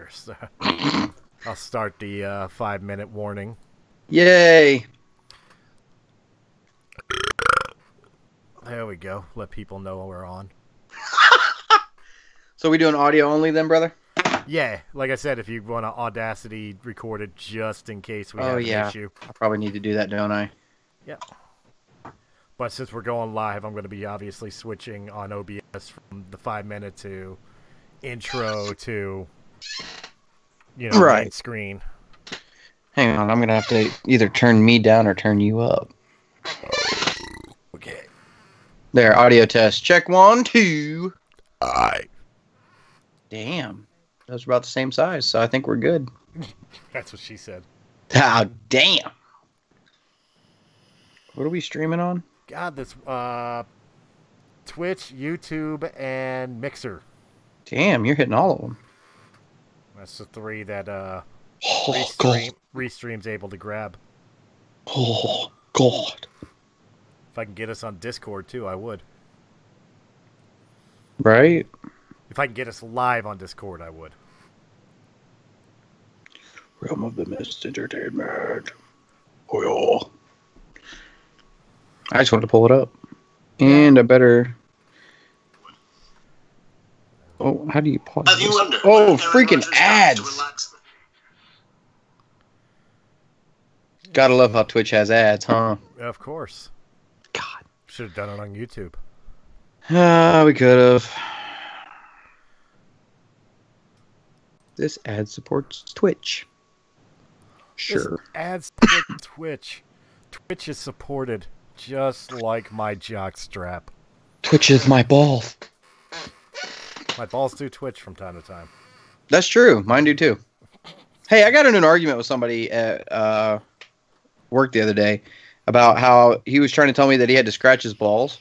course. I'll start the 5-minute warning. Yay! There we go. Let people know we're on. So we doing audio only then, brother? Yeah, like I said, if you want to Audacity record it just in case we have an issue. I probably need to do that, don't I? Yeah. But since we're going live, I'm going to be obviously switching on OBS from the 5-minute to intro to, main screen. Hang on, I'm going to have to either turn me down or turn you up. Okay. There, audio test. Check 1, 2. Alright. Damn. Those are about the same size, so I think we're good. That's what she said. Oh, damn. What are we streaming on? God, this Twitch, YouTube, and Mixer. Damn, you're hitting all of them. That's the 3 that God. Restream's able to grab. Oh, God. If I can get us on Discord, too, I would. Right? If I can get us live on Discord, I would. Realm of the Mist Entertainment. Oh, yeah. I just wanted to pull it up. And I better... Oh, how do you pause this? Oh, freaking ads! Gotta love how Twitch has ads, huh? Of course. God. Should have done it on YouTube. We could have. This ad supports Twitch. Sure. This ad supports Twitch. Twitch is supported just like my jockstrap. Twitch is my balls. My balls do twitch from time to time. That's true. Mine do too. Hey, I got in an argument with somebody at work the other day about how he was trying to tell me that he had to scratch his balls.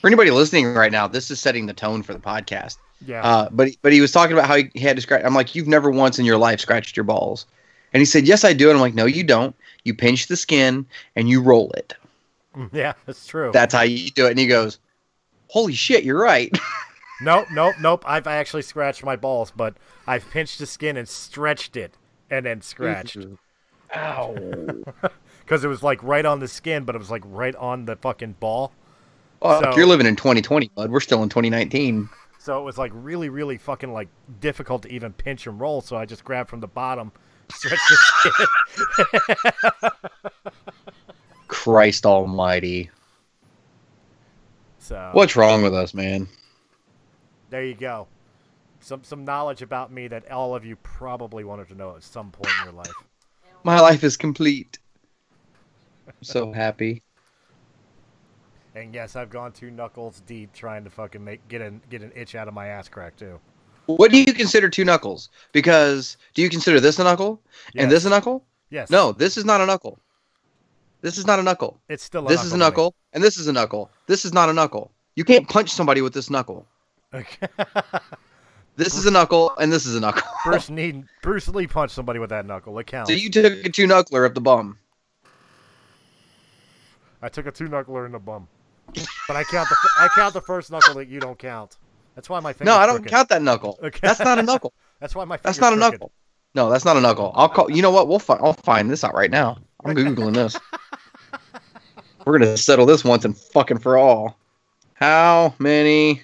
For anybody listening right now, this is setting the tone for the podcast. Yeah. But he was talking about how he had to scratch. I'm like, you've never once in your life scratched your balls. And he said, yes, I do. And I'm like, no, you don't. You pinch the skin and you roll it. Yeah, that's true. That's how you do it. And he goes, holy shit, you're right. Nope. I've actually scratched my balls, but I've pinched the skin and stretched it and then scratched. Ow. Because it was like right on the skin, but it was like right on the fucking ball. Oh, so, you're living in 2020, bud. We're still in 2019. So it was like really, really fucking like difficult to even pinch and roll. So I just grabbed from the bottom, stretched the skin. Christ almighty. So what's wrong with us, man? There you go. Some knowledge about me that all of you probably wanted to know at some point in your life. My life is complete. I'm so happy. And yes, I've gone 2 knuckles deep trying to fucking get an itch out of my ass crack too. What do you consider 2 knuckles? Because do you consider this a knuckle? Yes. And this a knuckle? Yes. No, this is not a knuckle. This is not a knuckle. It's still a this knuckle. This is a knuckle, and this is a knuckle. This is not a knuckle. You can't punch somebody with this knuckle. Okay. This is a knuckle, and this is a knuckle. Bruce Lee punched somebody with that knuckle. It counts. So you took a 2-knuckler up the bum. I took a 2-knuckler in the bum. But I count the first knuckle that you don't count. That's why my finger. No, I don't count that knuckle. Okay. That's not a knuckle. That's why my finger. That's not a knuckle. No, that's not a knuckle. I'll call. You know what? I'll find this out right now. I'm googling this. We're gonna settle this once and fucking for all. How many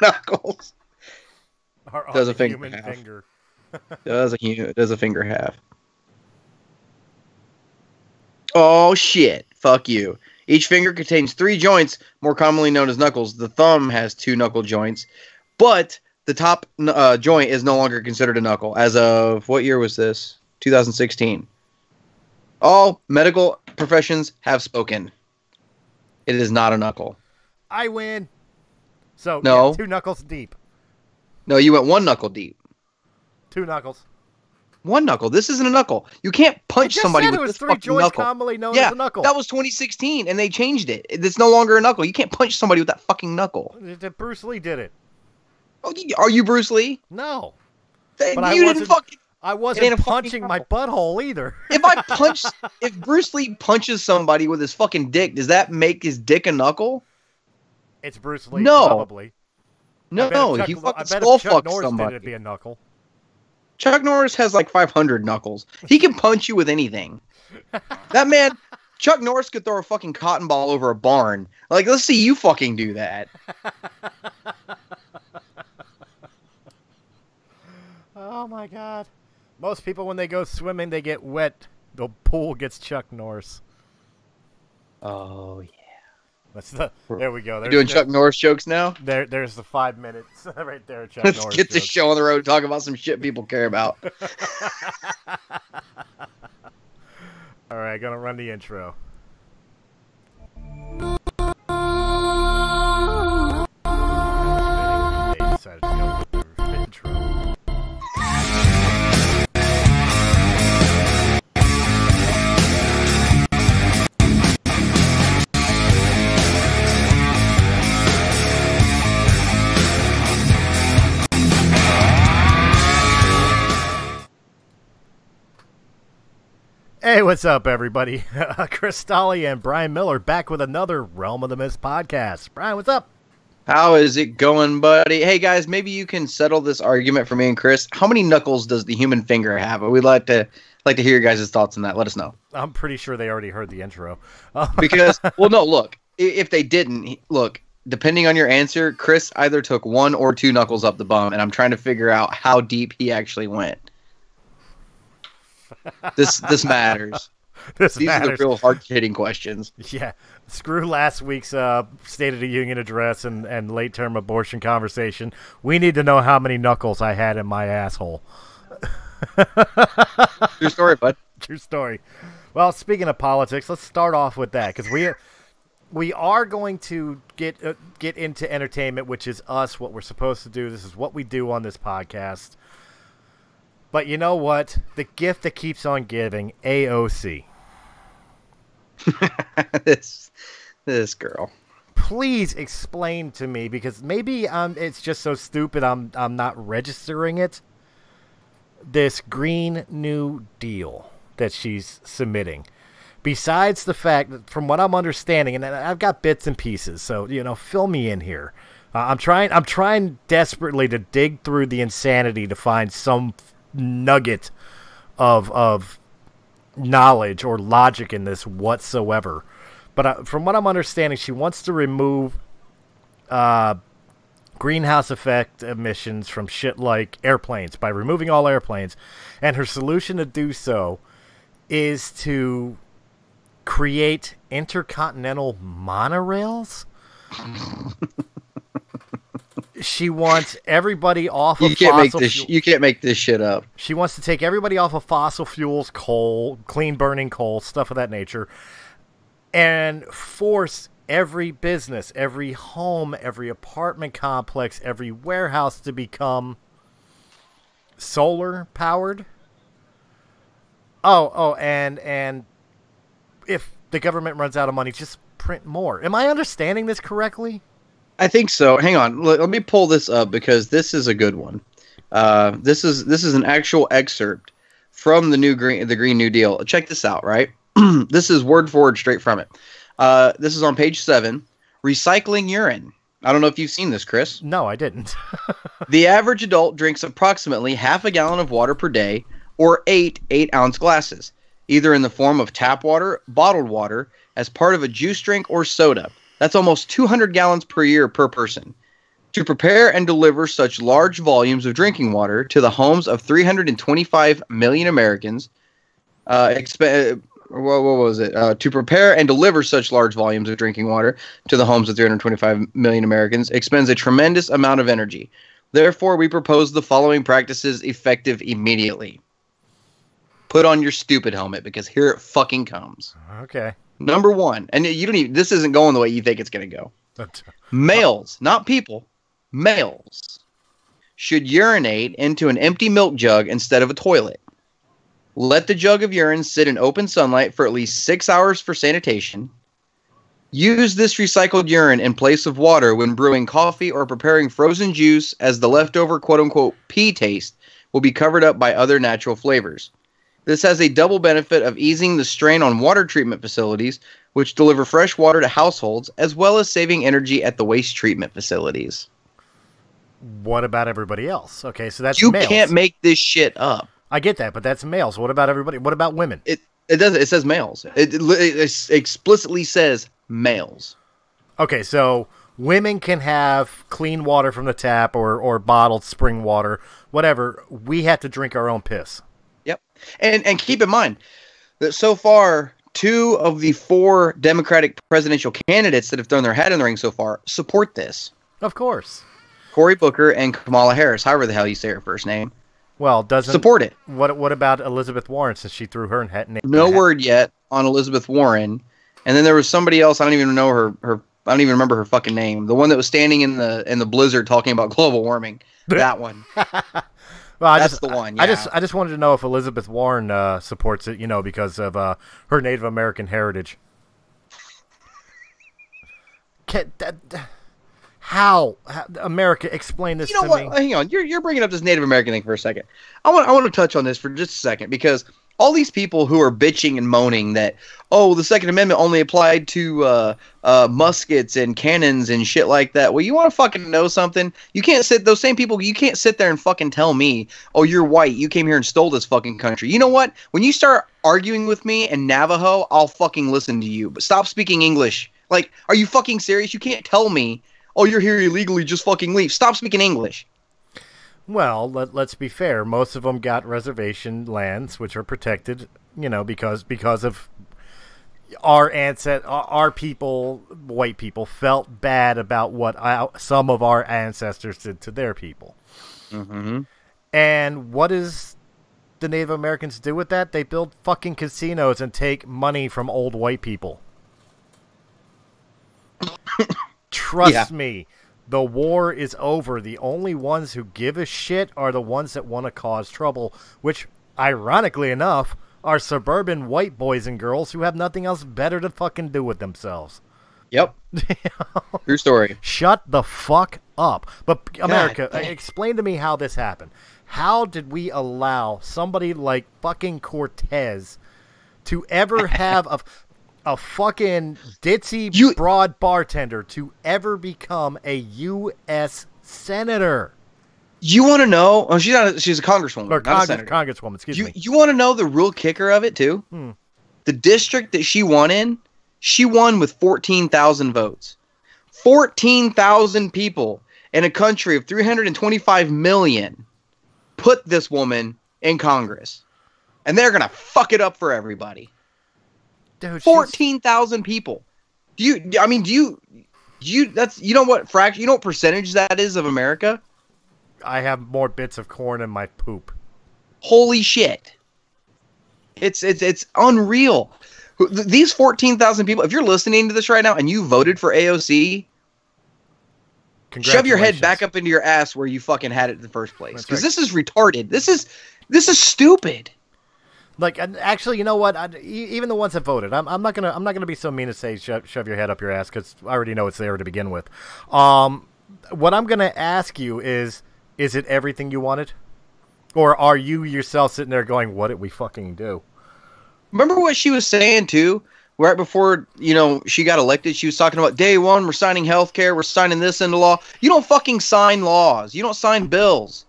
knuckles does a finger have? Finger? Does a finger have? Oh shit! Fuck you. Each finger contains 3 joints, more commonly known as knuckles. The thumb has 2 knuckle joints, but the top joint is no longer considered a knuckle. As of, what year was this? 2016. All medical professions have spoken. It is not a knuckle. I win. So, no. Yeah, 2 knuckles deep. No, you went 1 knuckle deep. 2 knuckles. 1 knuckle. This isn't a knuckle. You can't punch somebody with this fucking knuckle. Commonly known as a knuckle. That was 2016, and they changed it. It's no longer a knuckle. You can't punch somebody with that fucking knuckle. Bruce Lee did it. Oh, are you Bruce Lee? No. But I wasn't punching my butthole either. If Bruce Lee punches somebody with his fucking dick, does that make his dick a knuckle? It's Bruce Lee, no. probably. No, he fucking skull fucked somebody. It'd be a knuckle. Chuck Norris has like 500 knuckles. He can punch you with anything. That man, Chuck Norris could throw a fucking cotton ball over a barn. Like, let's see you fucking do that. Oh my god. Most people, when they go swimming, they get wet. The pool gets Chuck Norris. Oh, yeah. There we go. You're doing Chuck Norris jokes now? There's the 5 minutes right there. Chuck Let's Norris get this jokes. show on the road and talk about some shit people care about. All right, gonna run the intro. They decided to go with the intro. Hey, what's up, everybody? Chris Stolley and Brian Miller back with another Realm of the Mist podcast. Brian, what's up? How is it going, buddy? Hey, guys, maybe you can settle this argument for me and Chris. How many knuckles does the human finger have? We'd like to hear your guys' thoughts on that. Let us know. I'm pretty sure they already heard the intro. Because, well, no, look, if they didn't, look, depending on your answer, Chris either took 1 or 2 knuckles up the bum, and I'm trying to figure out how deep he actually went. This matters. These are the real hard-hitting questions. Yeah. Screw last week's State of the Union address and late-term abortion conversation. We need to know how many knuckles I had in my asshole. True story, bud. True story. Well, speaking of politics, let's start off with that, because we are going to get into entertainment, which is us, what we're supposed to do. This is what we do on this podcast. But you know what? The gift that keeps on giving, AOC. this girl. Please explain to me, because maybe it's just so stupid I'm not registering it. This Green New Deal that she's submitting. Besides the fact that, from what I'm understanding, and I've got bits and pieces, so fill me in here. I'm trying desperately to dig through the insanity to find some nugget of knowledge or logic in this whatsoever. But from what I'm understanding, she wants to remove greenhouse effect emissions from shit like airplanes by removing all airplanes. And her solution to do so is to create intercontinental monorails. She wants everybody off of fossil fuels. You can't make this shit up. She wants to take everybody off of fossil fuels, coal, clean burning coal, stuff of that nature, and force every business, every home, every apartment complex, every warehouse to become solar powered. And if the government runs out of money, just print more. Am I understanding this correctly? I think so. Hang on. Let me pull this up because this is a good one. This is an actual excerpt from the Green New Deal. Check this out, right? This is word for word straight from it. This is on page 7. Recycling urine. I don't know if you've seen this, Chris. No, I didn't. The average adult drinks approximately half a gallon of water per day, or 8 8-ounce glasses, either in the form of tap water, bottled water, as part of a juice drink, or soda. That's almost 200 gallons per year per person. To prepare and deliver such large volumes of drinking water to the homes of 325 million Americans, to prepare and deliver such large volumes of drinking water to the homes of 325 million Americans expends a tremendous amount of energy. Therefore, we propose the following practices effective immediately. Put on your stupid helmet, because here it fucking comes. Okay. Number 1, and this isn't going the way you think it's going to go. Males, not people, males should urinate into an empty milk jug instead of a toilet. Let the jug of urine sit in open sunlight for at least 6 hours for sanitation. Use this recycled urine in place of water when brewing coffee or preparing frozen juice, as the leftover quote-unquote pee taste will be covered up by other natural flavors. This has a double benefit of easing the strain on water treatment facilities, which deliver fresh water to households, as well as saving energy at the waste treatment facilities. what about everybody else? Okay, so that's You males. can't make this shit up. I get that, but that's males. What about everybody? What about women? It doesn't. It says males. It explicitly says males. Okay, so women can have clean water from the tap or bottled spring water, whatever. We have to drink our own piss. Yep. And keep in mind that so far, 2 of the 4 Democratic presidential candidates that have thrown their hat in the ring so far support this. Of course. Cory Booker and Kamala Harris, however the hell you say her first name. Well, doesn't support it. What about Elizabeth Warren, since she threw her hat in? No word yet on Elizabeth Warren. And then there was somebody else. I don't even know her. I don't even remember her fucking name. The one that was standing in the blizzard talking about global warming. That one. Well, That's the one. Yeah. I just wanted to know if Elizabeth Warren supports it. Because of her Native American heritage. How America, explain this to me. Hang on, you're bringing up this Native American thing for a second. I want to touch on this for just a second, because all these people who are bitching and moaning that the Second Amendment only applied to muskets and cannons and shit like that. Well, you want to fucking know something? You can't sit there and fucking tell me, oh, you're white, you came here and stole this fucking country. You know what? When you start arguing with me in Navajo, I'll fucking listen to you. But stop speaking English. Like, are you fucking serious? You can't tell me, oh, you're here illegally, just fucking leave. Stop speaking English. Well, let's be fair. Most of them got reservation lands, which are protected, because of our people, white people, felt bad about what some of our ancestors did to their people. Mm-hmm. And what does the Native Americans do with that? They build fucking casinos and take money from old white people. Trust me, the war is over. The only ones who give a shit are the ones that want to cause trouble, which, ironically enough, are suburban white boys and girls who have nothing else better to fucking do with themselves. Yep. True story. Shut the fuck up. But America, explain to me how this happened. How did we allow somebody like fucking Cortez to ever have a fucking ditzy broad bartender to ever become a U.S. senator? You want to know? Oh, she's a congresswoman, or not a senator. Congresswoman, excuse me. You want to know the real kicker of it, too? The district that she won in, she won with 14,000 votes. 14,000 people in a country of 325 million put this woman in Congress. And they're going to fuck it up for everybody. Dude, 14,000 people. You know what percentage that is of America? I have more bits of corn in my poop. Holy shit. It's unreal. These 14,000 people, if you're listening to this right now and you voted for AOC, shove your head back up into your ass where you fucking had it in the first place. Because this is retarded. This is stupid. Like, actually, you know what? Even the ones that voted, I'm not gonna be so mean to say shove your head up your ass, because I already know it's there to begin with. What I'm gonna ask you is it everything you wanted, or are you yourself sitting there going, "What did we fucking do?" Remember what she was saying too, right before she got elected. She was talking about day one, we're signing healthcare, we're signing this into law. You don't fucking sign laws. You don't sign bills.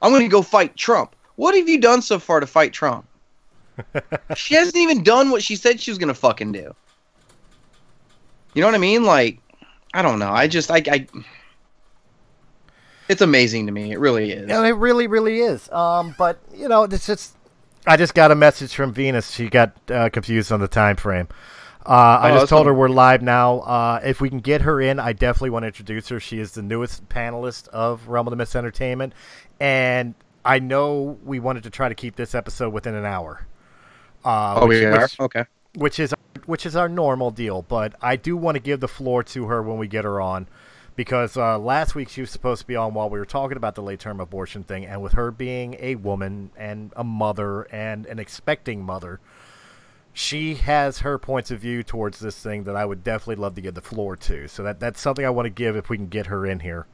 I'm gonna go fight Trump. What have you done so far to fight Trump? She hasn't even done what she said she was gonna fucking do. You know what I mean? Like, I don't know. It's amazing to me. It really is. Yeah, it really, really is. But it's just, I just got a message from Venus. She got confused on the time frame. I just told her we're live now. If we can get her in, I definitely want to introduce her. She is the newest panelist of Realm of the Mist Entertainment, and I know we wanted to try to keep this episode within an hour. Okay. Which is our normal deal, but I do want to give the floor to her when we get her on, because last week she was supposed to be on while we were talking about the late-term abortion thing, and with her being a woman and a mother and an expecting mother, she has her points of view towards this thing that I would definitely love to give the floor to. So that's something I want to give if we can get her in here.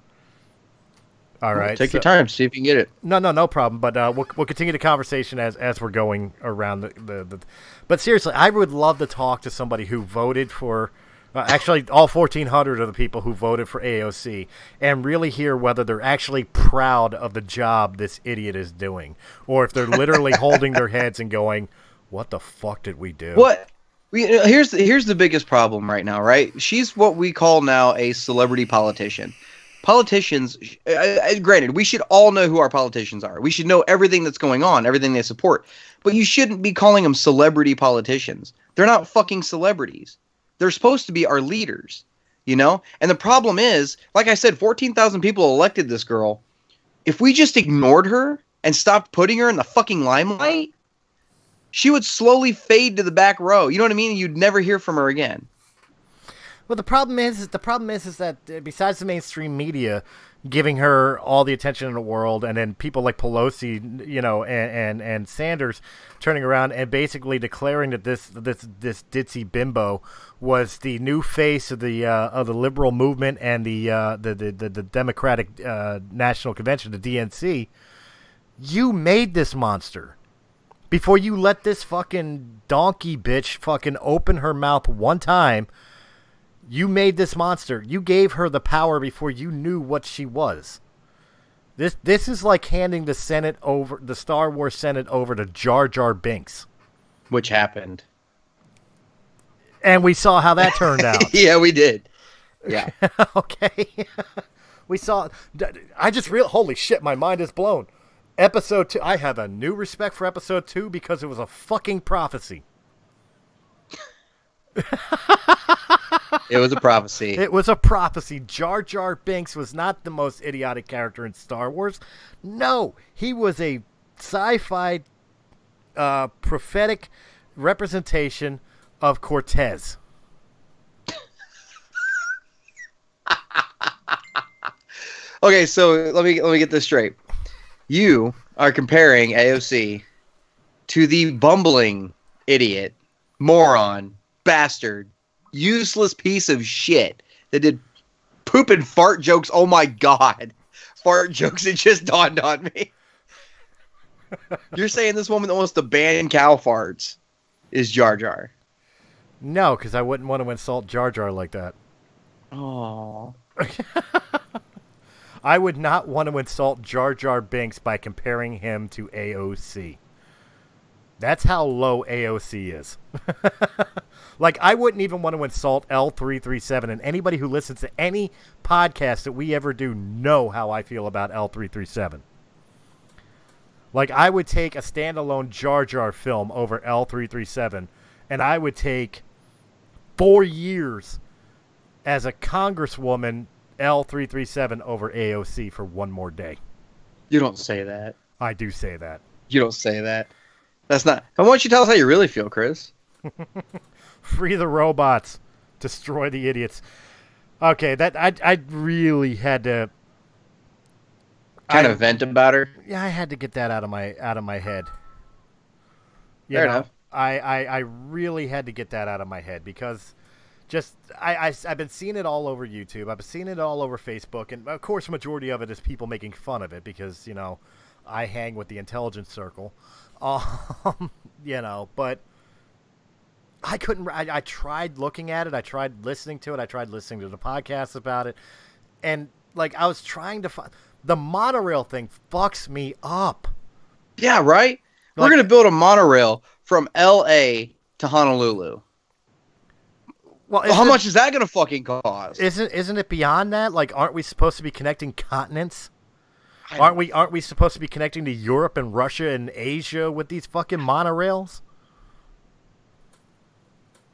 All right. Take your time. See if you can get it. No problem. But we'll continue the conversation as we're going around the. But seriously, I would love to talk to somebody who voted for Actually, all 1,400 of the people who voted for AOC, and really hear whether they're actually proud of the job this idiot is doing, or if they're literally holding their heads and going, "What the fuck did we do?" Here's the biggest problem right now, right? She's what we call now a celebrity politician. Politicians, granted, we should all know who our politicians are. We should know everything that's going on, everything they support. But you shouldn't be calling them celebrity politicians. They're not fucking celebrities. They're supposed to be our leaders, you know? And the problem is, like I said, 14,000 people elected this girl. If we just ignored her and stopped putting her in the fucking limelight, she would slowly fade to the back row. You know what I mean? You'd never hear from her again. Well, the problem is that besides the mainstream media giving her all the attention in the world, and then people like Pelosi, you know, and Sanders turning around and basically declaring that this ditzy bimbo was the new face of the liberal movement and the Democratic National Convention, the DNC. You made this monster before you let this fucking donkey bitch fucking open her mouth one time. You made this monster. You gave her the power before you knew what she was. This is like handing the Star Wars Senate over to Jar Jar Binks. Which happened. And we saw how that turned out. Yeah, we did. Yeah. Okay. We saw. I just real. Holy shit! My mind is blown. Episode 2. I have a new respect for Episode 2 because it was a fucking prophecy. It was a prophecy. It was a prophecy. Jar Jar Binks was not the most idiotic character in Star Wars. No, he was a sci-fi prophetic representation of Cortez. Okay, so let me get this straight. You are comparing AOC to the bumbling idiot, moron, bastard, useless piece of shit that did poop and fart jokes. Oh my god. Fart jokes, it just dawned on me. You're saying this woman that wants to ban cow farts is Jar Jar? No, because I wouldn't want to insult Jar Jar like that. Oh. I would not want to insult Jar Jar Binks by comparing him to AOC. That's how low AOC is. Like, I wouldn't even want to insult L337, and anybody who listens to any podcast that we ever do know how I feel about L337. Like, I would take a standalone Jar Jar film over L337, and I would take 4 years as a congresswoman L337 over AOC for one more day. You don't say that. I do say that. You don't say that. That's not... Why don't you tell us how you really feel, Chris? Free the robots. Destroy the idiots. Okay, that I really had to kind of vent about her. Yeah, I had to get that out of my head. Fair enough. I really had to get that out of my head because just I've been seeing it all over YouTube. I've been seeing it all over Facebook, and of course, majority of it is people making fun of it because, you know, I hang with the intelligence circle. You know, but I couldn't. I tried looking at it. I tried listening to it. I tried listening to the podcasts about it, and like I was trying to find the monorail thing. Fucks me up. Yeah, right. We're gonna build a monorail from L.A. to Honolulu. Well, how much is that gonna fucking cost? Isn't it beyond that? Like, aren't we supposed to be connecting continents? Aren't we supposed to be connecting to Europe and Russia and Asia with these fucking monorails?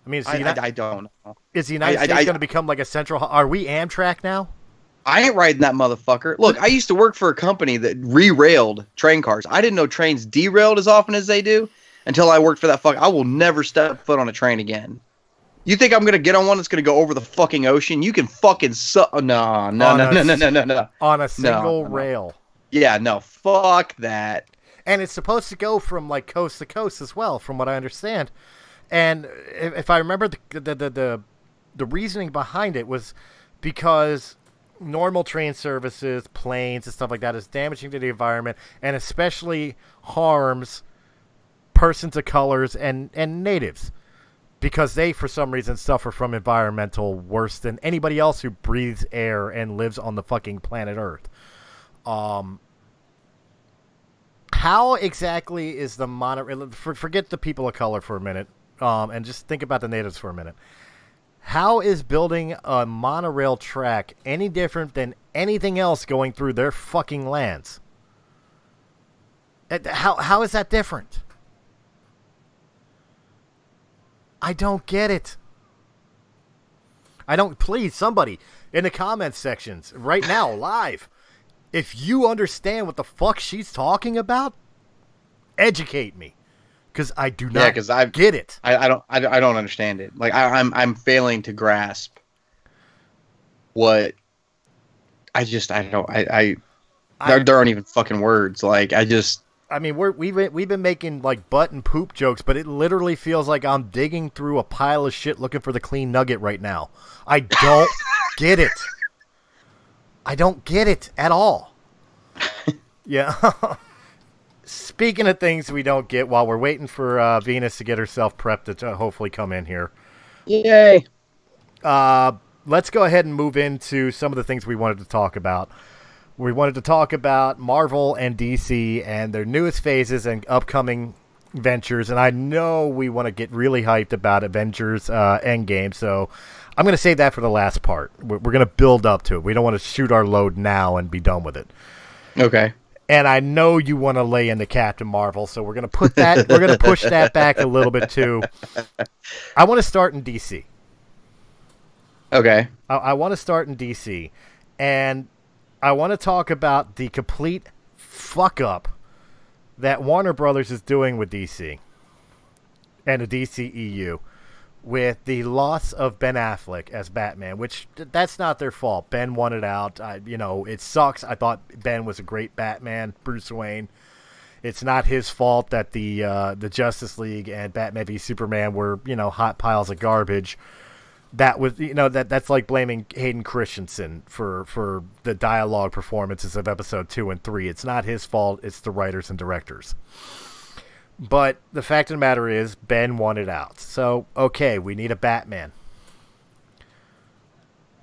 I mean, I don't know. Is the United States going to become like a central? Are we Amtrak now? I ain't riding that motherfucker. Look, I used to work for a company that re-railed train cars. I didn't know trains derailed as often as they do until I worked for that fuck. I will never step foot on a train again. You think I'm going to get on one that's going to go over the fucking ocean? You can fucking no. On a single rail. Yeah, no, fuck that. And it's supposed to go from like coast to coast as well, from what I understand. And if I remember, the reasoning behind it was because normal train services, planes, and stuff like that is damaging to the environment and especially harms persons of colors and natives. because they, for some reason, suffer from environmental worse than anybody else who breathes air and lives on the fucking planet Earth. How exactly is the monorail... Forget the people of color for a minute, and just think about the natives for a minute. How is building a monorail track any different than anything else going through their fucking lands? How is that different? I don't get it. Please, somebody in the comments sections right now, live, if you understand what the fuck she's talking about, educate me, because I do not get it. I don't understand it. Like I'm failing to grasp what there aren't even fucking words. Like I mean, we've been making like butt and poop jokes, but it literally feels like I'm digging through a pile of shit looking for the clean nugget right now. I don't get it. I don't get it at all. Yeah. Speaking of things we don't get, while we're waiting for Venus to get herself prepped to hopefully come in here. Yay. Let's go ahead and move into some of the things we wanted to talk about. We wanted to talk about Marvel and DC and their newest phases and upcoming ventures. And I know we want to get really hyped about Avengers End Game, so I'm going to save that for the last part. We're going to build up to it. We don't want to shoot our load now and be done with it. Okay. And I know you want to lay into Captain Marvel, so we're going to put that. We're going to push that back a little bit too. I want to start in DC. Okay. I want to start in DC, and I want to talk about the complete fuck up that Warner Brothers is doing with DC and the DCEU with the loss of Ben Affleck as Batman, which that's not their fault. Ben wanted out. It sucks. I thought Ben was a great Batman, Bruce Wayne. It's not his fault that the Justice League and Batman v Superman were, hot piles of garbage. That was, that's like blaming Hayden Christensen for the dialogue performances of episode 2 and 3. It's not his fault. It's the writers and directors. But the fact of the matter is, Ben wanted out. So, okay, we need a Batman.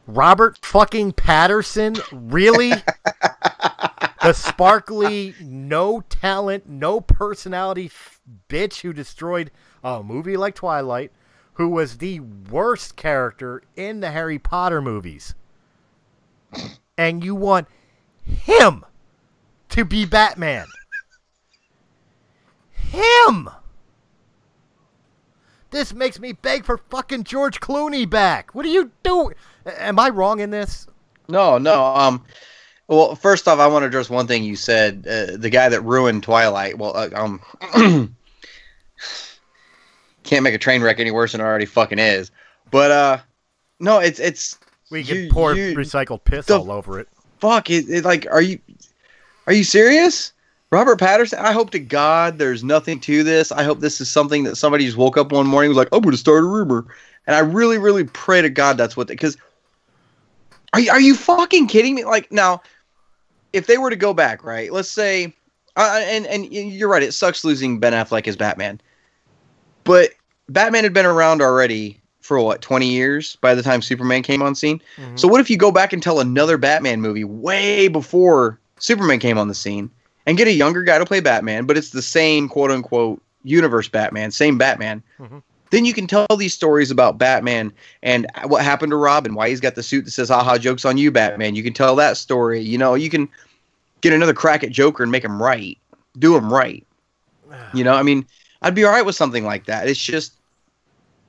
Robert fucking Patterson? Really? The sparkly, no talent, no personality bitch who destroyed a movie like Twilight, who was the worst character in the Harry Potter movies. And you want him to be Batman. Him! This makes me beg for fucking George Clooney back. What are you doing? Am I wrong in this? No. Well, first off, I want to address one thing you said. The guy that ruined Twilight. Well, can't make a train wreck any worse than it already fucking is. But no, it's we can pour recycled piss all over it. Fuck it! Like, are you serious? Robert Patterson? I hope to God there's nothing to this. I hope this is something that somebody just woke up one morning and was like, I'm going to start a rumor. And I really, really pray to God that's what because are you fucking kidding me? Like, now, if they were to go back, right? Let's say, and you're right, it sucks losing Ben Affleck as Batman. But Batman had been around already for 20 years by the time Superman came on scene. Mm-hmm. So what if you go back and tell another Batman movie way before Superman came on the scene? And get a younger guy to play Batman, but it's the same quote-unquote universe Batman, same Batman. Mm-hmm. Then you can tell these stories about Batman and what happened to Robin, why he's got the suit that says, haha, joke's on you, Batman. You can tell that story. You can get another crack at Joker and make him right. Do him right. I mean, I'd be all right with something like that. It's just...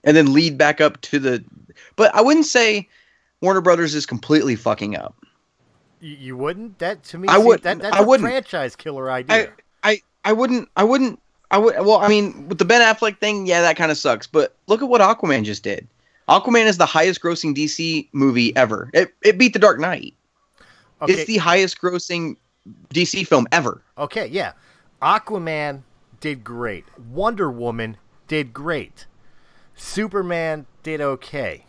And then lead back up to the... But I wouldn't say Warner Brothers is completely fucking up. You wouldn't? That to me, that's a franchise killer idea. I wouldn't. Well, I mean, with the Ben Affleck thing, yeah, that kind of sucks. But look at what Aquaman just did. Aquaman is the highest-grossing DC movie ever. It beat The Dark Knight. Okay. It's the highest-grossing DC film ever. Okay, yeah. Aquaman did great. Wonder Woman did great. Superman did okay.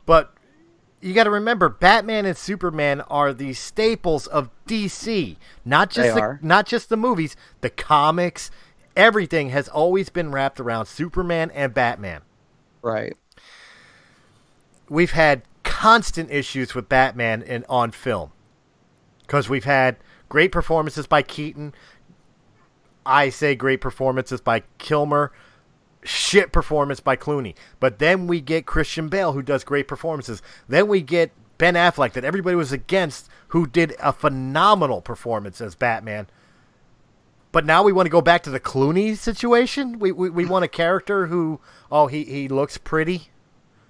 But you got to remember, Batman and Superman are the staples of DC. Not just the movies, the comics, everything has always been wrapped around Superman and Batman. Right. We've had constant issues with Batman on film because we've had great performances by Keaton. I say great performances by Kilmer. Shit performance by Clooney. But then we get Christian Bale, who does great performances. Then we get Ben Affleck, that everybody was against, who did a phenomenal performance as Batman. But now we want to go back to the Clooney situation? We want a character who, he looks pretty.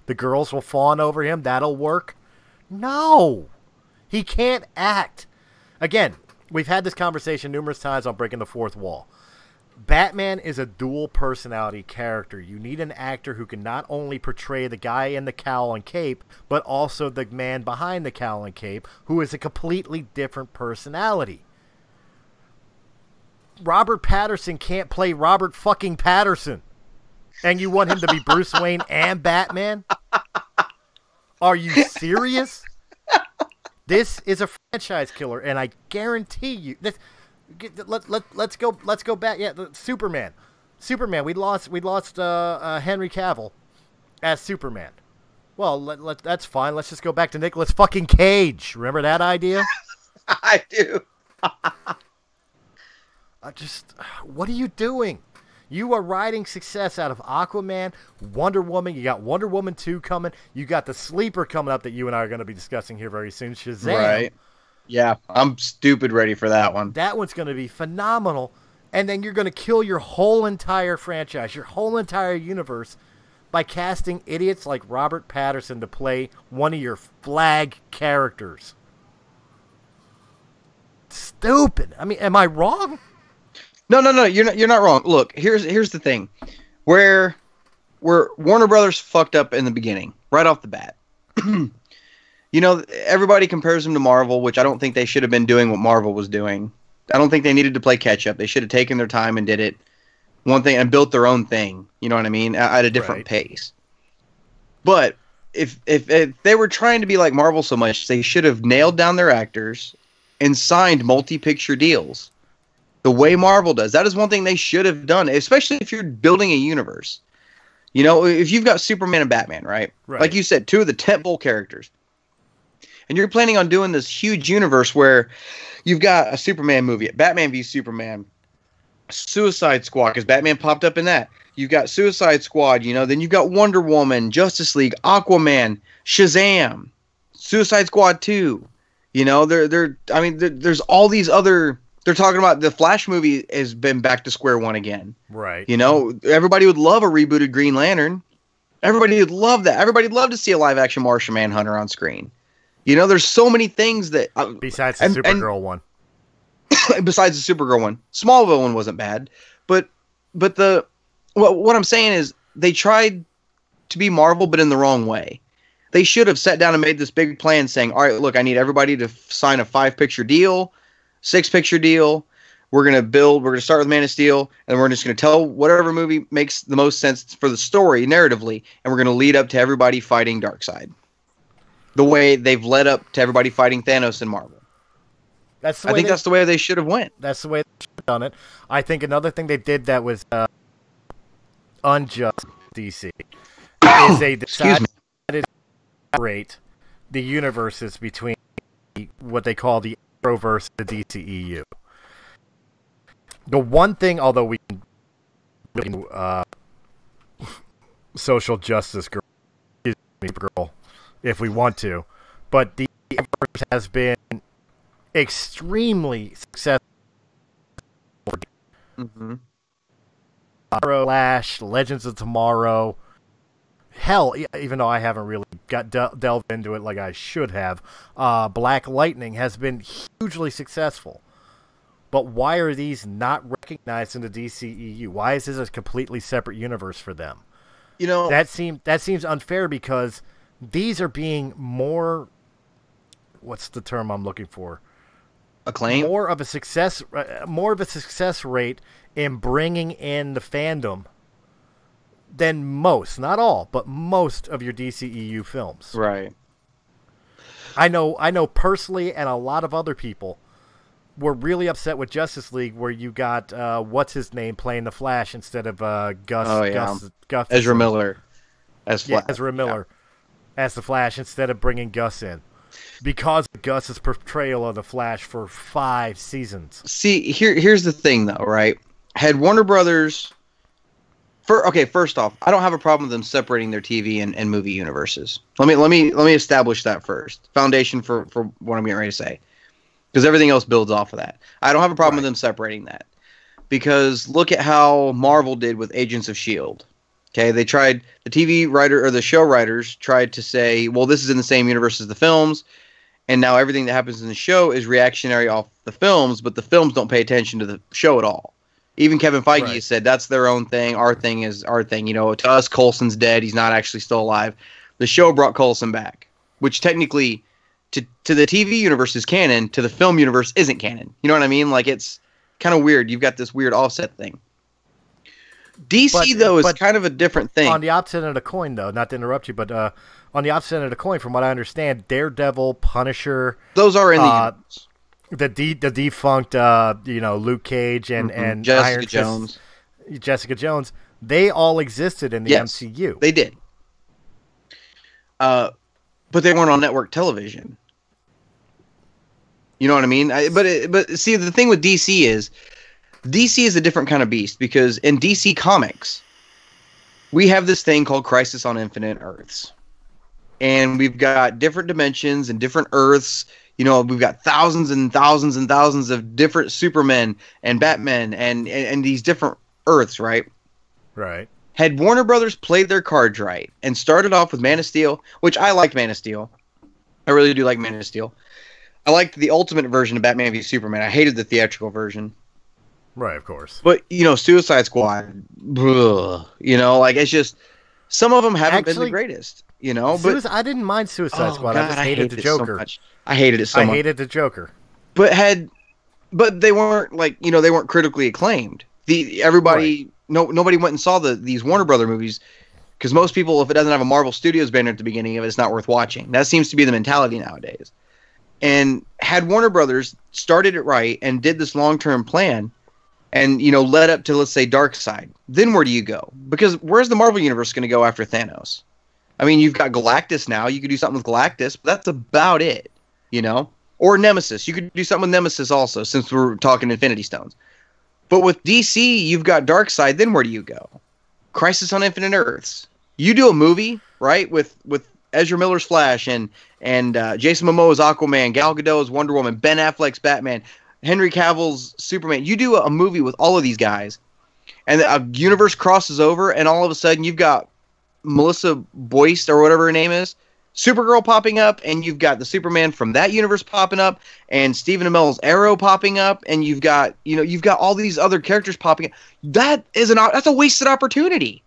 The girls will fawn over him. That'll work. No. He can't act. Again, we've had this conversation numerous times on Breaking the Fourth Wall. Batman is a dual personality character. You need an actor who can not only portray the guy in the cowl and cape, but also the man behind the cowl and cape, who is a completely different personality. Robert Pattinson can't play Robert fucking Pattinson. And you want him to be Bruce Wayne and Batman? Are you serious? This is a franchise killer, and I guarantee you this. Let's go back. Yeah, Superman. We lost Henry Cavill as Superman. Well, that's fine. Let's just go back to Nicolas fucking Cage. Remember that idea? I do. What are you doing? You are riding success out of Aquaman, Wonder Woman. You got Wonder Woman 2 coming. You got the sleeper coming up that you and I are going to be discussing here very soon, Shazam. Right. Yeah, I'm stupid ready for that one. That one's going to be phenomenal. And then you're going to kill your whole entire franchise, your whole entire universe, by casting idiots like Robert Pattinson to play one of your flag characters. Stupid. I mean, am I wrong? No, you're not wrong. Look, here's the thing. Where Warner Brothers fucked up in the beginning, right off the bat. Everybody compares them to Marvel, which I don't think they should have been doing what Marvel was doing. I don't think they needed to play catch up. They should have taken their time and did it one thing and built their own thing. You know what I mean? At a different pace. But if they were trying to be like Marvel so much, they should have nailed down their actors and signed multi-picture deals. The way Marvel does. That is one thing they should have done, especially if you're building a universe. If you've got Superman and Batman, right? Like you said, two of the tentpole characters. And you're planning on doing this huge universe where you've got a Superman movie, Batman v Superman, Suicide Squad, because Batman popped up in that. You've got Suicide Squad, then you've got Wonder Woman, Justice League, Aquaman, Shazam, Suicide Squad 2. There's all these other. They're talking about the Flash movie has been back to square one again. Right. Everybody would love a rebooted Green Lantern. Everybody would love that. Everybody would love to see a live action Martian Manhunter on screen. There's so many things that besides the Supergirl one. Besides the Supergirl one, Smallville one wasn't bad, but what I'm saying is they tried to be Marvel, but in the wrong way. They should have sat down and made this big plan, saying, "All right, look, I need everybody to sign a 5-picture deal, 6-picture deal. We're gonna start with Man of Steel, and we're just gonna tell whatever movie makes the most sense for the story narratively, and we're gonna lead up to everybody fighting Darkseid." The way they've led up to everybody fighting Thanos in Marvel. I think that's the way they should have went. That's the way they should have done it. I think another thing they did that was unjust DC is they decided to separate the universes between what they call the Arrowverse and the DCEU. The one thing, although we can social justice girl if we want to, but the Arrowverse has been extremely successful. Mm-hmm. Flash, Legends of Tomorrow. Hell, even though I haven't really got delved into it like I should have, Black Lightning has been hugely successful. But why are these not recognized in the DCEU? Why is this a completely separate universe for them? That seems unfair because these are being more. What's the term I'm looking for? Acclaim. More of a success rate in bringing in the fandom than most, not all, but most of your DCEU films. Right. I know personally, and a lot of other people were really upset with Justice League, where you got what's his name playing the Flash instead of Gus. Oh yeah, Gus Ezra Miller as Flash. Yeah, Ezra Miller as the Flash instead of bringing Gus in, because of Gus's portrayal of the Flash for 5 seasons. See, here's the thing though, right? Had Warner Brothers, first off, I don't have a problem with them separating their TV and movie universes. Let me establish that first. Foundation for what I'm getting ready to say. Because everything else builds off of that. I don't have a problem with them separating that. Because look at how Marvel did with Agents of S.H.I.E.L.D. Okay, they tried, the TV writer or the show writers tried to say, well, this is in the same universe as the films, and now everything that happens in the show is reactionary off the films, but the films don't pay attention to the show at all. Even Kevin Feige said that's their own thing. Our thing is our thing. You know, to us, Coulson's dead. He's not actually still alive. The show brought Coulson back, which technically, to the TV universe is canon. To the film universe isn't canon. You know what I mean? Like, it's kind of weird. You've got this weird offset thing. DC, though, is kind of a different thing. On the opposite end of the coin, though, not to interrupt you, but on the opposite end of the coin, from what I understand, Daredevil, Punisher, those are in the universe. The defunct, Luke Cage and Jessica Jones. Jessica Jones, they all existed in the MCU. They did. But they weren't on network television. You know what I mean? But see, the thing with DC is a different kind of beast, because in DC Comics, we have this thing called Crisis on Infinite Earths. And we've got different dimensions and different Earths. You know, we've got thousands and thousands and thousands of different Supermen and Batmen and these different Earths, right? Right. Had Warner Brothers played their cards right and started off with Man of Steel, which I liked Man of Steel. I really do like Man of Steel. I liked the ultimate version of Batman v Superman. I hated the theatrical version. Right, of course. But, Suicide Squad, like, it's just, some of them haven't been the greatest, But I didn't mind Suicide Squad. God, I just hated the Joker. So much. I hated it so much. I hated the Joker. But they weren't, they weren't critically acclaimed. Nobody went and saw these Warner Brother movies, because most people, if it doesn't have a Marvel Studios banner at the beginning of it, it's not worth watching. That seems to be the mentality nowadays. And had Warner Brothers started it right and did this long-term plan, and led up to, let's say, Darkseid, then where do you go? Because where's the Marvel Universe going to go after Thanos? I mean, you've got Galactus now. You could do something with Galactus, but that's about it, Or Nemesis. You could do something with Nemesis also, since we're talking Infinity Stones. But with DC, you've got Darkseid, then where do you go? Crisis on Infinite Earths. You do a movie, right, with Ezra Miller's Flash and Jason Momoa's Aquaman, Gal Gadot's Wonder Woman, Ben Affleck's Batman, Henry Cavill's Superman. You do a movie with all of these guys, and a universe crosses over, and all of a sudden you've got Melissa Boyce, or whatever her name is, Supergirl popping up, and you've got the Superman from that universe popping up, and Stephen Amell's Arrow popping up, and you've got all these other characters popping up. That's a wasted opportunity.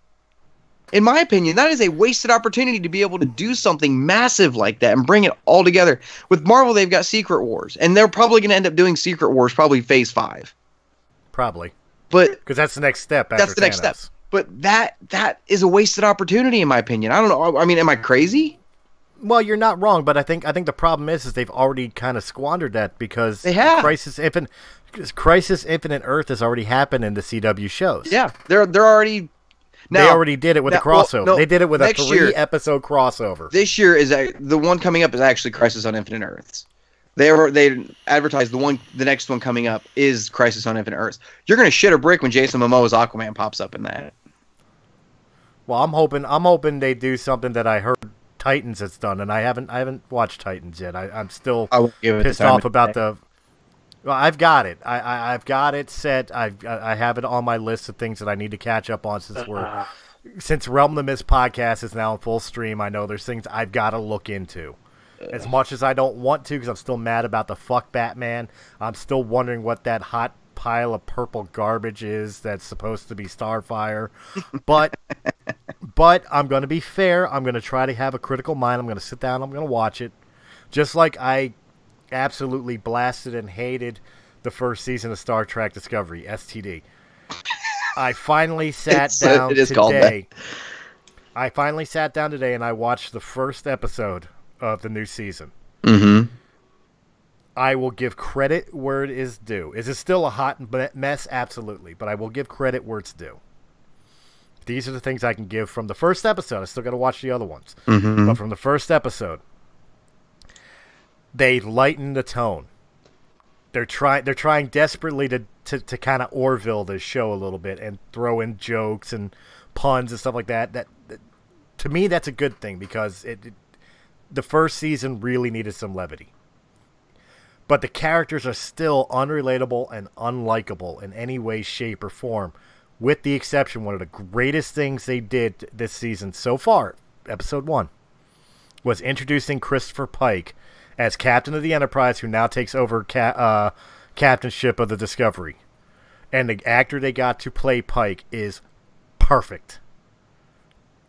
In my opinion, that is a wasted opportunity to be able to do something massive like that and bring it all together. With Marvel, they've got Secret Wars, and they're probably going to end up doing Secret Wars, probably Phase 5. Probably. Because that's the next step after That's the next step. But that is a wasted opportunity, in my opinion. I don't know. I mean, am I crazy? Well, you're not wrong, but I think the problem is they've already kind of squandered that, because they have. Crisis Infinite Earth has already happened in the CW shows. Yeah, they're already. Now, they already did it with a crossover. They did it with a 3-episode crossover. This year the one coming up is actually Crisis on Infinite Earths. They advertised the next one coming up is Crisis on Infinite Earths. You're gonna shit a brick when Jason Momoa's Aquaman pops up in that. Well, I'm hoping they do something that I heard Titans has done, and I haven't watched Titans yet. I'm still pissed off about the. Well, I've got it. I've got it set. I have it on my list of things that I need to catch up on since Realm the Mist podcast is now in full stream. I know there's things I've got to look into. As much as I don't want to, because I'm still mad about the fuck Batman. I'm still wondering what that hot pile of purple garbage is that's supposed to be Starfire. But I'm going to be fair. I'm going to try to have a critical mind. I'm going to sit down. I'm going to watch it. Just like I absolutely blasted and hated the first season of Star Trek Discovery, STD. I finally sat down today. I finally sat down today and I watched the first episode of the new season. Mm-hmm. I will give credit where it is due. Is it still a hot mess? Absolutely. But I will give credit where it's due. These are the things I can give from the first episode. I still got to watch the other ones. Mm-hmm. But from the first episode, they lighten the tone. They're trying desperately to kind of Orville this show a little bit and throw in jokes and puns and stuff like that. That to me, that's a good thing because the first season really needed some levity. But the characters are still unrelatable and unlikable in any way, shape, or form. With the exception, one of the greatest things they did this season so far, episode 1, was introducing Christopher Pike as captain of the Enterprise, who now takes over captainship of the Discovery. And the actor they got to play Pike is perfect.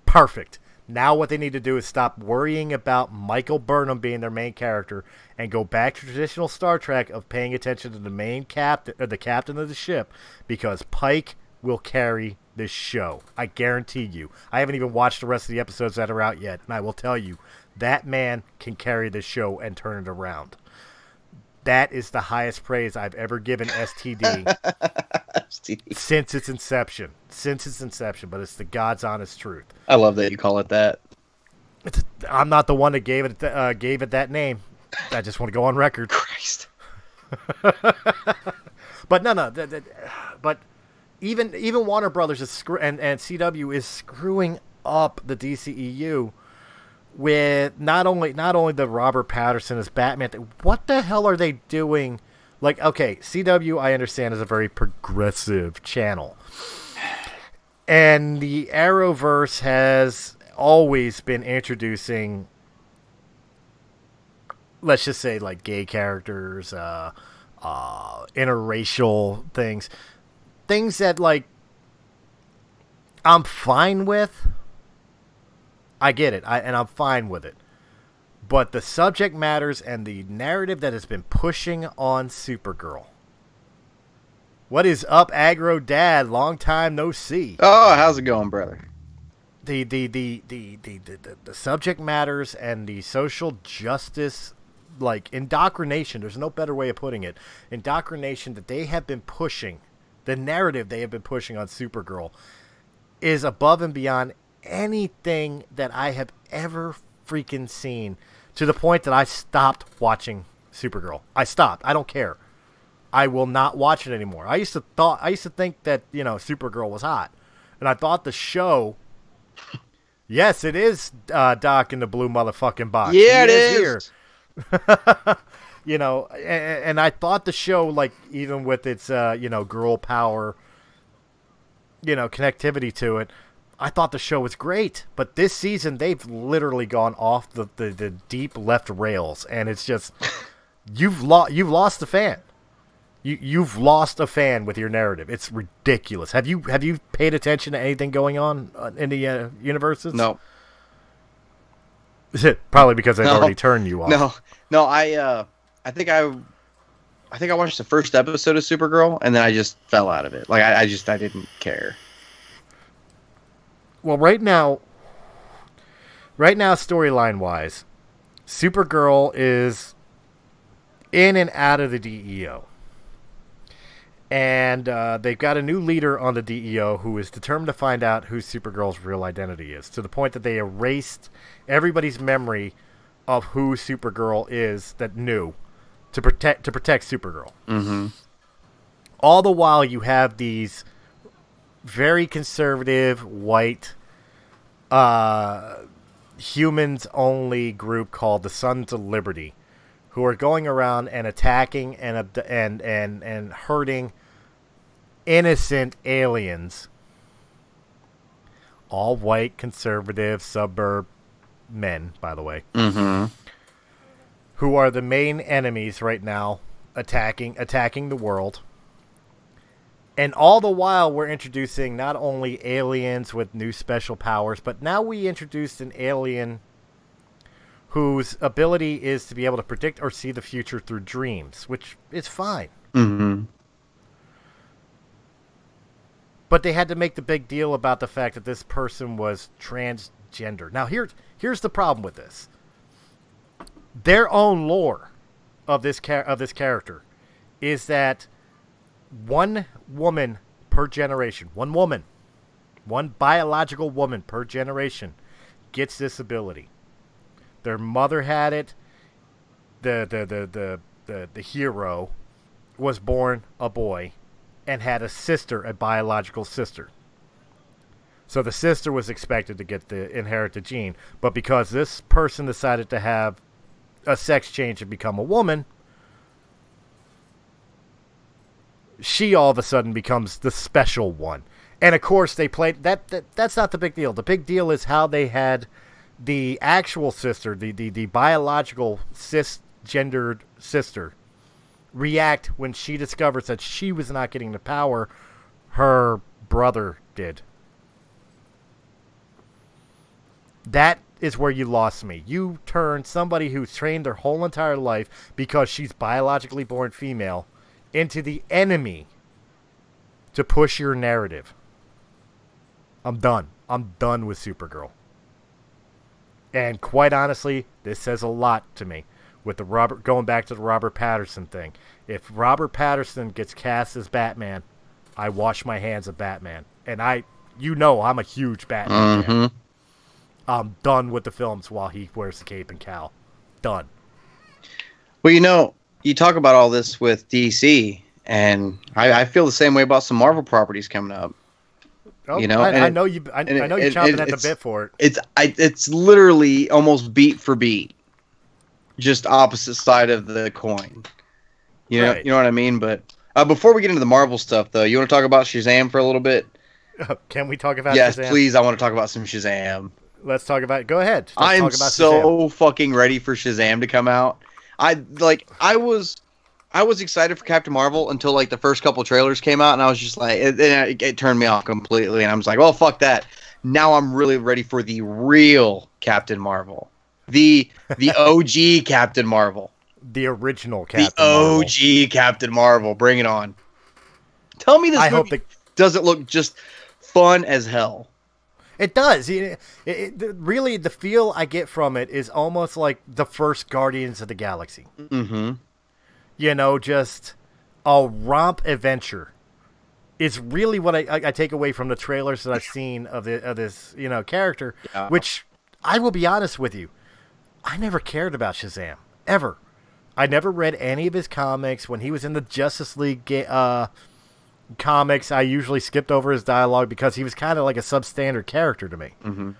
Perfect. Now what they need to do is stop worrying about Michael Burnham being their main character and go back to traditional Star Trek of paying attention to the main captain, or the captain of the ship, because Pike will carry this show. I guarantee you. I haven't even watched the rest of the episodes that are out yet, and I will tell you, that man can carry this show and turn it around. That is the highest praise I've ever given STD since its inception. Since its inception, but it's the God's honest truth. I love that you call it that. I'm not the one that gave it that name. I just want to go on record. Christ. But no. But even Warner Brothers is and CW is screwing up the DCEU with not only the Robert Pattinson as Batman. What the hell are they doing? Like, okay, CW, I understand, is a very progressive channel. And the Arrowverse has always been introducing, let's just say, like, gay characters, interracial things. Things that, like, I'm fine with. I get it, and I'm fine with it. But the subject matters and the narrative that has been pushing on Supergirl. What is up, Aggro Dad? Long time no see. Oh, how's it going, brother? The subject matters and the social justice, like, indoctrination, there's no better way of putting it, indoctrination that they have been pushing, the narrative they have been pushing on Supergirl, is above and beyond anything that I have ever freaking seen, to the point that I stopped watching Supergirl. I stopped. I don't care. I will not watch it anymore. I used to think that, Supergirl was hot. And I thought the show, yes, it is Doc in the blue motherfucking box. Yeah, it is. Here. And I thought the show, like, even with its, girl power, connectivity to it, I thought the show was great. But this season, they've literally gone off the deep left rails. And it's just, you've lost the fan. You've lost a fan with your narrative. It's ridiculous. Have you paid attention to anything going on in the universes? No. Is it probably because they've already turned you off? No. I think I watched the first episode of Supergirl and then I just fell out of it. Like I didn't care. Well, right now, storyline wise, Supergirl is in and out of the DEO. And they've got a new leader on the DEO who is determined to find out who Supergirl's real identity is, to the point that they erased everybody's memory of who Supergirl is that knew to protect Supergirl. Mm-hmm. All the while, you have these very conservative, white, humans-only group called the Sons of Liberty, who are going around and attacking and hurting innocent aliens. All white, conservative, suburb men, by the way. Mm-hmm. Who are the main enemies right now, attacking the world. And all the while, we're introducing not only aliens with new special powers, but now we introduced an alien whose ability is to be able to predict or see the future through dreams, which is fine. Mm-hmm. But they had to make the big deal about the fact that this person was transgender. Now, here's the problem with this. Their own lore of this character is that one woman per generation, one biological woman per generation gets this ability. Their mother had it. The hero was born a boy and had a sister, a biological sister. So the sister was expected to inherit the gene, but because this person decided to have a sex change and become a woman, she all of a sudden becomes the special one. And of course they played that's not the big deal. The big deal is how they had the actual sister, the biological cisgendered sister, react when she discovers that she was not getting the power her brother did. That is where you lost me. You turned somebody who's trained their whole entire life because she's biologically born female into the enemy to push your narrative. I'm done. I'm done with Supergirl. And quite honestly, this says a lot to me. With going back to the Robert Pattinson thing. If Robert Pattinson gets cast as Batman, I wash my hands of Batman. And I'm a huge Batman fan. I'm done with the films while he wears the cape and cowl. Done. Well, you talk about all this with DC, and I feel the same way about some Marvel properties coming up. Oh, I know you're chomping at the bit for it. It's literally almost beat for beat, just opposite side of the coin. You know what I mean? But before we get into the Marvel stuff, though, you want to talk about Shazam for a little bit? Can we talk about Yes, Shazam? please. I want to talk about some Shazam. Let's talk about it. Go ahead. I'm so fucking ready for Shazam to come out. I was excited for Captain Marvel until like the first couple trailers came out, and I was just like, it turned me off completely, and I was like, oh fuck that. Now I'm really ready for the real Captain Marvel, the OG Captain Marvel, the original Captain Marvel. The OG Captain Marvel. Bring it on. Tell me this movie doesn't look just fun as hell. It does. Really, the feel I get from it is almost like the first Guardians of the Galaxy. Mm-hmm. Just a romp adventure. Is really what I take away from the trailers that I've seen of this character. Yeah. Which I will be honest with you, I never cared about Shazam ever. I never read any of his comics. When he was in the Justice League comics, I usually skipped over his dialogue because he was kind of like a substandard character to me. Mm-hmm.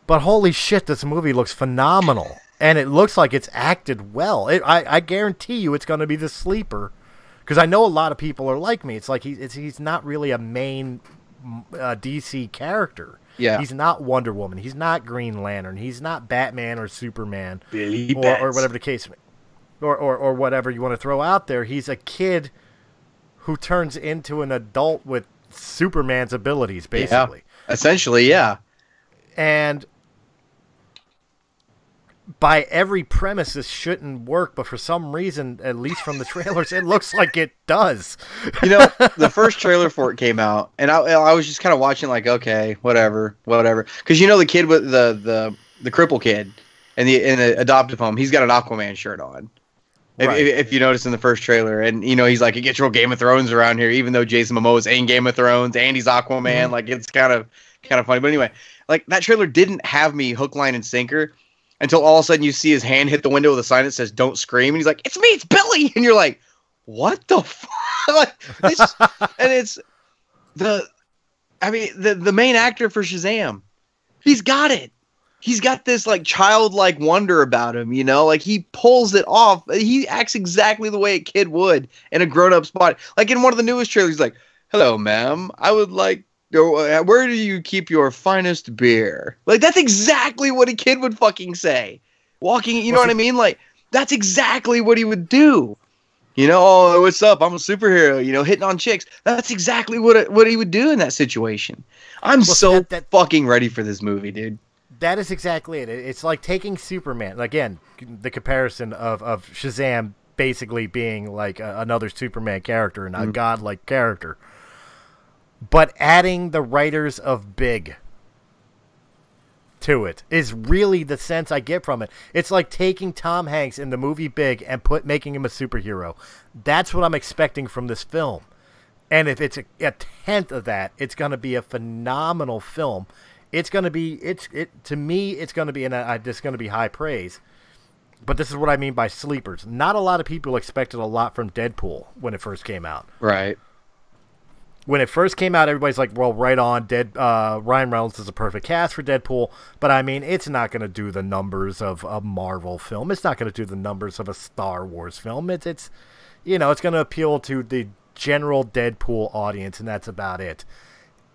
But holy shit, this movie looks phenomenal. And it looks like it's acted well. I guarantee you it's going to be the sleeper. Because I know a lot of people are like me. It's like he's not really a main DC character. Yeah. He's not Wonder Woman. He's not Green Lantern. He's not Batman or Superman. Or whatever the case may be. Or whatever you want to throw out there. He's a kid who turns into an adult with Superman's abilities, basically. Yeah, essentially, yeah. And by every premise, this shouldn't work, but for some reason, at least from the trailers, it looks like it does. The first trailer for it came out, and I was just kind of watching like, okay, whatever. Because the kid with the cripple kid in the adoptive home, he's got an Aquaman shirt on. Right. If you notice in the first trailer, and he's like, it gets real Game of Thrones around here, even though Jason Momoa's in Game of Thrones and he's Aquaman, mm-hmm. Like it's kind of funny. But anyway, like that trailer didn't have me hook, line, and sinker until all of a sudden you see his hand hit the window with a sign that says "Don't scream," and he's like, "It's me, it's Billy," and you're like, "What the fuck?" And it's the main actor for Shazam. He's got it. He's got this like childlike wonder about him, like he pulls it off. He acts exactly the way a kid would in a grown-up spot. Like in one of the newest trailers, he's like, "Hello, ma'am. I would like, where do you keep your finest beer?" Like that's exactly what a kid would fucking say. Walking, you know what I mean? Like that's exactly what he would do. Oh, what's up? I'm a superhero, hitting on chicks. That's exactly what he would do in that situation. I'm fucking ready for this movie, dude. That is exactly it. It's like taking Superman. Again, the comparison of Shazam basically being like another Superman character and a godlike character. But adding the writers of Big to it, is really the sense I get from it. It's like taking Tom Hanks in the movie Big and making him a superhero. That's what I'm expecting from this film. And if it's a tenth of that, it's going to be a phenomenal film. It's going to be, to me, it's going to be, it's going to be high praise. But this is what I mean by sleepers. Not a lot of people expected a lot from Deadpool when it first came out. Right. When it first came out, everybody's like, well, right on. Ryan Reynolds is a perfect cast for Deadpool. But, I mean, it's not going to do the numbers of a Marvel film. It's not going to do the numbers of a Star Wars film. It's going to appeal to the general Deadpool audience, and that's about it.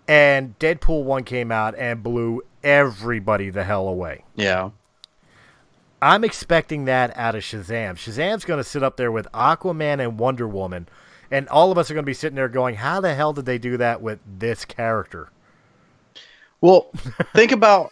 And Deadpool 1 came out and blew everybody the hell away. Yeah. I'm expecting that out of Shazam. Shazam's going to sit up there with Aquaman and Wonder Woman, and all of us are going to be sitting there going, how the hell did they do that with this character? Well, think about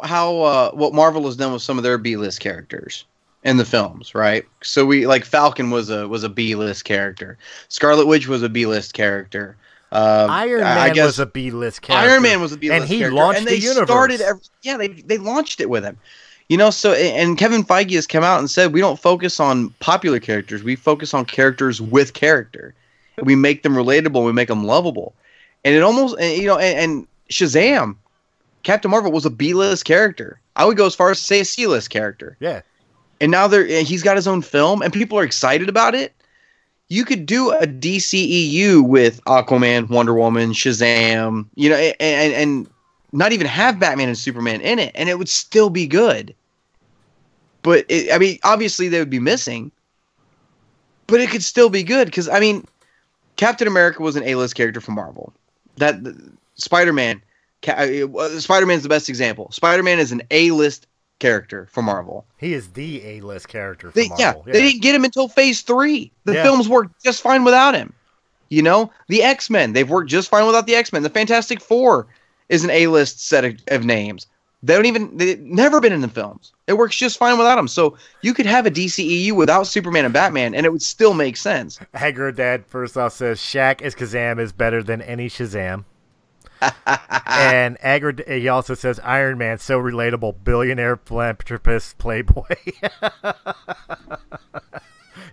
how what Marvel has done with some of their B-list characters in the films, right? So Falcon was a B-list character. Scarlet Witch was a B-list character. Iron Man was a B-list character. Iron Man was a B-list character. And he launched the universe. They launched it with him. And Kevin Feige has come out and said, we don't focus on popular characters. We focus on characters with character. We make them relatable. We make them lovable. And it almost, and Shazam, Captain Marvel was a B-list character. I would go as far as to say a C-list character. Yeah. And now he's got his own film and people are excited about it. You could do a DCEU with Aquaman, Wonder Woman, Shazam, and not even have Batman and Superman in it, and it would still be good. But, obviously they would be missing, but it could still be good, because, Captain America was an A-list character for Marvel. Spider-Man's the best example. Spider-Man is an A-list character for Marvel. He is the A-list character for Marvel. Yeah, they didn't get him until Phase 3. The films worked just fine without him. The X-Men, they've worked just fine without the X-Men. The Fantastic Four is an A-list set of names. They've never been in the films. It works just fine without them. So you could have a DCEU without Superman and Batman, and it would still make sense. Haggard Dad first off says Shaq as Kazam is better than any Shazam. And he also says Iron Man, so relatable, billionaire, philanthropist, playboy.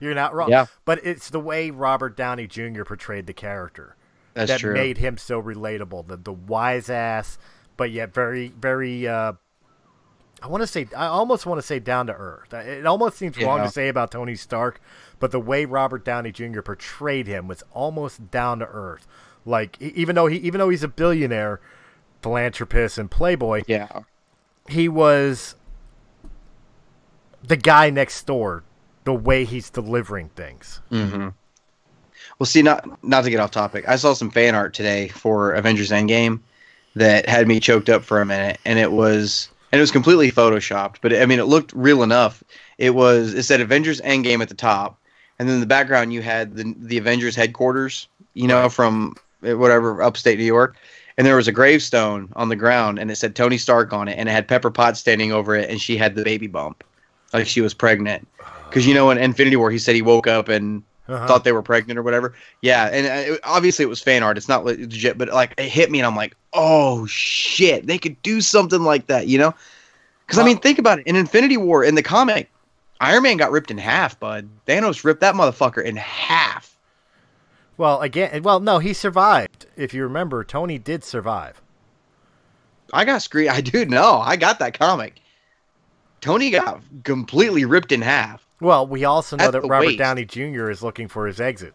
You're not wrong. Yeah. But it's the way Robert Downey Jr. portrayed the character that true. Made him so relatable. The wise ass, but yet very, very. I almost want to say down to earth. It almost seems wrong to say about Tony Stark, but the way Robert Downey Jr. portrayed him was almost down to earth. Like even though he's a billionaire, philanthropist, and playboy, he was the guy next door. The way he's delivering things. Mm-hmm. Well, see, not to get off topic, I saw some fan art today for Avengers End Game that had me choked up for a minute, and it was completely photoshopped, but it looked real enough. It said Avengers End Game at the top, and then in the background you had the Avengers headquarters, from whatever upstate New York, and there was a gravestone on the ground, and it said Tony Stark on it, and it had Pepper Potts standing over it, and she had the baby bump, like she was pregnant. Because in Infinity War he said he woke up and thought they were pregnant or whatever. Yeah, and obviously it was fan art. It's not legit, but it hit me, and I'm like, oh shit, they could do something like that, Because think about it. In Infinity War, in the comic, Iron Man got ripped in half, bud. Thanos ripped that motherfucker in half. Well, no, he survived. If you remember, Tony did survive. I got screwed. I do know. I got that comic. Tony got completely ripped in half. Well, we also know that Robert Downey Jr. is looking for his exit.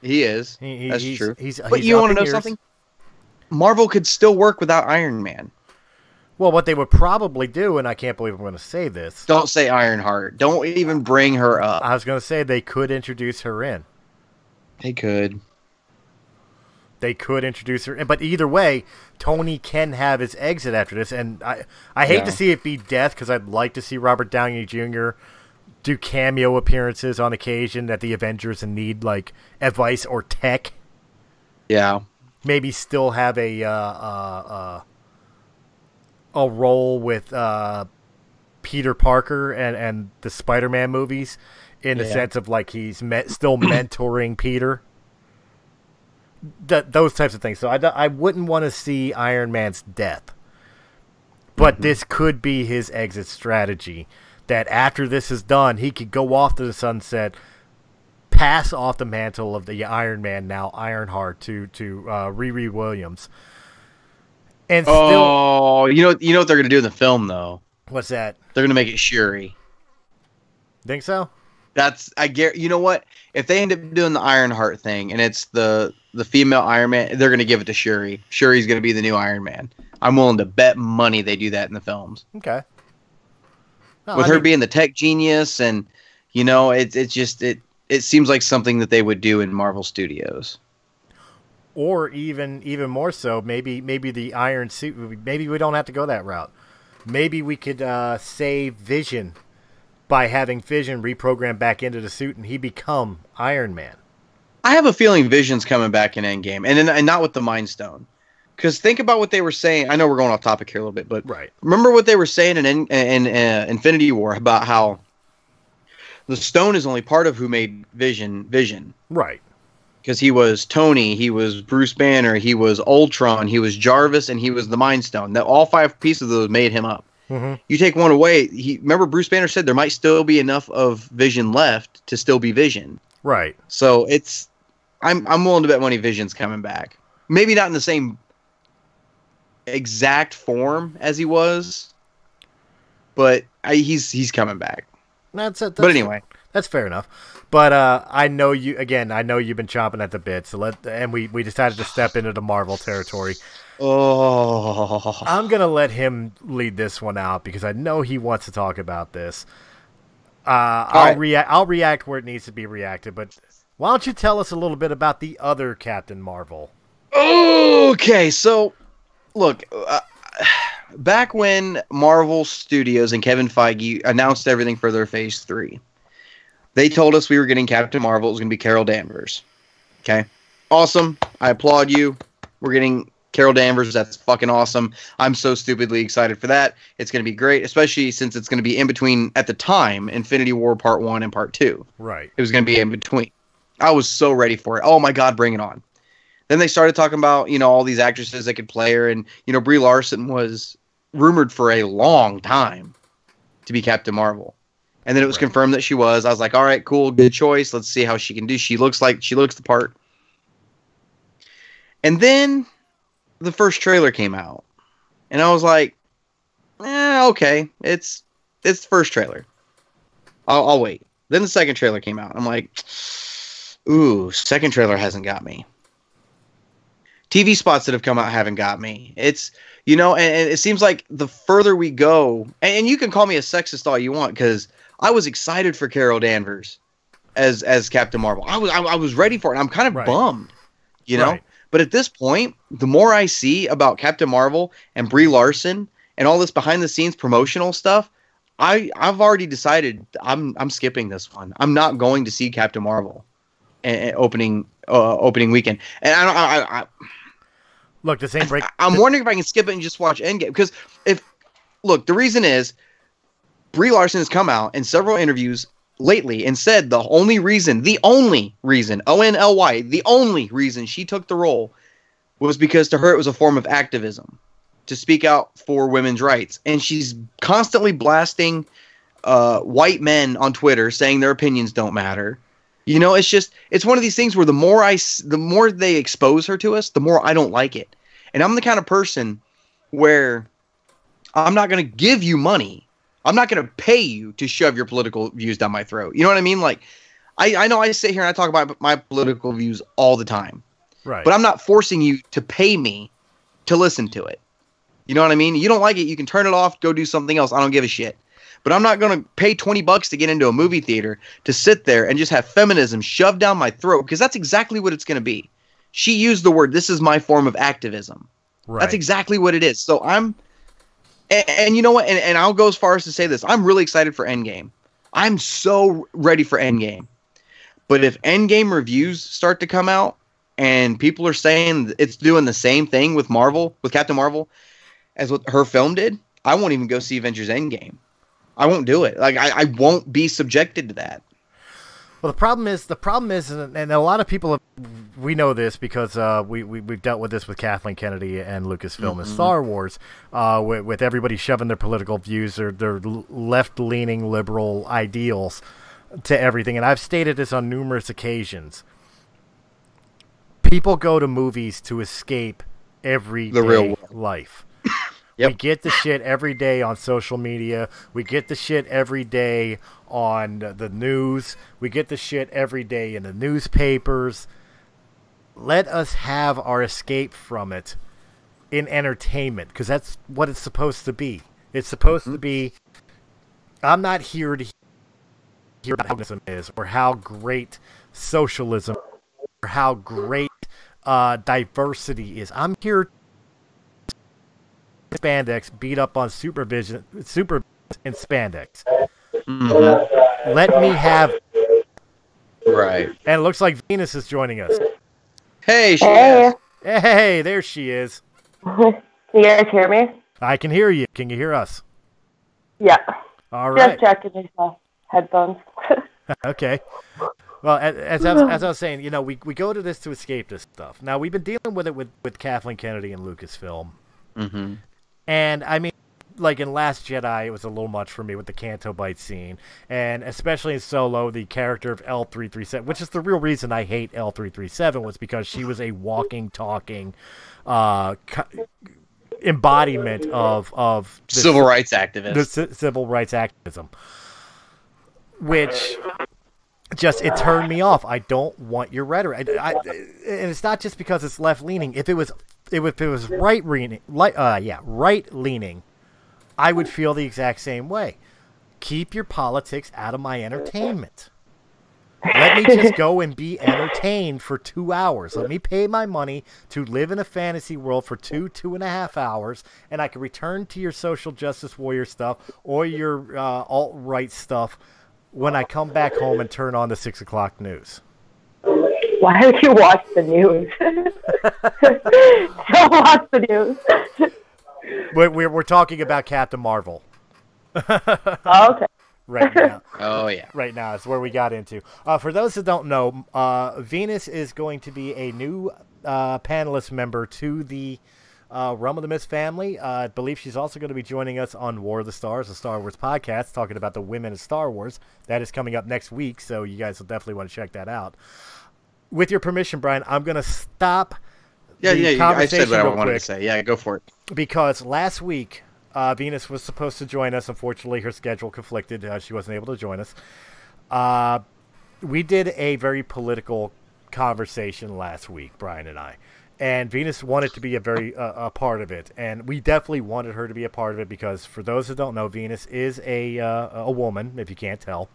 He is. That's true. But you want to know something? Marvel could still work without Iron Man. Well, what they would probably do, and I can't believe I'm going to say this. Don't say Ironheart. Don't even bring her up. I was going to say they could introduce her in. They could. They could introduce her in. But either way, Tony can have his exit after this. And I hate to see it be death, because I'd like to see Robert Downey Jr. do cameo appearances on occasion that the Avengers need, like, advice or tech. Yeah. Maybe still have a role with Peter Parker and the Spider-Man movies in the sense of, like, he's still mentoring Peter. Those types of things. So I wouldn't want to see Iron Man's death. But this could be his exit strategy. That after this is done, he could go off to the sunset, pass off the mantle of the Iron Man, now Ironheart, to Riri Williams. And still, you know what they're gonna do in the film though? What's that? They're gonna make it Shuri. Think so? You know what? If they end up doing the Ironheart thing and it's the female Iron Man, they're gonna give it to Shuri. Shuri's gonna be the new Iron Man. I'm willing to bet money they do that in the films. Okay. No, With her being the tech genius, and it seems like something that they would do in Marvel Studios. Or even more so, maybe the Iron Suit. Maybe we don't have to go that route. Maybe we could save Vision by having Vision reprogrammed back into the suit and he become Iron Man. I have a feeling Vision's coming back in Endgame, and not with the Mind Stone. Because think about what they were saying. I know we're going off topic here a little bit, but remember what they were saying in Infinity War about how the stone is only part of who made Vision. Right. Because he was Tony, he was Bruce Banner, he was Ultron, he was Jarvis, and he was the Mind Stone. That all 5 pieces of those made him up. Mm-hmm. You take one away. Remember Bruce Banner said there might still be enough of Vision left to still be Vision. Right. So I'm willing to bet money Vision's coming back. Maybe not in the same exact form as he was, but he's coming back. That's it. But anyway, that's fair enough. But I know you've been chomping at the bit. And we decided to step into the Marvel territory. Oh, I'm gonna let him lead this one out because I know he wants to talk about this. I'll react where it needs to be reacted. But why don't you tell us a little bit about the other Captain Marvel? Okay, so look, back when Marvel Studios and Kevin Feige announced everything for their Phase 3, they told us we were getting Captain Marvel. It was going to be Carol Danvers. Okay, awesome. I applaud you. We're getting Carol Danvers. That's fucking awesome. I'm so stupidly excited for that. It's going to be great, especially since it's going to be in between, at the time, Infinity War Part 1 and Part 2. Right. It was going to be in between. I was so ready for it. Oh my God, bring it on. Then they started talking about, all these actresses that could play her. And, Brie Larson was rumored for a long time to be Captain Marvel. And then it was confirmed that she was. I was like, all right, cool, good choice. Let's see how she can do. She looks the part. And then the first trailer came out. And I was like, okay, it's the first trailer. I'll wait. Then the second trailer came out. I'm like, ooh, second trailer hasn't got me. TV spots that have come out haven't got me. It's, and it seems like the further we go, and you can call me a sexist all you want, because I was excited for Carol Danvers as Captain Marvel. I was ready for it. I'm kind of bummed, But at this point, the more I see about Captain Marvel and Brie Larson and all this behind the scenes promotional stuff, I've already decided I'm skipping this one. I'm not going to see Captain Marvel opening weekend, and I look, the same break. I'm wondering if I can skip it and just watch Endgame, because the reason is Brie Larson has come out in several interviews lately and said the only reason ONLY, the only reason she took the role was because to her it was a form of activism to speak out for women's rights, and she's constantly blasting white men on Twitter saying their opinions don't matter. It's one of these things where the more they expose her to us, the more I don't like it. And I'm the kind of person where I'm not going to give you money. I'm not going to pay you to shove your political views down my throat. You know what I mean? Like, I know I sit here and I talk about my political views all the time. Right. But I'm not forcing you to pay me to listen to it. You know what I mean? You don't like it, you can turn it off, go do something else. I don't give a shit. But I'm not going to pay $20 to get into a movie theater to sit there and just have feminism shoved down my throat, because that's exactly what it's going to be. She used the word, this is my form of activism. Right. That's exactly what it is. So and you know what? And I'll go as far as to say this. I'm really excited for Endgame. I'm so ready for Endgame. But if Endgame reviews start to come out and people are saying it's doing the same thing with Captain Marvel, as what her film did, I won't even go see Avengers End Game. I won't do it. Like, I won't be subjected to that. Well, the problem is, and a lot of people, we know this because we've dealt with this with Kathleen Kennedy and Lucasfilm and Star Wars, with everybody shoving their political views or their left-leaning liberal ideals to everything. And I've stated this on numerous occasions. People go to movies to escape everyday real life. Yep. We get the shit every day on social media. We get the shit every day on the news. We get the shit every day in the newspapers. Let us have our escape from it in entertainment, because that's what it's supposed to be. It's supposed to be, I'm not here to hear what communism is, or how great socialism, or how great diversity is. I'm here spandex beat up on super in spandex. Let me have right. And it looks like Venus is joining us. Hey, Hey, there she is. Can you guys hear me? I can hear you. Can you hear us? Yeah. All right. Just checking these headphones. Okay. Well, as I was saying, we go to this to escape this stuff. Now, we've been dealing with it with Kathleen Kennedy and Lucasfilm. Mm-hmm. And, I mean, like in Last Jedi, it was a little much for me with the Canto Bight scene. And especially in Solo, the character of L337, which is the real reason I hate L337, was because she was a walking, talking embodiment of civil rights activist. The civil rights activism. Which it turned me off. I don't want your rhetoric. And it's not just because it's left-leaning. If it was right-leaning, right-leaning, I would feel the exact same way. Keep your politics out of my entertainment. Let me just go and be entertained for 2 hours. Let me pay my money to live in a fantasy world for 2.5 hours, and I can return to your social justice warrior stuff or your alt-right stuff when I come back home and turn on the 6 o'clock news. Why don't you watch the news? Don't watch the news. We're talking about Captain Marvel. Oh, okay. Right now. Oh, yeah. Right now is where we got into. For those that don't know, Venus is going to be a new panelist member to the Realm of the Mist family. I believe she's also going to be joining us on War of the Stars, a Star Wars podcast, talking about the women of Star Wars. That is coming up next week, so you guys will definitely want to check that out. With your permission, Brian, I'm going to stop I said what I wanted to say. Yeah, go for it. Because last week, Venus was supposed to join us. Unfortunately, her schedule conflicted. She wasn't able to join us. We did a very political conversation last week, Brian and I. And Venus wanted to be a part of it. And we definitely wanted her to be a part of it because, for those that don't know, Venus is a woman, if you can't tell.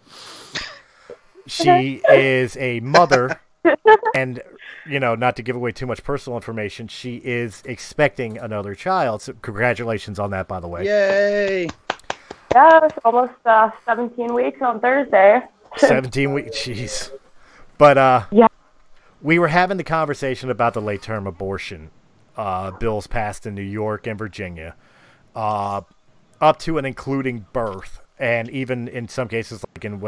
She is a mother. And, not to give away too much personal information, she is expecting another child. So congratulations on that, by the way. Yay! Yeah, it's almost 17 weeks on Thursday. 17 weeks, jeez. But yeah. We were having the conversation about the late-term abortion bills passed in New York and Virginia, up to and including birth, and even in some cases, like in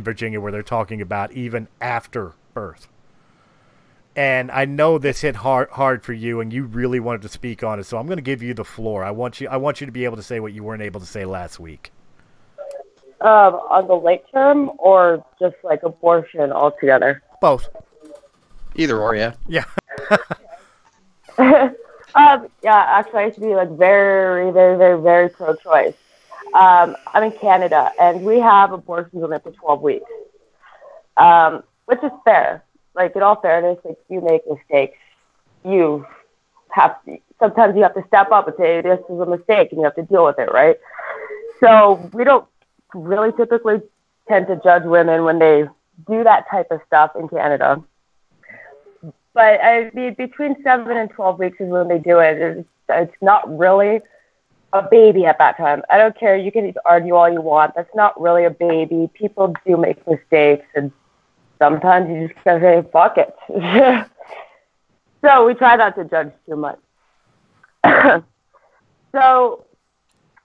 Virginia, where they're talking about even after birth. And I know this hit hard for you, and you really wanted to speak on it, so I'm going to give you the floor. I want you to be able to say what you weren't able to say last week. On the late term, or just like abortion altogether? Both. Either or, yeah. Yeah. Yeah, actually, I used to be like very, very, very, very pro-choice. I'm in Canada, and we have abortion limit for 12 weeks, which is fair. Like, in all fairness, like, you make mistakes. Sometimes you have to step up and say, this is a mistake, and you have to deal with it, right? So we don't really typically tend to judge women when they do that type of stuff in Canada. But I mean, between 7 and 12 weeks is when they do it. It's not really a baby at that time. I don't care. You can argue all you want. That's not really a baby. People do make mistakes, and sometimes you just gotta say, fuck it. So we try not to judge too much. So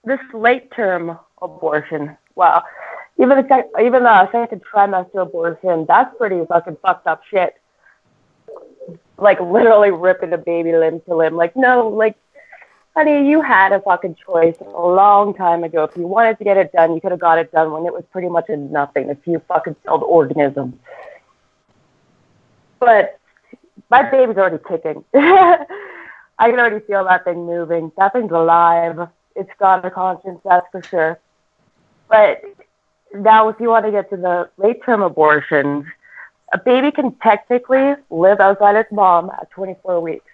this late-term abortion, well, even the second trimester abortion, that's pretty fucking fucked up shit. Like, literally ripping a baby limb to limb. Like, no, like, honey, you had a fucking choice a long time ago. If you wanted to get it done, you could have got it done when it was pretty much a nothing, a few fucking failed organisms. But my baby's already kicking. I can already feel that thing moving. That thing's alive. It's got a conscience, that's for sure. But now, if you want to get to the late-term abortions, a baby can technically live outside its mom at 24 weeks.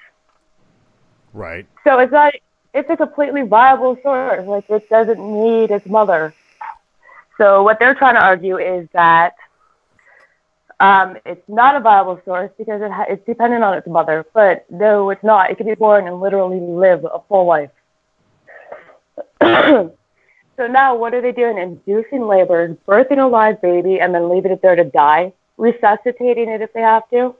Right. So it's a completely viable source. Like, it doesn't need its mother. So what they're trying to argue is that it's not a viable source because it's dependent on its mother. But no, it's not. It can be born and literally live a full life. So now what are they doing? Inducing labors, birthing a live baby, and then leaving it there to die? Resuscitating it if they have to?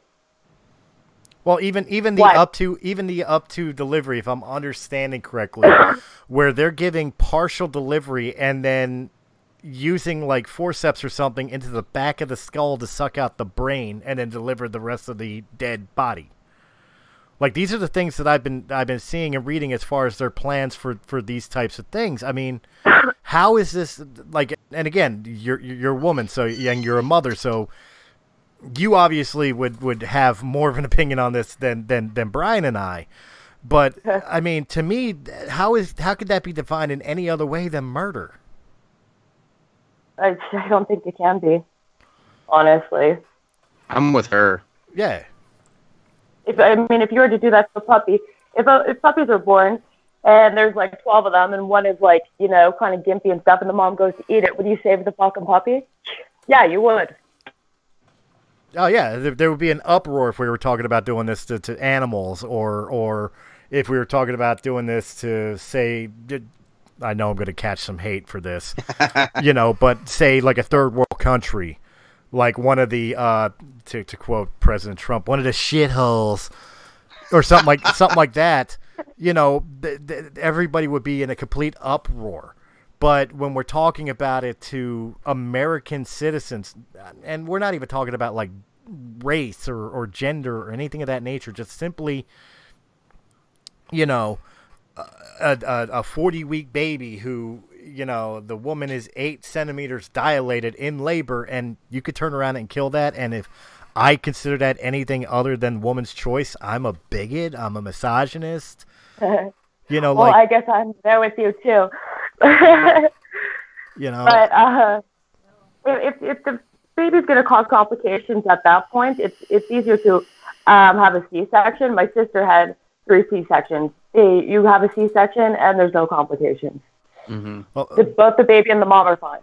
Well, even the up to delivery, if I'm understanding correctly, where they're giving partial delivery and then using like forceps or something into the back of the skull to suck out the brain and then deliver the rest of the dead body. Like, these are the things that I've been seeing and reading as far as their plans for these types of things. I mean, how is this like? And again, you're a woman, so and you're a mother, so you obviously would have more of an opinion on this than Brian and I. But I mean, to me, how could that be defined in any other way than murder? I don't think it can be, honestly. I'm with her. Yeah. If you were to do that to a puppy, if puppies are born and there's like 12 of them and one is like, you know, kind of gimpy and stuff and the mom goes to eat it, would you save the fucking puppy? Yeah, you would. Oh, yeah, there would be an uproar if we were talking about doing this to animals or if we were talking about doing this to, say, I know I'm going to catch some hate for this, you know, but say like a third world country. Like one of the, to quote President Trump, one of the shitholes, or something like that. You know, everybody would be in a complete uproar. But when we're talking about it to American citizens, and we're not even talking about like race or gender or anything of that nature, just simply, you know, a 40-week baby who, you know, the woman is 8 centimeters dilated in labor, and you could turn around and kill that. And if I consider that anything other than woman's choice, I'm a bigot. I'm a misogynist. You know, well, like, I guess I'm there with you too. You know, but if the baby's going to cause complications at that point, it's easier to have a C-section. My sister had 3 C-sections. You have a C-section and there's no complications. Mm-hmm. Well, both the baby and the mom are fine.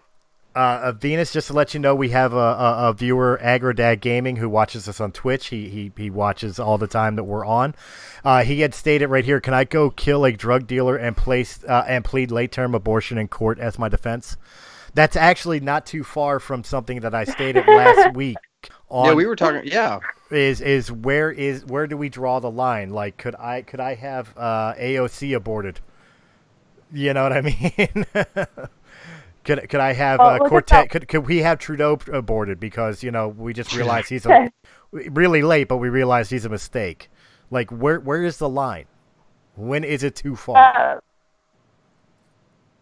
Venus, just to let you know, we have a viewer, Agrodad Gaming, who watches us on Twitch. He watches all the time that we're on. He had stated right here, can I go kill a drug dealer and plead late-term abortion in court as my defense? That's actually not too far from something that I stated last week. Yeah, we were talking. Yeah, where do we draw the line? Like, could I have AOC aborted? You know what I mean? Could I have Cortez? Could we have Trudeau aborted because, you know, we just realized he's really late, but we realized he's a mistake. Like, where is the line? When is it too far?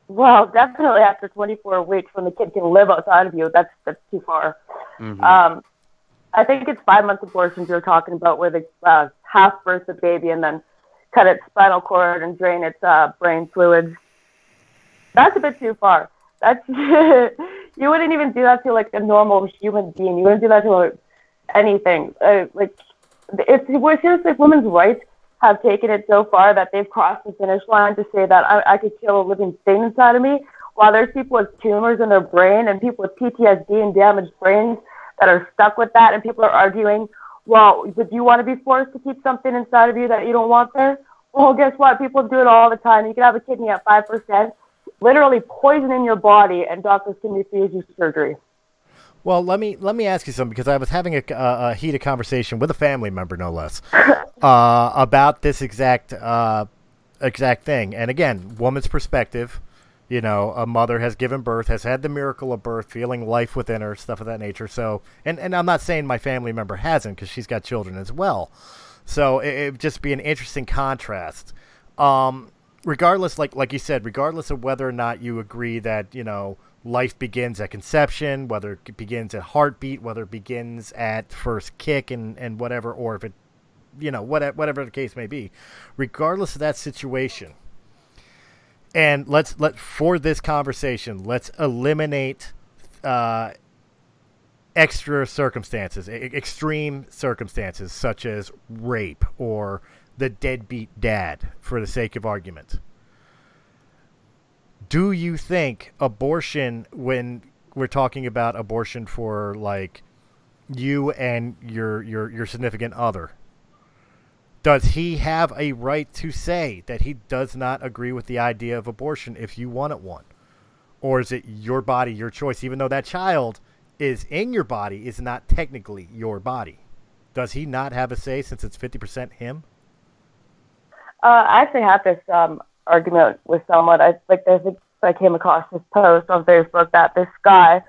Well, definitely after 24 weeks, when the kid can live outside of you, that's too far. Mm-hmm. I think it's 5-month abortions you're talking about, where they half birth the baby and then cut its spinal cord and drain its brain fluids. That's a bit too far. That's you wouldn't even do that to like a normal human being. You wouldn't do that to anything. We're seriously, women's rights have taken it so far that they've crossed the finish line to say that I could kill a living thing inside of me, while there's people with tumors in their brain and people with PTSD and damaged brains that are stuck with that, and people are arguing, well, would you want to be forced to keep something inside of you that you don't want there? Well, guess what? People do it all the time. You can have a kidney at 5%, literally poisoning your body, and doctors can refuse you surgery. Well, let me ask you something, because I was having a heated conversation with a family member, no less, about this exact thing. And again, woman's perspective, You know, a mother has given birth, has had the miracle of birth, feeling life within her, stuff of that nature. So, and I'm not saying my family member hasn't, because she's got children as well. So it would just be an interesting contrast. Regardless, like you said, regardless of whether or not you agree that, you know, life begins at conception, whether it begins at heartbeat, whether it begins at first kick and whatever, or if it, you know, whatever the case may be, regardless of that situation. And for this conversation, let's eliminate extra circumstances, extreme circumstances such as rape or the deadbeat dad, for the sake of argument. Do you think abortion, when we're talking about abortion for like you and your significant other, does he have a right to say that he does not agree with the idea of abortion if you wanted one? Or is it your body, your choice, even though that child is in your body, is not technically your body? Does he not have a say since it's 50% him? I actually had this argument with someone. I came across this post on Facebook that this guy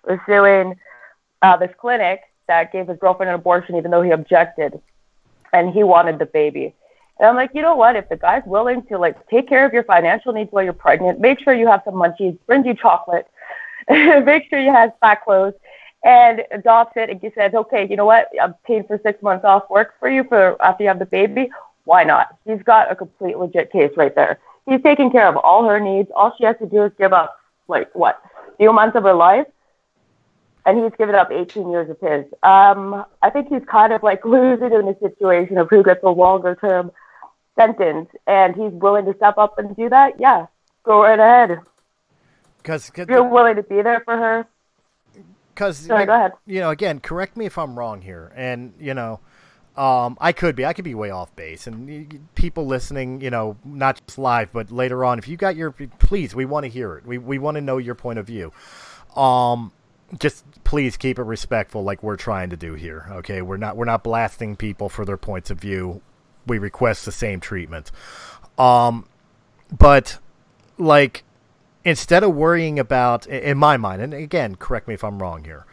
was suing this clinic that gave his girlfriend an abortion even though he objected. And he wanted the baby. And I'm like, you know what? If the guy's willing to like take care of your financial needs while you're pregnant, make sure you have some munchies, bring you chocolate, make sure you have fat clothes, and adopts it. And he says, okay, you know what? I'm paying for 6 months off work for you for after you have the baby. Why not? He's got a complete legit case right there. He's taking care of all her needs. All she has to do is give up a few months of her life. And he's given up 18 years of his. I think he's kind of like losing in the situation of who gets a longer term sentence, and he's willing to step up and do that. Yeah, go right ahead. Because you're willing to be there for her. Because go ahead. You know, again, correct me if I'm wrong here, and you know, I could be way off base, and people listening, you know, not just live but later on, if you got please, we want to hear it. We want to know your point of view. Just please keep it respectful, like we're trying to do here. Okay, we're not blasting people for their points of view. We request the same treatment. But like, instead of worrying about, in my mind, and again, correct me if I'm wrong here,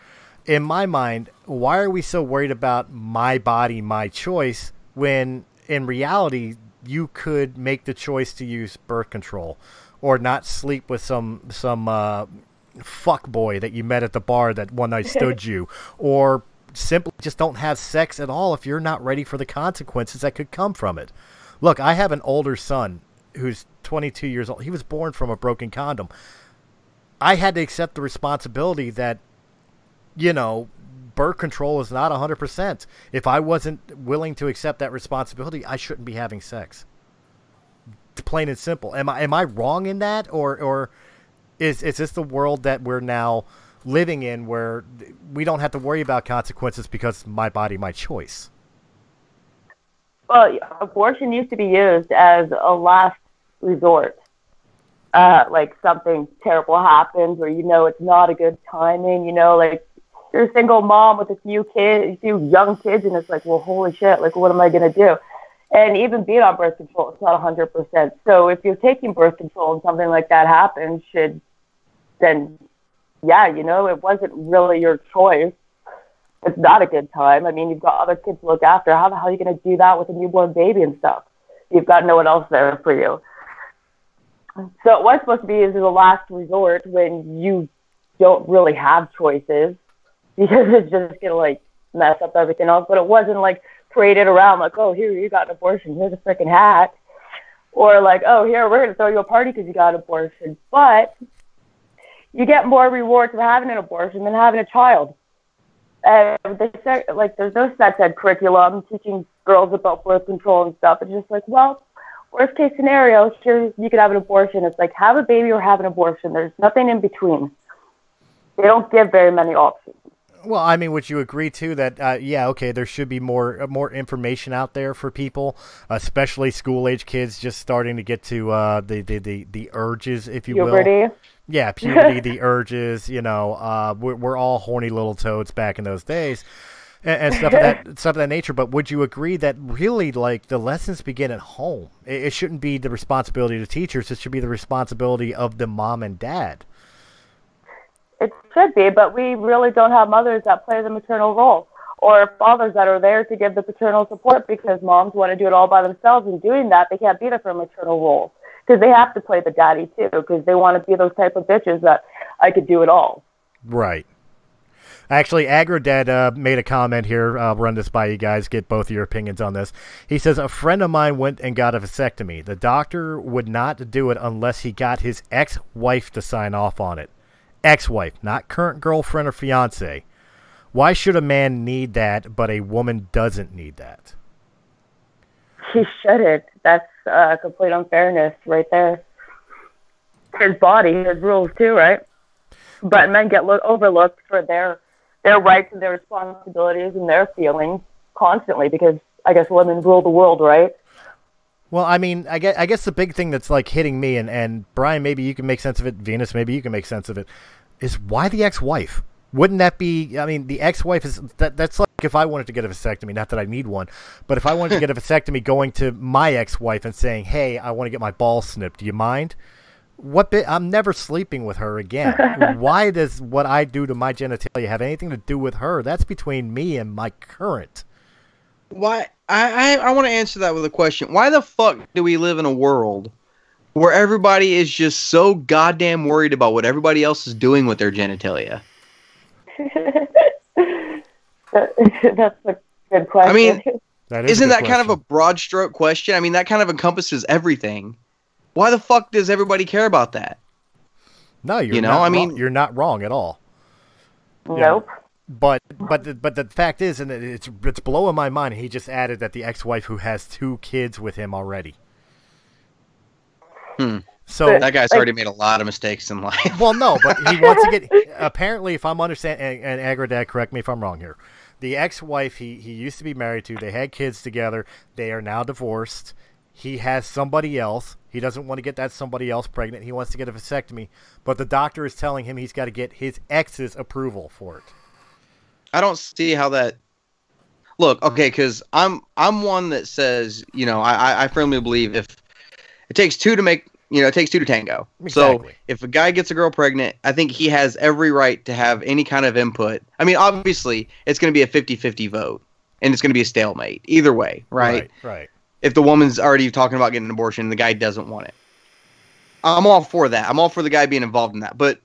in my mind, why are we so worried about my body, my choice, when in reality you could make the choice to use birth control or not sleep with some fuck boy that you met at the bar that one night stood you, or simply just don't have sex at all if you're not ready for the consequences that could come from it. Look, I have an older son who's 22 years old. He was born from a broken condom. I had to accept the responsibility that, you know, birth control is not 100%. If I wasn't willing to accept that responsibility, I shouldn't be having sex. Plain and simple. Am I wrong in that, or Is this the world that we're now living in, where we don't have to worry about consequences because my body, my choice? Well, abortion used to be used as a last resort. Like something terrible happens, or you know it's not a good timing. You know, like you're a single mom with a few young kids, and it's like, well, holy shit, like what am I gonna do? And even being on birth control, it's not 100%. So if you're taking birth control and something like that happens, then, yeah, you know, it wasn't really your choice. It's not a good time. I mean, you've got other kids to look after. How the hell are you going to do that with a newborn baby and stuff? You've got no one else there for you. So it was supposed to be as a last resort when you don't really have choices, because it's just going to, like, mess up everything else. But it wasn't, like, paraded around like, oh, here, you got an abortion. Here's a freaking hat. Or like, oh, here, we're going to throw you a party because you got an abortion. But you get more rewards for having an abortion than having a child. And they say, like, there's no sex ed curriculum teaching girls about birth control and stuff. It's just like, well, worst case scenario, sure, you could have an abortion. It's like, have a baby or have an abortion. There's nothing in between. They don't give very many options. Well, I mean, would you agree too that yeah, okay, there should be more information out there for people, especially school age kids just starting to get to the urges, if you puberty. Will. Yeah, puberty, the urges. You know, we're all horny little toads back in those days. and stuff of that nature. But would you agree that really, like, the lessons begin at home? It shouldn't be the responsibility of the teachers. It should be the responsibility of the mom and dad. It should be, but we really don't have mothers that play the maternal role, or fathers that are there to give the paternal support, because moms want to do it all by themselves. And doing that, they can't be there for a maternal role, because they have to play the daddy too, because they want to be those type of bitches that I could do it all. Right. Actually, AgroDad made a comment here. I'll run this by you guys, get both of your opinions on this. He says, a friend of mine went and got a vasectomy. The doctor would not do it unless he got his ex-wife to sign off on it. Ex-wife, not current girlfriend or fiance. Why should a man need that, but a woman doesn't need that? He shouldn't. That's complete unfairness right there. His body, his rules too, right? But men get overlooked for their rights and their responsibilities and their feelings constantly, because I guess women rule the world, right? Well, I mean, I guess the big thing that's like hitting me, and Brian, maybe you can make sense of it, Venus, maybe you can make sense of it, is why the ex-wife? Wouldn't that be, I mean, the ex-wife is, that's like if I wanted to get a vasectomy, not that I need one, but if I wanted to get a vasectomy, going to my ex-wife and saying, hey, I want to get my balls snipped, do you mind? I'm never sleeping with her again. Why does what I do to my genitalia have anything to do with her? That's between me and my current. Why? I want to answer that with a question. Why the fuck do we live in a world where everybody is just so goddamn worried about what everybody else is doing with their genitalia? That's a good question. I mean, isn't that question. kind of a broad stroke question? I mean, that kind of encompasses everything. Why the fuck does everybody care about that? No, you're not wrong at all. Nope. But the fact is, and it's blowing my mind, he just added that the ex-wife who has 2 kids with him already. So that guy's already made a lot of mistakes in life. Well, no, but he wants to get, apparently, if I'm understanding, and AgroDad, correct me if I'm wrong here, the ex-wife he used to be married to, they had kids together, they are now divorced, he has somebody else, he doesn't want to get that somebody else pregnant, he wants to get a vasectomy, but the doctor is telling him he's got to get his ex's approval for it. I don't see how that. Look, okay, because I'm one that says, I firmly believe if it takes 2 to make, it takes 2 to tango. Exactly. So if a guy gets a girl pregnant, I think he has every right to have any kind of input. I mean, obviously, it's going to be a 50-50 vote, and it's going to be a stalemate either way, right? Right. If the woman's already talking about getting an abortion and the guy doesn't want it, I'm all for that. I'm all for the guy being involved in that. But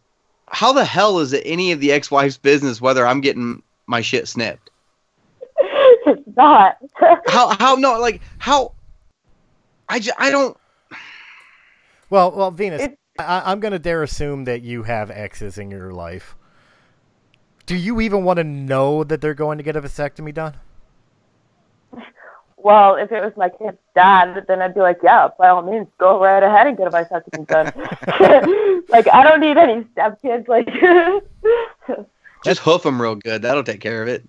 how the hell is it any of the ex-wife's business whether I'm getting my shit snipped? It's not. how no, like, how I don't. Well, Venus, I'm going to dare assume that you have exes in your life. Do you even want to know that they're going to get a vasectomy done? Well, if it was my kid's dad, then I'd be like, yeah, by all means, go right ahead and get a vasectomy done. Like, I don't need any stepkids. Like, just hoof them real good. That'll take care of it.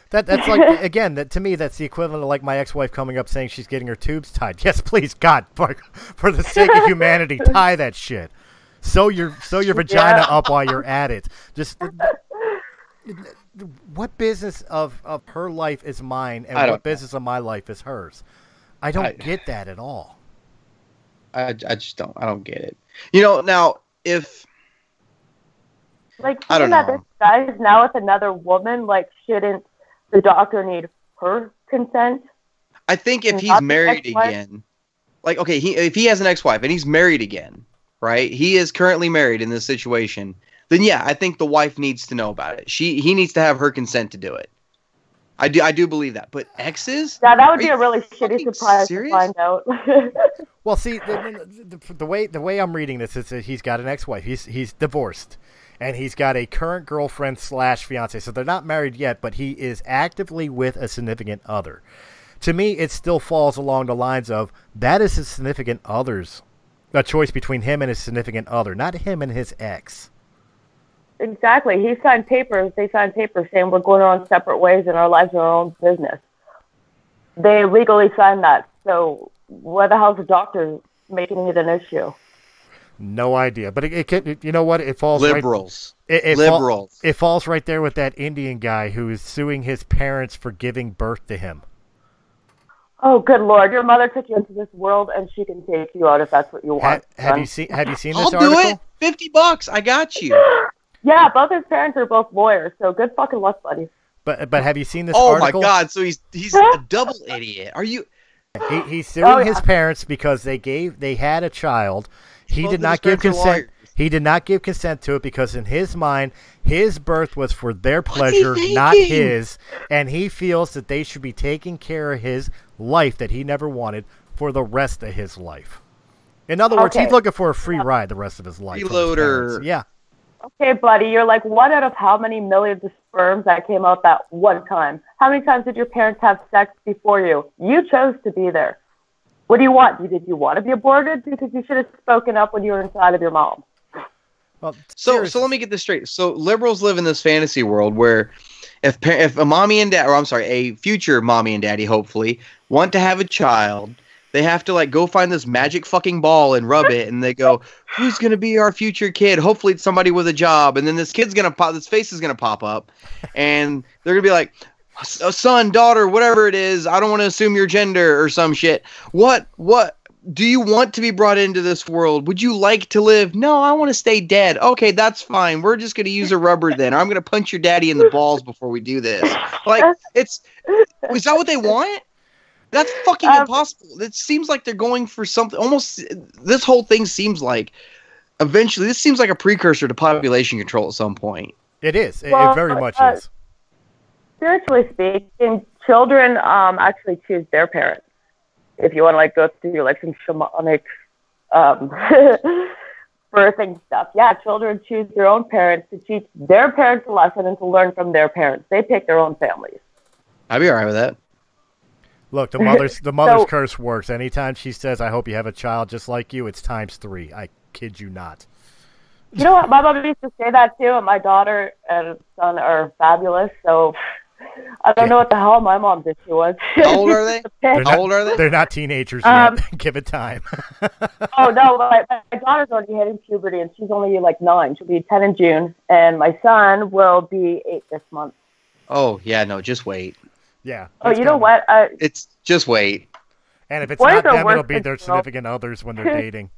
That's like, again, to me, that's the equivalent of like my ex-wife coming up saying she's getting her tubes tied. Yes, please, God, for the sake of humanity, tie that shit. Sew your vagina up while you're at it. Just what business of her life is mine, and what business of my life is hers? I don't get that at all. I just don't. I don't get it. Now if like, I don't that know. This guy is now with another woman, like, shouldn't the doctor need her consent? I think if he's married again, like, okay, if he has an ex-wife and he's married again, right? He is currently married in this situation. Then yeah, I think the wife needs to know about it. He needs to have her consent to do it. I do believe that. But exes? Yeah, that would be a really shitty surprise to find out. Well, see, the way I'm reading this is that he's got an ex-wife. He's divorced, and he's got a current girlfriend / fiance. So they're not married yet, but he is actively with a significant other. To me, it still falls along the lines of that is his significant other's a choice between him and his significant other, not him and his ex. Exactly. He signed papers. They signed papers saying we're going our own separate ways and our lives are our own business. They legally signed that. So why the hell's the doctor making it an issue? No idea, but it can. You know what? It falls Liberals. Liberals. It falls right there with that Indian guy who is suing his parents for giving birth to him. Oh, good Lord! Your mother took you into this world, and she can take you out if that's what you want. Have you seen this I'll article? do it. $50. I got you. Yeah, both his parents are both lawyers, so good fucking luck, buddy. But have you seen this Oh article? my God! So he's a double idiot. Are you? He's suing his parents because they had a child. He did not give consent. He did not give consent to it because in his mind, his birth was for their pleasure, not his, and he feels that they should be taking care of his life that he never wanted for the rest of his life. In other words, he's looking for a free ride the rest of his life. Freeloader. Yeah. Okay, buddy, you're like one out of how many millions of sperms that came out that one time? How many times did your parents have sex before you? You chose to be there. What do you want? Did you want to be aborted? Because you should have spoken up when you were inside of your mom. Well, so let me get this straight. So liberals live in this fantasy world where if a mommy and dad, or I'm sorry, a future mommy and daddy, hopefully, want to have a child, they have to like go find this magic fucking ball and rub it, and they go, "Who's gonna be our future kid?" Hopefully, it's somebody with a job, and then this kid's gonna pop, this face is gonna pop up, and they're gonna be like, "A son, daughter, whatever it is. I don't want to assume your gender or some shit. What do you want to be brought into this world? Would you like to live? No, I want to stay dead. Okay, that's fine. We're just gonna use a rubber then. Or I'm gonna punch your daddy in the balls before we do this." Like, is that what they want? That's fucking impossible. It seems like they're going for something. Almost, this whole thing seems like eventually this seems like a precursor to population control at some point. It is. It very much is. Spiritually speaking, children actually choose their parents. If you want to like go through like some shamanic birthing stuff, yeah, children choose their own parents to teach their parents a lesson and to learn from their parents. They pick their own families. I'd be all right with that. Look, the mother's curse works. Anytime she says, "I hope you have a child just like you," it's ×3. I kid you not. You know what? My mom used to say that too, and my daughter and son are fabulous. So I don't know what the hell my mom's issue was. How old are they? How old are they? They're not teenagers yet. Give it time. Oh no, my daughter's already hitting puberty, and she's only like 9. She'll be 10 in June, and my son will be 8 this month. Oh yeah, no, just wait. Yeah. Oh, you know what? It's just wait. And if it's not them, it'll be their significant others when they're dating.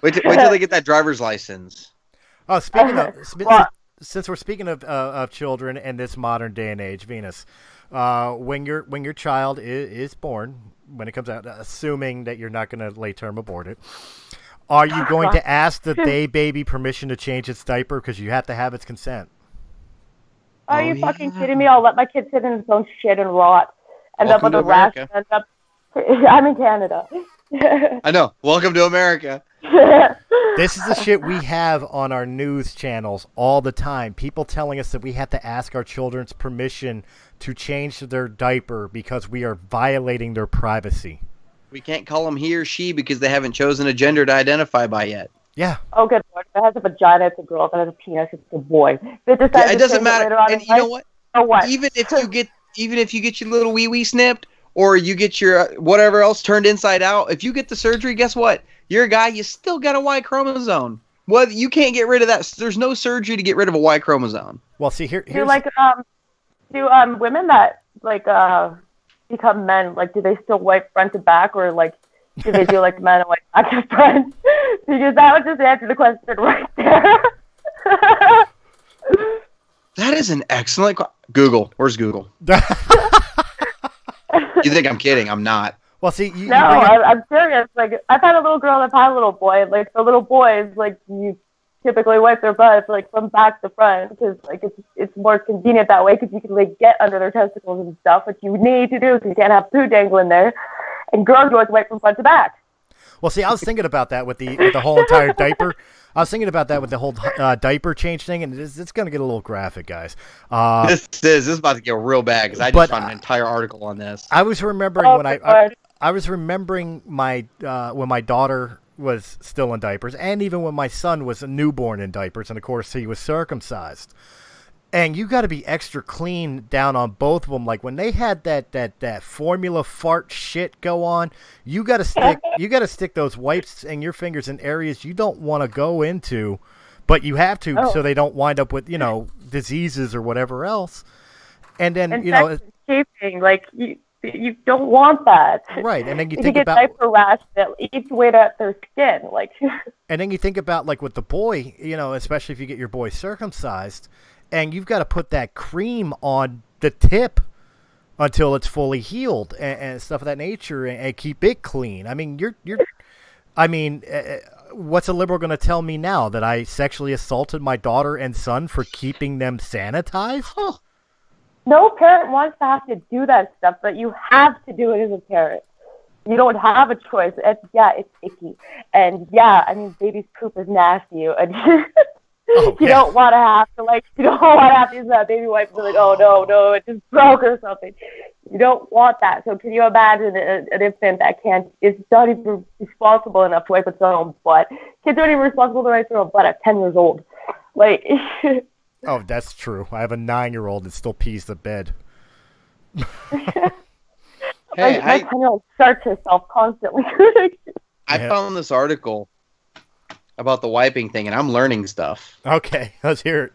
wait till they get that driver's license. Oh, since we're speaking of children in this modern day and age, Venus, when your child is born, when it comes out, assuming that you're not going to late term abort it, are you going to ask the baby permission to change its diaper because you have to have its consent? Are you fucking kidding me? I'll let my kid sit in his own shit and rot. End up with a rash. I'm in Canada. I know. Welcome to America. This is the shit we have on our news channels all the time. People telling us that we have to ask our children's permission to change their diaper because we are violating their privacy. We can't call them he or she because they haven't chosen a gender to identify by yet. Yeah. Oh, good Lord. If it has a vagina, it's a girl. If it has a penis, it's a boy. If it it doesn't matter. And you know what? Or what? Even if you get your little wee snipped, or you get your whatever else turned inside out, if you get the surgery, guess what? You're a guy. You still got a Y chromosome. Well, you can't get rid of that. There's no surgery to get rid of a Y chromosome. Well, see here's do women that like become men, like do they still wipe front to back, or like do they do like men and wipe back to front? Because that would just answer the question right there. That is an excellent Google. Where's Google? You think I'm kidding? I'm not. Well, see, I'm serious. Like, I've had a little girl and I've had a little boy. Like, the little boys, like, you typically wipe their butts, like, from back to front because, like, it's more convenient that way because you can, like, get under their testicles and stuff, which you need to do because you can't have poo dangling there. And girls always wipe from front to back. Well, see, I was thinking about that with the whole entire diaper. I was thinking about that with the whole diaper change thing, and it's going to get a little graphic, guys. This is about to get real bad because I just found an entire article on this. I was remembering I was remembering my when my daughter was still in diapers, and even when my son was a newborn in diapers, and of course he was circumcised. And you got to be extra clean down on both of them. Like when they had that formula fart shit go on, you got to stick those wipes in your fingers in areas you don't want to go into, but you have to so they don't wind up with diseases or whatever else. And then escaping, like you don't want that. Right, and then you think think about diaper rash that eats away at their skin, like. And then you think about like with the boy, especially if you get your boy circumcised. And you've got to put that cream on the tip until it's fully healed and stuff of that nature, and keep it clean. I mean, what's a liberal going to tell me now, that I sexually assaulted my daughter and son for keeping them sanitized? No parent wants to have to do that stuff, but you have to do it as a parent. You don't have a choice. It's icky, and baby's poop is nasty. You don't want to have to use that baby wipe and be like, oh no, it just broke or something. You don't want that. So can you imagine an infant that is not even responsible enough to wipe its own butt? Kids aren't even responsible to wipe their own butt at 10 years old. Like. Oh, that's true. I have a 9-year-old that still pees the bed. My 10-year-old starts herself constantly. I found this article about the wiping thing, and I'm learning stuff. Okay, let's hear it.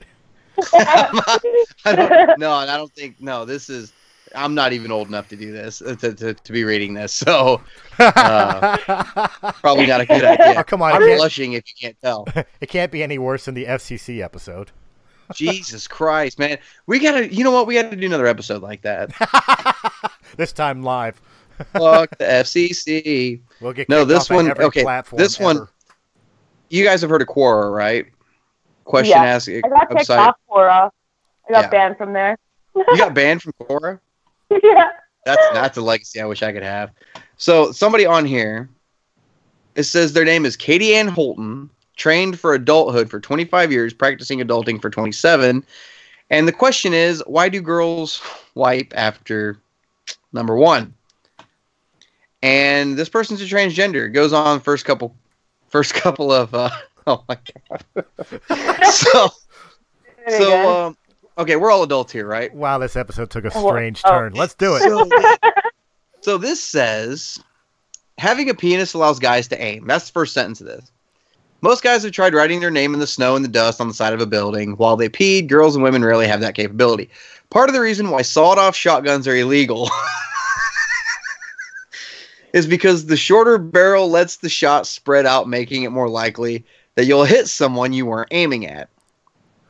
I don't think. I'm not even old enough to do this, to be reading this, so probably not a good idea. Oh, come on, I'm blushing if you can't tell. It can't be any worse than the FCC episode. Jesus Christ, man. We gotta do another episode like that. This time live. Fuck the FCC. We'll get this one. Okay, this ever. one. You guys have heard of Quora, right? Question ask. I got kicked off Quora. I got banned from there. You got banned from Quora? Yeah. That's a legacy I wish I could have. So somebody on here, it says their name is Katie Ann Holton, trained for adulthood for 25 years, practicing adulting for 27. And the question is, why do girls wipe after number 1? And this person's a transgender. It goes on first couple of oh my god. Okay, we're all adults here, right? Wow, this episode took a strange turn. Let's do it. So this says, having a penis allows guys to aim. That's the first sentence of this. Most guys have tried writing their name in the snow and the dust on the side of a building. While they peed, girls and women rarely have that capability. Part of the reason why sawed-off shotguns are illegal is because the shorter barrel lets the shot spread out, making it more likely that you'll hit someone you weren't aiming at.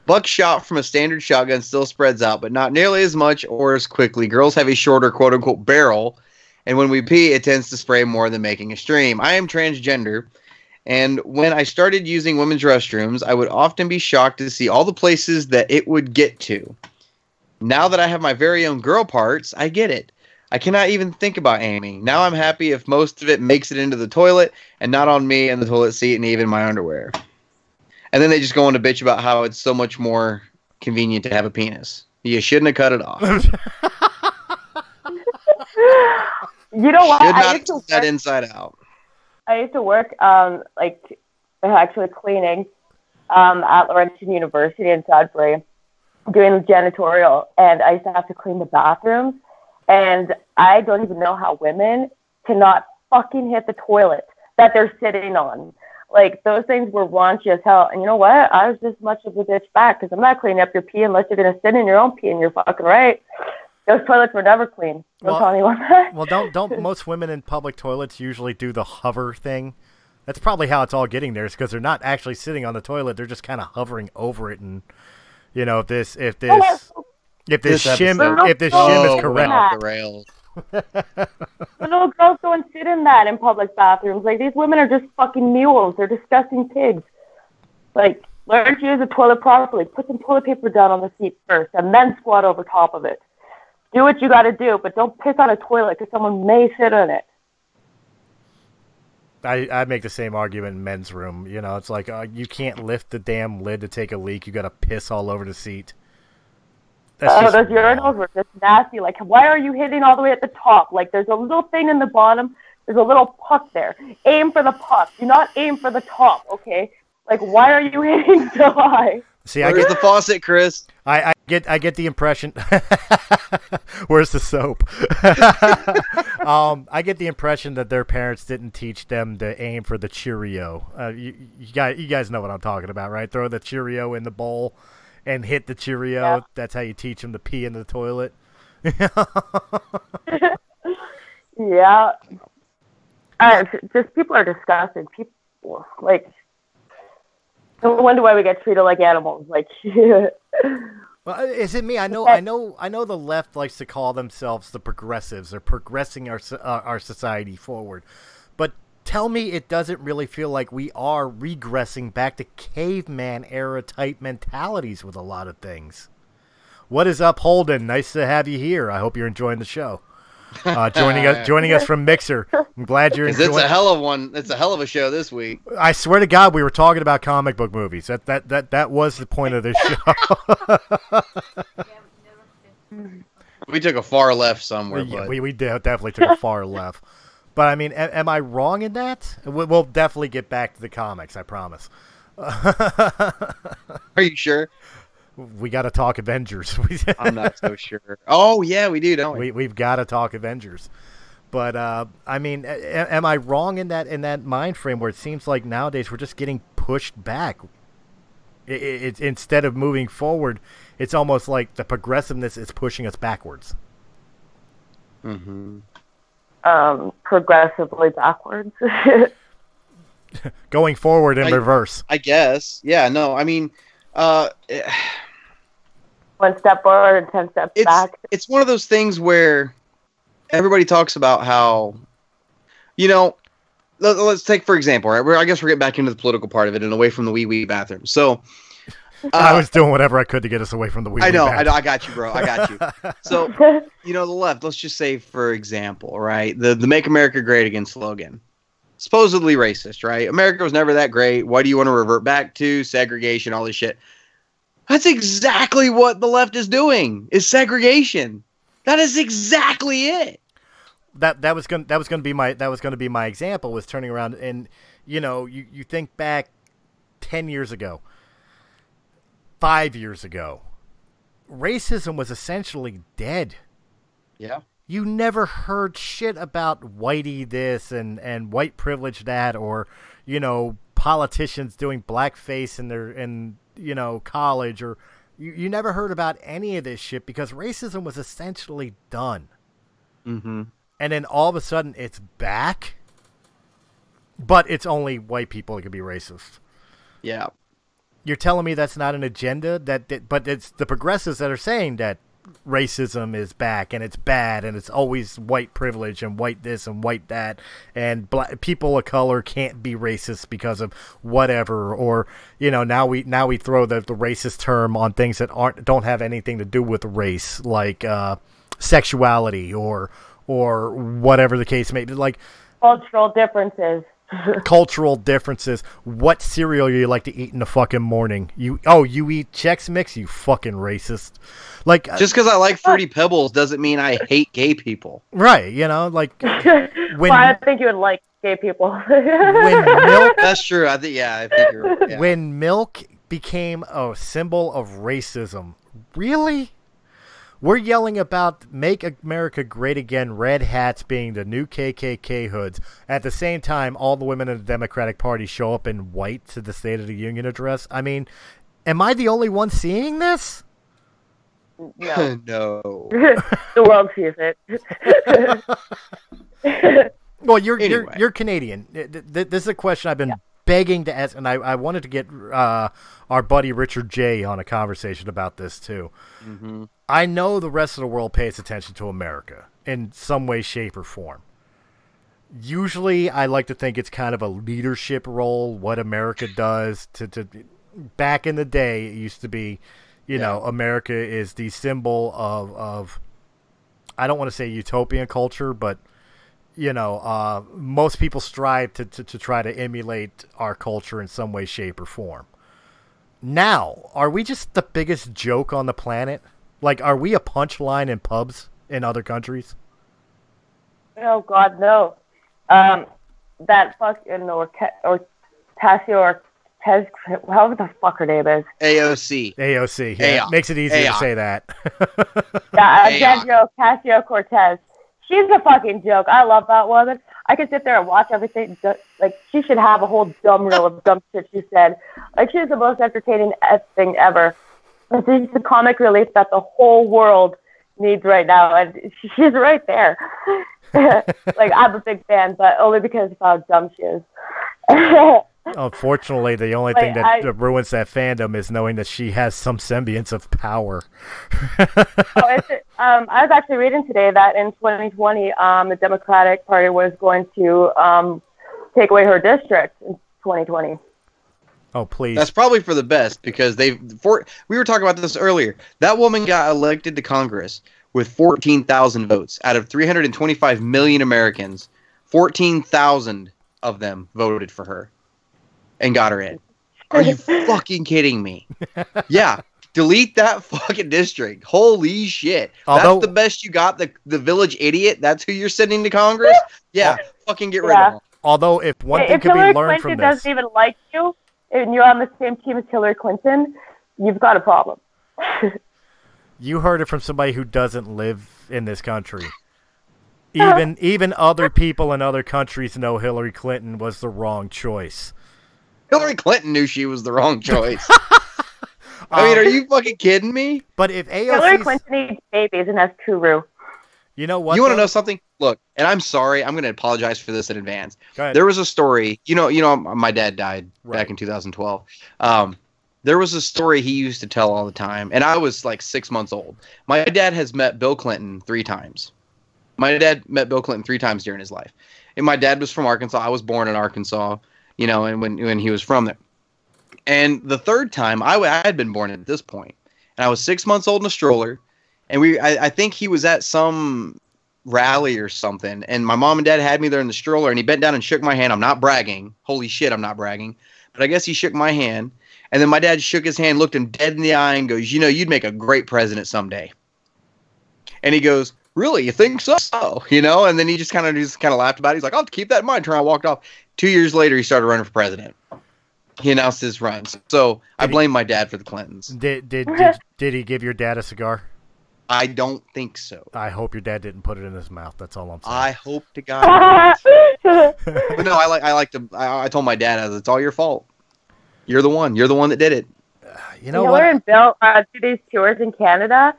Buckshot from a standard shotgun still spreads out, but not nearly as much or as quickly. Girls have a shorter quote-unquote barrel, and when we pee, it tends to spray more than making a stream. I am transgender, and when I started using women's restrooms, I would often be shocked to see all the places that it would get to. Now that I have my very own girl parts, I get it. I cannot even think about aiming. Now I'm happy if most of it makes it into the toilet and not on me and the toilet seat and even my underwear. And then they just go on to bitch about how it's so much more convenient to have a penis. You shouldn't have cut it off. You know what? Should not have cut that inside out. I used to work, actually cleaning at Laurentian University in Sudbury, doing janitorial, and I used to have to clean the bathrooms. And I don't even know how women cannot fucking hit the toilet that they're sitting on. Like, those things were raunchy as hell. And you know what? I was just much of a bitch back, because I'm not cleaning up your pee unless you're going to sit in your own pee, and you're fucking right. Those toilets were never clean. Don't tell anyone that. Well, don't most women in public toilets usually do the hover thing? That's probably how it's all getting there, is because they're not actually sitting on the toilet. They're just kind of hovering over it. And, if this shim is correct. Little girls go and sit in that in public bathrooms. Like, these women are just fucking mules. They're disgusting pigs. Like, learn to use the toilet properly. Put some toilet paper down on the seat first, and then squat over top of it. Do what you got to do, but don't piss on a toilet because someone may sit on it. I make the same argument in men's room. It's like you can't lift the damn lid to take a leak. You got to piss all over the seat. Those urinals were just nasty. Like, why are you hitting all the way at the top? Like, there's a little thing in the bottom. There's a little puck there. Aim for the puck. Do not aim for the top, okay? Like, why are you hitting so high? See, Where's the faucet, Chris? I get the impression. Where's the soap? I get the impression that their parents didn't teach them to aim for the Cheerio. You guys know what I'm talking about, right? Throw the Cheerio in the bowl and hit the Cheerio. Yeah. That's how you teach them to pee in the toilet. Yeah. Just people are disgusted. People like. I wonder why we get treated like animals. Like. Well, is it me? I know the left likes to call themselves the progressives. They're progressing our society forward. But tell me it doesn't really feel like we are regressing back to caveman era type mentalities with a lot of things. What is up, Holden? Nice to have you here. I hope you're enjoying the show. Joining us from Mixer. I'm glad you're enjoying. It's a hell of one. It's a hell of a show this week. I swear to God, we were talking about comic book movies. That was the point of this show. We took a far left somewhere. Yeah, but... we definitely took a far left. But I mean, am I wrong in that? We'll definitely get back to the comics. I promise. Are you sure? We got to talk Avengers. I'm not so sure. Oh yeah, we do, don't we? We've got to talk Avengers. But I mean, am I wrong in that mind frame where it seems like nowadays we're just getting pushed back? It's instead of moving forward, it's almost like the progressiveness is pushing us backwards. Mm-hmm. Progressively backwards. Going forward in reverse. I guess. Yeah. No. I mean. 1 step forward and 10 steps back. It's one of those things where everybody talks about how, let's take for example, right? I guess we're getting back into the political part of it and away from the wee bathroom. So I was doing whatever I could to get us away from the wee bathroom. I know. I got you, bro. I got you. So the left. Let's just say, for example, right, the "Make America Great Again" slogan, supposedly racist, right? America was never that great. What do you want to revert back to? Segregation, all this shit. That's exactly what the left is doing. Is segregation. That is exactly it. That was going to be my example, was turning around and you think back 10 years ago, 5 years ago, racism was essentially dead. Yeah. You never heard shit about whitey this and white privilege that, or politicians doing blackface in college, or you never heard about any of this shit because racism was essentially done. Mm-hmm. And then all of a sudden it's back, but it's only white people that can be racist. Yeah. You're telling me that's not an agenda, but it's the progressives that are saying that racism is back and it's bad and it's always white privilege and white this and white that, and people of color can't be racist because of whatever, or now we throw the racist term on things that don't have anything to do with race, like sexuality or whatever the case may be, like cultural differences. Cultural differences. What cereal you like to eat in the fucking morning? You eat Chex Mix, you fucking racist. Like, just because I like Fruity Pebbles doesn't mean I hate gay people. Right, like well, I think you would like gay people. When milk, that's true. I think you're. Yeah. When milk became a symbol of racism, really? We're yelling about "Make America Great Again," red hats being the new KKK hoods. At the same time, all the women in the Democratic Party show up in white to the State of the Union address. I mean, am I the only one seeing this? No. No. The world sees it. Well, you're Canadian. This is a question I've been begging to ask, and I wanted to get our buddy Richard J on a conversation about this too. Mm-hmm. I know the rest of the world pays attention to America in some way, shape, or form. Usually, I like to think it's kind of a leadership role, what America does. To back in the day, it used to be, America is the symbol of I don't want to say utopian culture, but most people strive to try to emulate our culture in some way, shape, or form. Now, are we just the biggest joke on the planet? Like, are we a punchline in pubs in other countries? Oh God, no. That fucking Ocasio Cortez, however the fuck her name is. AOC. AOC. Yeah, AOC. makes it easier to say that. Yeah, Ocasio Cortez. She's a fucking joke. I love that woman. I could sit there and watch everything. Like, she should have a whole dumb reel of dumb shit she said. Like, she's the most entertaining thing ever. And she's the comic relief that the whole world needs right now. And she's right there. Like, I'm a big fan, but only because of how dumb she is. Unfortunately, the only thing that ruins that fandom is knowing that she has some semblance of power. I was actually reading today that in 2020, the Democratic Party was going to take away her district in 2020. Oh, please. That's probably for the best, because we were talking about this earlier. That woman got elected to Congress with 14,000 votes. Out of 325 million Americans, 14,000 of them voted for her and got her in. Are you fucking kidding me? Yeah. Delete that fucking district. Holy shit. That's the best you got? The village idiot? That's who you're sending to Congress? Yeah. Fucking get rid of him. Although, if one thing could be learned from this... If Hillary Clinton doesn't even like you, and you're on the same team as Hillary Clinton, you've got a problem. You heard it from somebody who doesn't live in this country. Even other people in other countries know Hillary Clinton was the wrong choice. Hillary Clinton knew she was the wrong choice. I mean, are you fucking kidding me? But if AOC's... Hillary Clinton eats babies and has Kuru. You know what? You want to know something? Look, and I'm sorry, I'm going to apologize for this in advance. Go ahead. There was a story. You know, my dad died back in 2012. There was a story he used to tell all the time, and I was like 6 months old. My dad has met Bill Clinton 3 times. My dad met Bill Clinton 3 times during his life. And my dad was from Arkansas. I was born in Arkansas, you know, and when he was from there. And the 3rd time, I had been born at this point, and I was 6 months old in a stroller, and I think he was at some rally or something, and my mom and dad had me there in the stroller, and he bent down and shook my hand. I'm not bragging. Holy shit, I'm not bragging. But I guess he shook my hand, and then my dad shook his hand, looked him dead in the eye, and goes, you know, you'd make a great president someday. And he goes, really, you think so? You know, and then he just kind of laughed about it. He's like, I'll keep that in mind. Turned around, walked off. 2 years later, he started running for president. He announced his runs. So I blame my dad for the Clintons. Did he give your dad a cigar? I don't think so. I hope your dad didn't put it in his mouth. That's all I'm saying. I hope to God. But no, I told my dad, it's all your fault. You're the one. You're the one that did it. You know what? Hillary and Bill do these tours in Canada,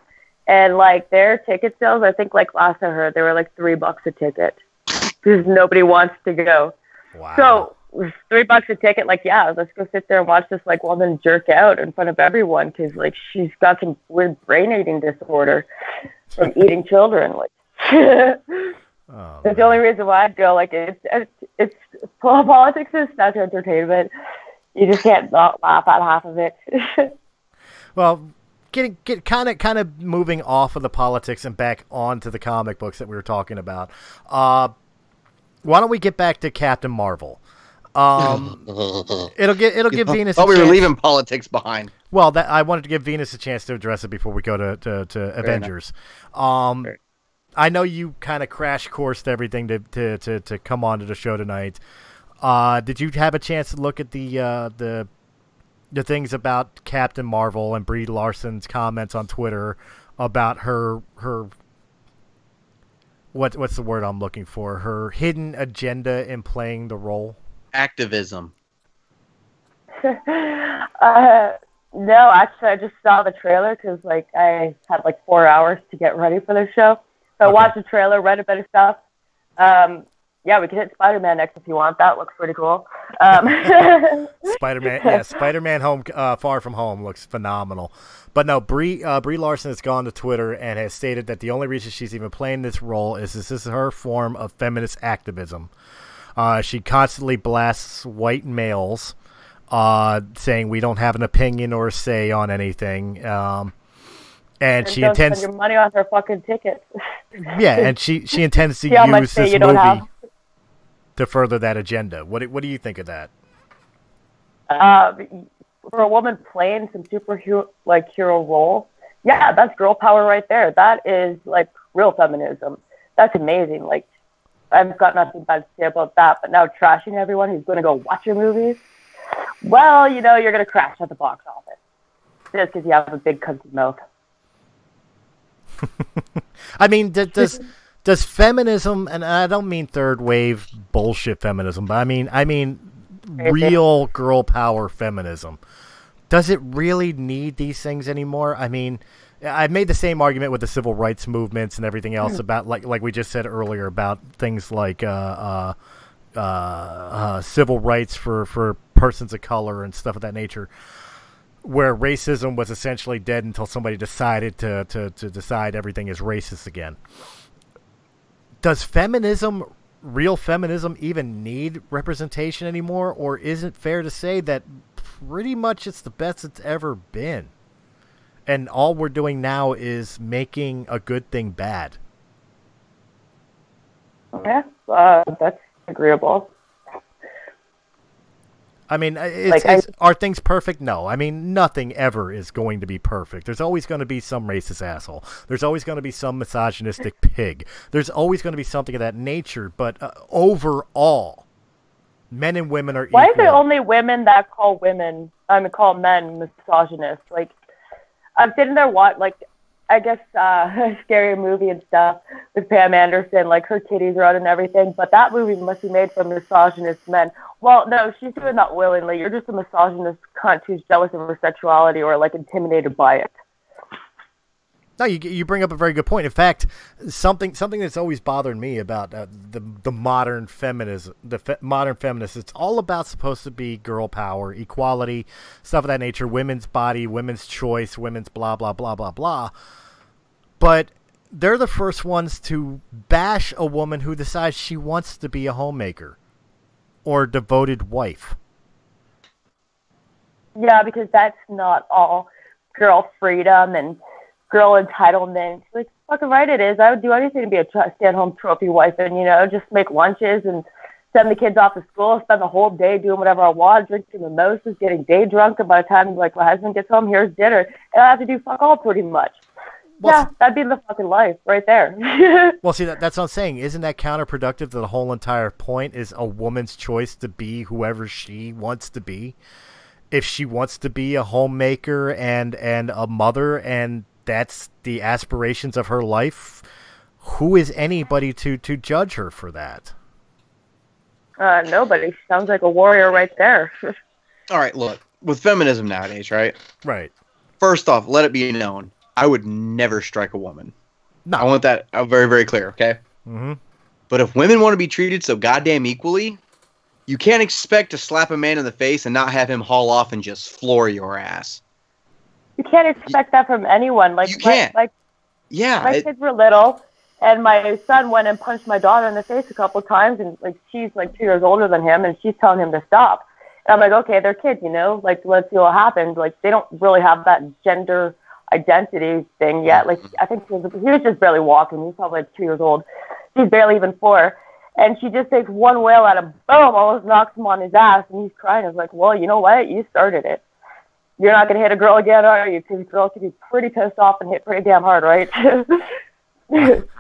and like their ticket sales, I think like last I heard, they were like $3 a ticket because nobody wants to go. Wow. So $3 a ticket, like, yeah, let's go sit there and watch this like woman jerk out in front of everyone because like she's got some weird brain eating disorder from eating children. Like, that's the only reason why I'd go. Like, it's politics is such entertainment. You just can't not laugh at half of it. Well, get kind of moving off of the politics and back onto the comic books that we were talking about. Why don't we get back to Captain Marvel? It'll give Venus. We were leaving politics behind. Well, I wanted to give Venus a chance to address it before we go to Avengers. I know you kind of crash coursed everything to come onto the show tonight. Did you have a chance to look at the things about Captain Marvel and Brie Larson's comments on Twitter about her what's the word I'm looking for? Her hidden agenda in playing the role? Activism. No, actually, I just saw the trailer because like I had like 4 hours to get ready for the show. So I watched the trailer, read a bit of stuff. Yeah, we can hit Spider-Man next if you want. That looks pretty cool. Spider-Man, yeah, Spider-Man Home, Far From Home looks phenomenal. But no, Brie Larson has gone to Twitter and has stated that the only reason she's even playing this role is this is her form of feminist activism. She constantly blasts white males, saying we don't have an opinion or a say on anything. And she intends spend your money on her fucking tickets. Yeah, and she intends to use this movie to further that agenda. What do you think of that? For a woman playing some superhero hero role, yeah, that's girl power right there. That is like real feminism. That's amazing. Like, I've got nothing bad to say about that. But now trashing everyone who's going to go watch your movies, well, you know, you're going to crash at the box office just because you have a big cunty mouth. I mean, does feminism, and I don't mean third wave bullshit feminism, but I mean real girl power feminism. Does it really need these things anymore? I mean, I made the same argument with the civil rights movements and everything else about, like we just said earlier, about things like civil rights for persons of color and stuff of that nature, where racism was essentially dead until somebody decided to decide everything is racist again. Does feminism, real feminism, even need representation anymore? Or is it fair to say that pretty much it's the best it's ever been? And all we're doing now is making a good thing bad. Yeah, that's agreeable. I mean, are things perfect? No. I mean, nothing ever is going to be perfect. There's always going to be some racist asshole. There's always going to be some misogynistic pig. There's always going to be something of that nature. But overall, men and women are equal. Why is it only women that call men misogynist? Like, I'm sitting there I guess a scary movie and stuff with Pam Anderson, like her titties are out and everything, but that movie must be made for misogynist men. Well, no, she's doing that willingly. You're just a misogynist cunt who's jealous of her sexuality or like intimidated by it. No, you bring up a very good point. In fact, something that's always bothered me about the modern feminism, modern feminists, it's all about supposed to be girl power, equality, stuff of that nature, women's body, women's choice, women's blah, blah, blah, blah, blah. But they're the first ones to bash a woman who decides she wants to be a homemaker or a devoted wife. Yeah, because that's not all girl freedom and girl entitlement. Like, fucking right it is. I would do anything to be a stay-at-home trophy wife and, you know, just make lunches and send the kids off to school, spend the whole day doing whatever I want, drinking mimosas, getting day drunk, and by the time, like, my husband gets home, here's dinner. And I have to do fuck all pretty much. Well, yeah, that'd be the fucking life right there. Well, see, that's what I'm saying. Isn't that counterproductive to the whole entire point is a woman's choice to be whoever she wants to be? If she wants to be a homemaker and a mother and that's the aspirations of her life, who is anybody to judge her for that? Nobody. She sounds like a warrior right there. All right, look, with feminism nowadays, right? Right. First off, let it be known, I would never strike a woman. No. I want that very, very clear, okay? Mm-hmm. But if women want to be treated so goddamn equally, you can't expect to slap a man in the face and not have him haul off and just floor your ass. You can't expect that from anyone. Like, you can't. Yeah, my kids were little, and my son went and punched my daughter in the face a couple times, and like she's like 2 years older than him, and she's telling him to stop. And I'm like, okay, they're kids, you know, like let's see what happens. Like they don't really have that gender identity thing yet. Like I think he was just barely walking. He was probably like 2 years old. She's barely even 4. And she just takes one wail at him, boom, almost knocks him on his ass, and he's crying. I was like, well, you know what? You started it. You're not going to hit a girl again, are you? Because girls can be pretty pissed off and hit pretty damn hard, right?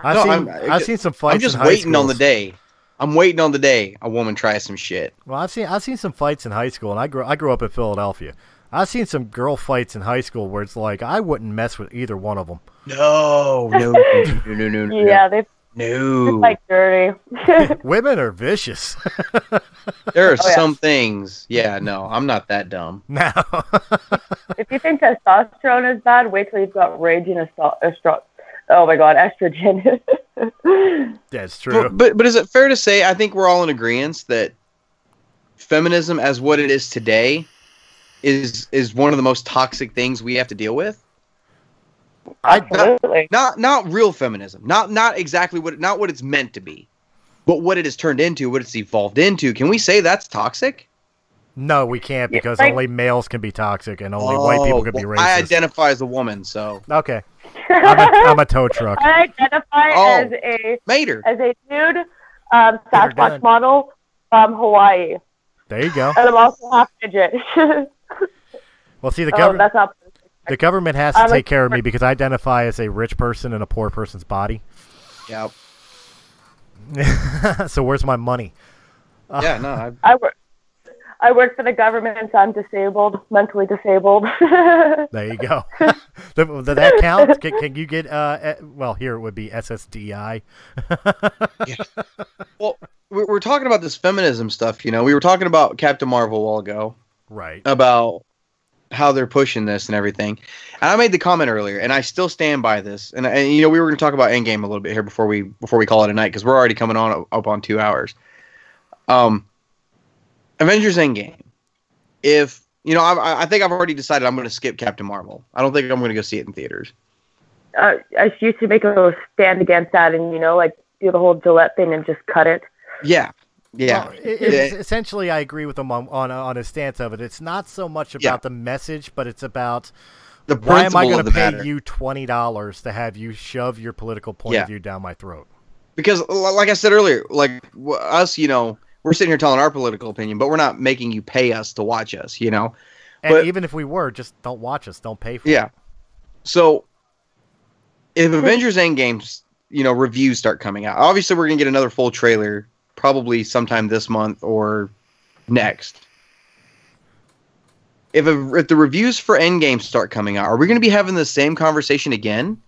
I've seen some fights. I'm just waiting on the day. I'm waiting on the day a woman tries some shit. Well, I've seen some fights in high school, and I grew up in Philadelphia. I've seen some girl fights in high school where it's like I wouldn't mess with either one of them. No. Yeah, they're like dirty. Women are vicious. There are some things. Yeah, no, I'm not that dumb. No. If you think testosterone is bad, wait till you've got raging estrogen. That's true. But is it fair to say, I think we're all in agreement that feminism as what it is today is one of the most toxic things we have to deal with? Absolutely. Not real feminism. Not exactly what it's meant to be. But what it has turned into, what it's evolved into. Can we say that's toxic? No, we can't, because only males can be toxic and only white people can be racist. I identify as a woman, so okay. I'm a tow truck. I identify as a nude Sasquatch model from Hawaii. There you go. And I'm also half midget. Well, see, the government. That's not the government has to take care of me because I identify as a rich person in a poor person's body. Yep. So where's my money? Yeah, no. I work for the government, so I'm disabled, mentally disabled. There you go. Does that count? Can you get, well, here it would be SSDI. Yeah. Well, we're talking about this feminism stuff, you know. We were talking about Captain Marvel a while ago. Right. About how they're pushing this and everything. And I made the comment earlier, and I still stand by this. And you know, we were going to talk about Endgame a little bit here before we call it a night, because we're already coming on up on 2 hours. Avengers End Game. If you know, I think I've already decided I'm going to skip Captain Marvel. I don't think I'm going to go see it in theaters. I used to make a stand against that, and you know, like do the whole Gillette thing and just cut it. Yeah. Yeah. Well, essentially, I agree with him on his stance of it. It's not so much about the message, but it's about the why am I going to pay matter. you $20 to have you shove your political point of view down my throat? Because, like I said earlier, like us, you know, we're sitting here telling our political opinion, but we're not making you pay us to watch us, you know. And but, even if we were, just don't watch us. Don't pay for it. Yeah. So, if Avengers End Game's, you know, reviews start coming out, obviously we're going to get another full trailer probably sometime this month or next. If the reviews for Endgame start coming out, are we going to be having the same conversation again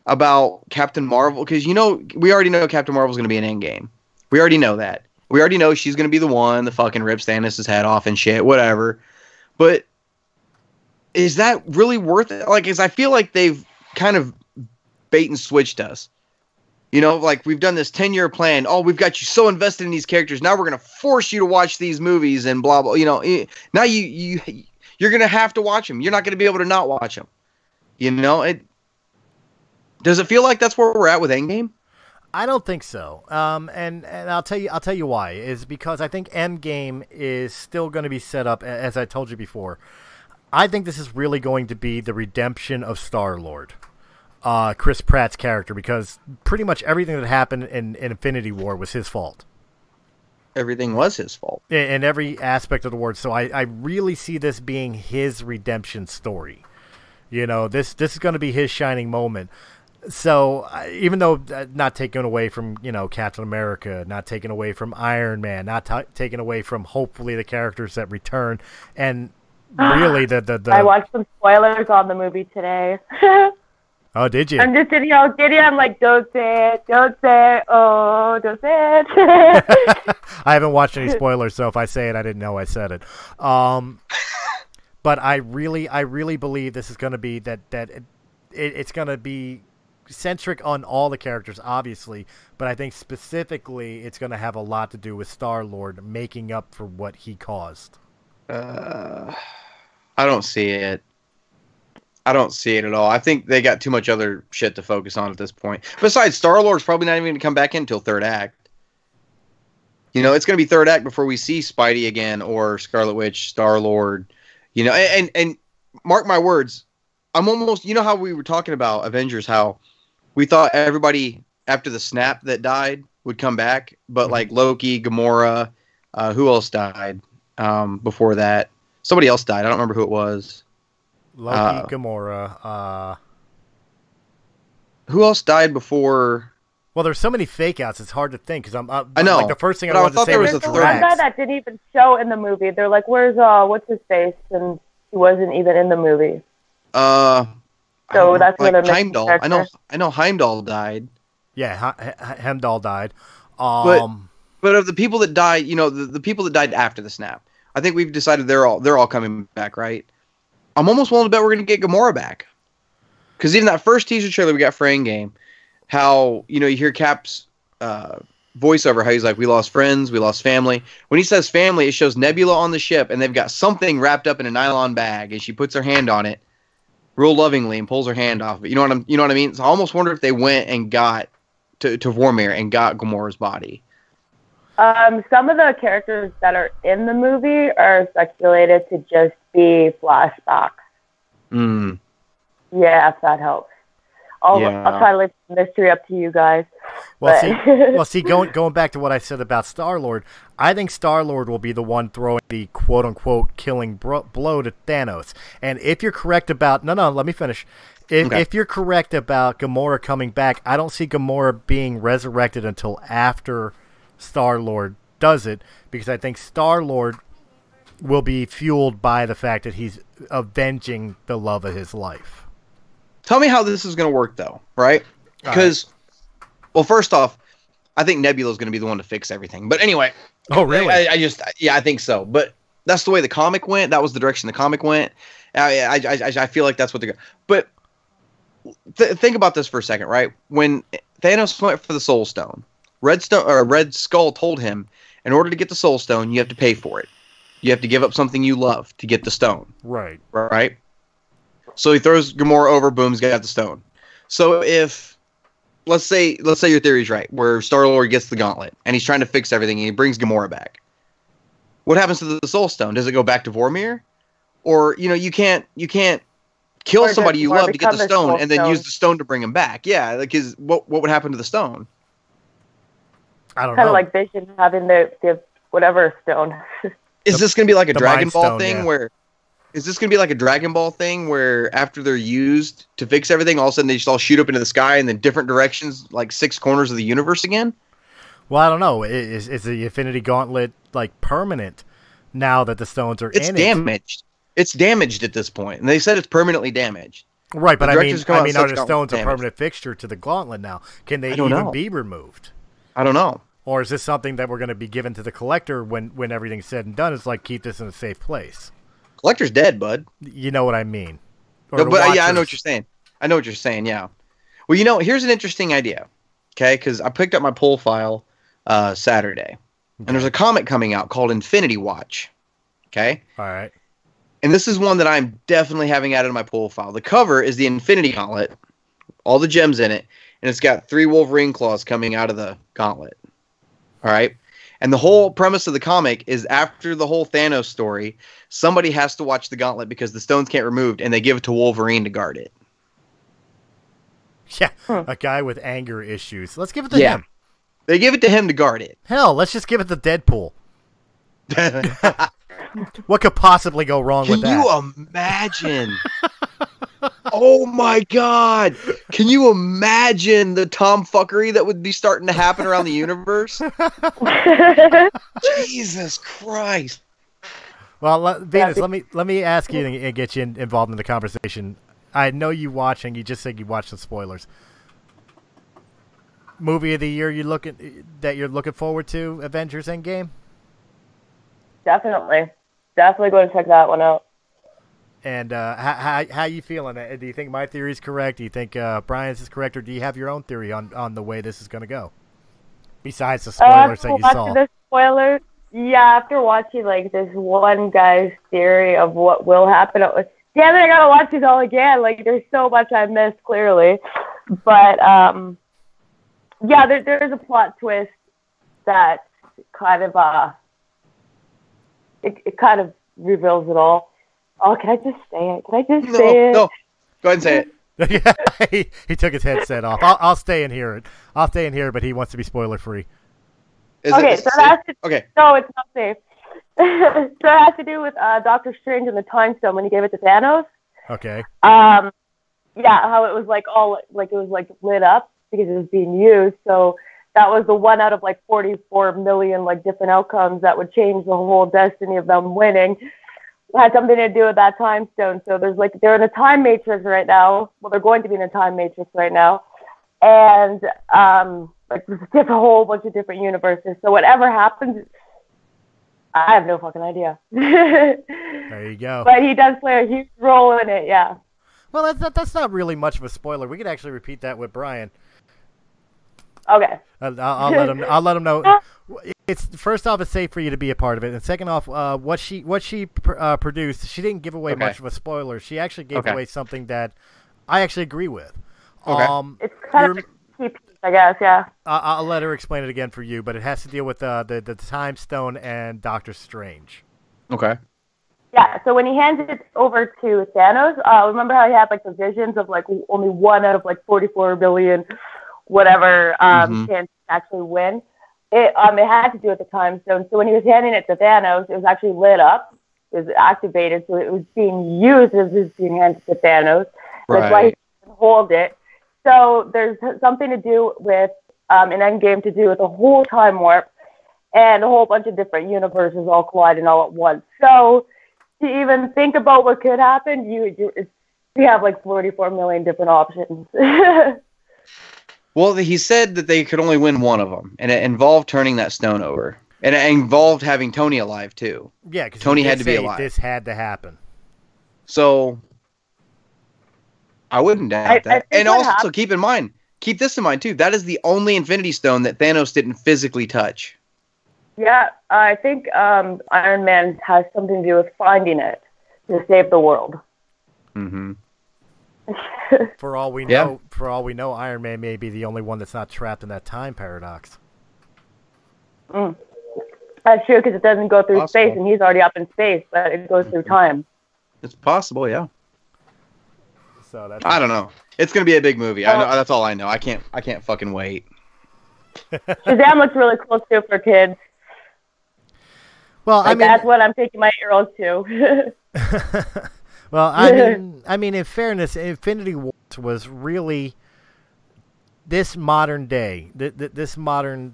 about Captain Marvel? Because, you know, we already know Captain Marvel's going to be in Endgame. We already know that. We already know she's going to be the one that fucking rips Thanos' head off and shit, whatever. But is that really worth it? Like, I feel like they've kind of bait and switched us. You know, like we've done this 10-year plan. Oh, we've got you so invested in these characters. Now we're going to force you to watch these movies and blah, blah. You know, now you're going to have to watch them. You're not going to be able to not watch them. You know, does it feel like that's where we're at with Endgame? I don't think so. And I'll tell you why. Is because I think Endgame is still going to be set up, as I told you before. I think this is really going to be the redemption of Star-Lord. Chris Pratt's character, because pretty much everything that happened in Infinity War was his fault. Everything was his fault. In every aspect of the word. So I really see this being his redemption story. You know, this is going to be his shining moment. So even though not taken away from, you know, Captain America, not taken away from Iron Man, not taken away from hopefully the characters that return, and really the I watched some spoilers on the movie today. Oh, did you? I'm just sitting here all giddy. I'm like, don't say it, oh, don't say it. I haven't watched any spoilers, so if I say it, I didn't know I said it. But I really believe this is going to be it's going to be centric on all the characters, obviously, but I think specifically it's going to have a lot to do with Star-Lord making up for what he caused. I don't see it. I don't see it at all. I think they got too much other shit to focus on at this point. Besides, Star-Lord's probably not even going to come back in until third act. You know, it's going to be third act before we see Spidey again or Scarlet Witch, Star-Lord. You know, and mark my words, I'm almost, you know how we were talking about Avengers, how we thought everybody after the snap that died would come back, but like Loki, Gamora, who else died before that? Somebody else died. I don't remember who it was. Loki, Gamora. Who else died before? Well, there's so many fake outs. It's hard to think because I know. Like the first thing I wanted to say was the Drax. one guy that didn't even show in the movie. They're like, "Where's what's his face?" And he wasn't even in the movie. So that's like another Heimdall. I know Heimdall died. Yeah, Heimdall died. But of the people that died, you know, the people that died after the snap, I think we've decided they're all coming back, right? I'm almost willing to bet we're going to get Gamora back. Because even that first teaser trailer we got for Endgame, how, you know, you hear Cap's voiceover, how he's like, we lost friends, we lost family. When he says family, it shows Nebula on the ship, and they've got something wrapped up in a nylon bag, and she puts her hand on it real lovingly and pulls her hand off. But you know what I mean? So I almost wonder if they went and got to Vormir and got Gamora's body. Some of the characters that are in the movie are speculated to just be flashbacks. Yeah, if that helps. I'll try to leave the mystery up to you guys. Well, see, going back to what I said about Star-Lord, I think Star-Lord will be the one throwing the quote-unquote killing blow to Thanos. And if you're correct about... No, let me finish. If you're correct about Gamora coming back, I don't see Gamora being resurrected until after Star-Lord does it, because I think Star-Lord will be fueled by the fact that he's avenging the love of his life. Tell me how this is going to work, though, right? Because, well, first off, I think Nebula's going to be the one to fix everything. But anyway. Oh, really? I think so. But that's the way the comic went. That was the direction the comic went. I feel like that's what they're going. But think about this for a second, right? When Thanos went for the Soul Stone, Red Skull told him, in order to get the Soul Stone, you have to pay for it. You have to give up something you love to get the stone. Right. Right? So he throws Gamora over, boom, he's got the stone. So if, let's say your theory's right, where Star-Lord gets the gauntlet, and he's trying to fix everything, and he brings Gamora back. What happens to the Soul Stone? Does it go back to Vormir? Or, you can't kill somebody you love to get the stone and then use the stone to bring him back. Yeah, like what would happen to the stone? I don't know. Kind of like Vision having the whatever stone. Is this going to be like a Dragon Ball Stone, thing yeah. where... Is this going to be like a Dragon Ball thing where after they're used to fix everything, all of a sudden they just all shoot up into the sky and then different directions, like 6 corners of the universe again? Well, I don't know. Is the Infinity Gauntlet like permanent now that the stones are in it? It's damaged. It's damaged at this point, and they said it's permanently damaged. Right, but I mean, are the Gauntlet's stones a damaged. permanent fixture to the Gauntlet now? Can they I don't even know. be removed? I don't know. Or is this something that we're going to be given to the Collector when everything's said and done? It's like, keep this in a safe place. Collector's dead, bud. You know what I mean? No, but yeah, I know what you're saying. I know what you're saying, yeah. Well, here's an interesting idea, okay? Because I picked up my pull file Saturday, and there's a comic coming out called Infinity Watch, okay? All right. And this is one that I'm definitely having added to my pull file. The cover is the Infinity Gauntlet, all the gems in it, and it's got 3 Wolverine claws coming out of the gauntlet, all right? And the whole premise of the comic is after the whole Thanos story, somebody has to watch the gauntlet because the stones can't be removed, and they give it to Wolverine to guard it. Yeah, a guy with anger issues. Let's give it to him. They give it to him to guard it. Hell, let's just give it to Deadpool. What could possibly go wrong with that? Can you imagine? Oh my God! Can you imagine the tomfuckery that would be starting to happen around the universe? Jesus Christ! Well, Venus, let me ask you and get you involved in the conversation. I know you watching. You just said you watched the spoilers. Movie of the year you're looking forward to? Avengers End Game. Definitely going to check that one out. And how you feeling? Do you think my theory is correct? Do you think Brian's is correct, or do you have your own theory on the way this is going to go? Besides the spoilers that you saw. The spoilers, yeah. After watching like this one guy's theory of what will happen, it was, damn it, I gotta watch these all again. Like there's so much I missed clearly, but yeah, there's a plot twist that kind of it kind of reveals it all. Oh, can I just say it? Can I just say it? No. Go ahead and say it. he took his headset off. I'll stay in here. I'll stay in here, but he wants to be spoiler free. Okay. No, it's not safe. So it has to do with Doctor Strange and the Time Stone when he gave it to Thanos. Okay. Yeah, how it was like it was like lit up because it was being used. So that was the one out of like 44 million like different outcomes that would change the whole destiny of them winning. Had something to do with that time stone. So they're in a time matrix right now. Well, they're going to be in a time matrix right now. And there's a whole bunch of different universes. So whatever happens, I have no fucking idea. There you go. But he does play a huge role in it, yeah. Well, that's not really much of a spoiler. We could actually repeat that with Brian. Okay. I'll let him know. It's first off, it's safe for you to be a part of it, and second off, what she produced, she didn't give away much of a spoiler. She actually gave away something that I actually agree with. Okay. It's kind of a key piece, I guess. Yeah. I'll let her explain it again for you, but it has to deal with the Time Stone and Doctor Strange. Okay. Yeah. So when he hands it over to Thanos, remember how he had like the visions of like only one out of like 44 billion, whatever, chance to actually win. It had to do with the Time Stone. So when he was handing it to Thanos, it was actually lit up. It was activated, so it was being used as it was being handed to Thanos. Right. That's why he couldn't hold it. So there's something to do with an end game to do with the whole time warp. and a whole bunch of different universes all colliding all at once. So to even think about what could happen, you have like 44 million different options. Well, he said that they could only win one of them, and it involved turning that stone over. And it involved having Tony alive, too. Yeah, because Tony had to be alive. This had to happen. So, I wouldn't doubt that. And also, keep this in mind, too. That is the only Infinity Stone that Thanos didn't physically touch. Yeah, I think Iron Man has something to do with finding it to save the world. Mm-hmm. For all we know, Iron Man may be the only one that's not trapped in that time paradox. That's true, because it doesn't go through space, and he's already up in space, but it goes through time. It's possible, yeah. So I don't know. It's gonna be a big movie. I know. That's all I know. I can't fucking wait. Shazam looks really cool too for kids. Well, that's what I'm taking my 8-year-old to. Well, I mean, in fairness, Infinity War was really this modern day, this modern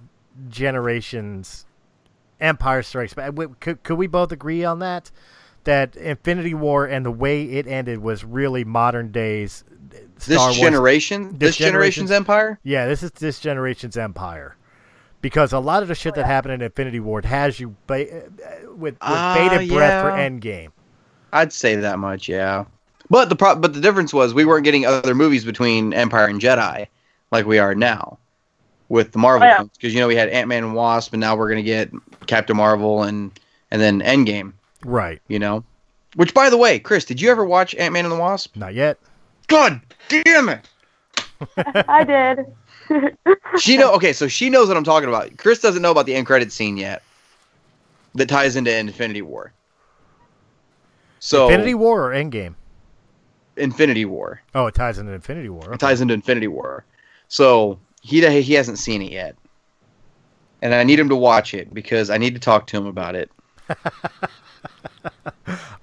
generation's Empire Strikes Back. Could we both agree on that? That Infinity War and the way it ended was really modern days Star Wars. This generation's Empire? Yeah, this is this generation's Empire. Because a lot of the shit that happened in Infinity War has you with bated breath for End Game. I'd say that much, yeah. But the difference was we weren't getting other movies between Empire and Jedi like we are now with the Marvel films. Because, we had Ant-Man and Wasp, and now we're going to get Captain Marvel and then End Game. Right. Which, by the way, Chris, did you ever watch Ant-Man and the Wasp? Not yet. God damn it! I did. So she knows what I'm talking about. Chris doesn't know about the end credits scene yet that ties into Infinity War. So Infinity War or Endgame? Infinity War. Oh, it ties into Infinity War. Okay. It ties into Infinity War. So he hasn't seen it yet. And I need him to watch it because I need to talk to him about it.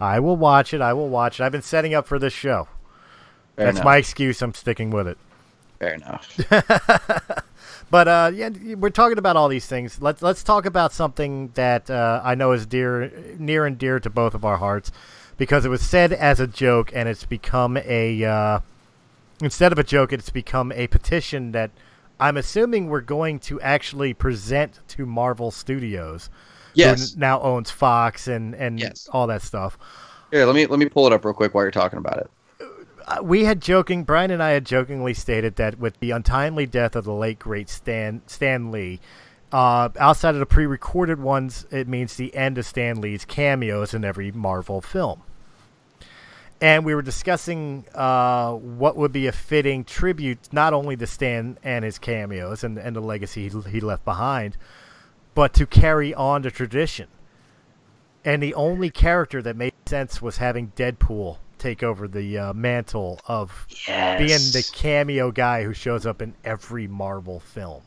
I will watch it. I've been setting up for this show. That's my excuse. I'm sticking with it. Fair enough. But we're talking about all these things. Let's talk about something that I know is near and dear to both of our hearts, because it was said as a joke, and it's become instead of a joke, it's become a petition that I'm assuming we're going to actually present to Marvel Studios. Yes. Who now owns Fox and all that stuff. Here, let me pull it up real quick while you're talking about it. Brian and I had jokingly stated that with the untimely death of the late great Stan Lee, outside of the pre-recorded ones, it means the end of Stan Lee's cameos in every Marvel film. And we were discussing what would be a fitting tribute, not only to Stan and his cameos and the legacy he left behind, but to carry on the tradition. And the only character that made sense was having Deadpool take over the mantle of being the cameo guy who shows up in every Marvel film.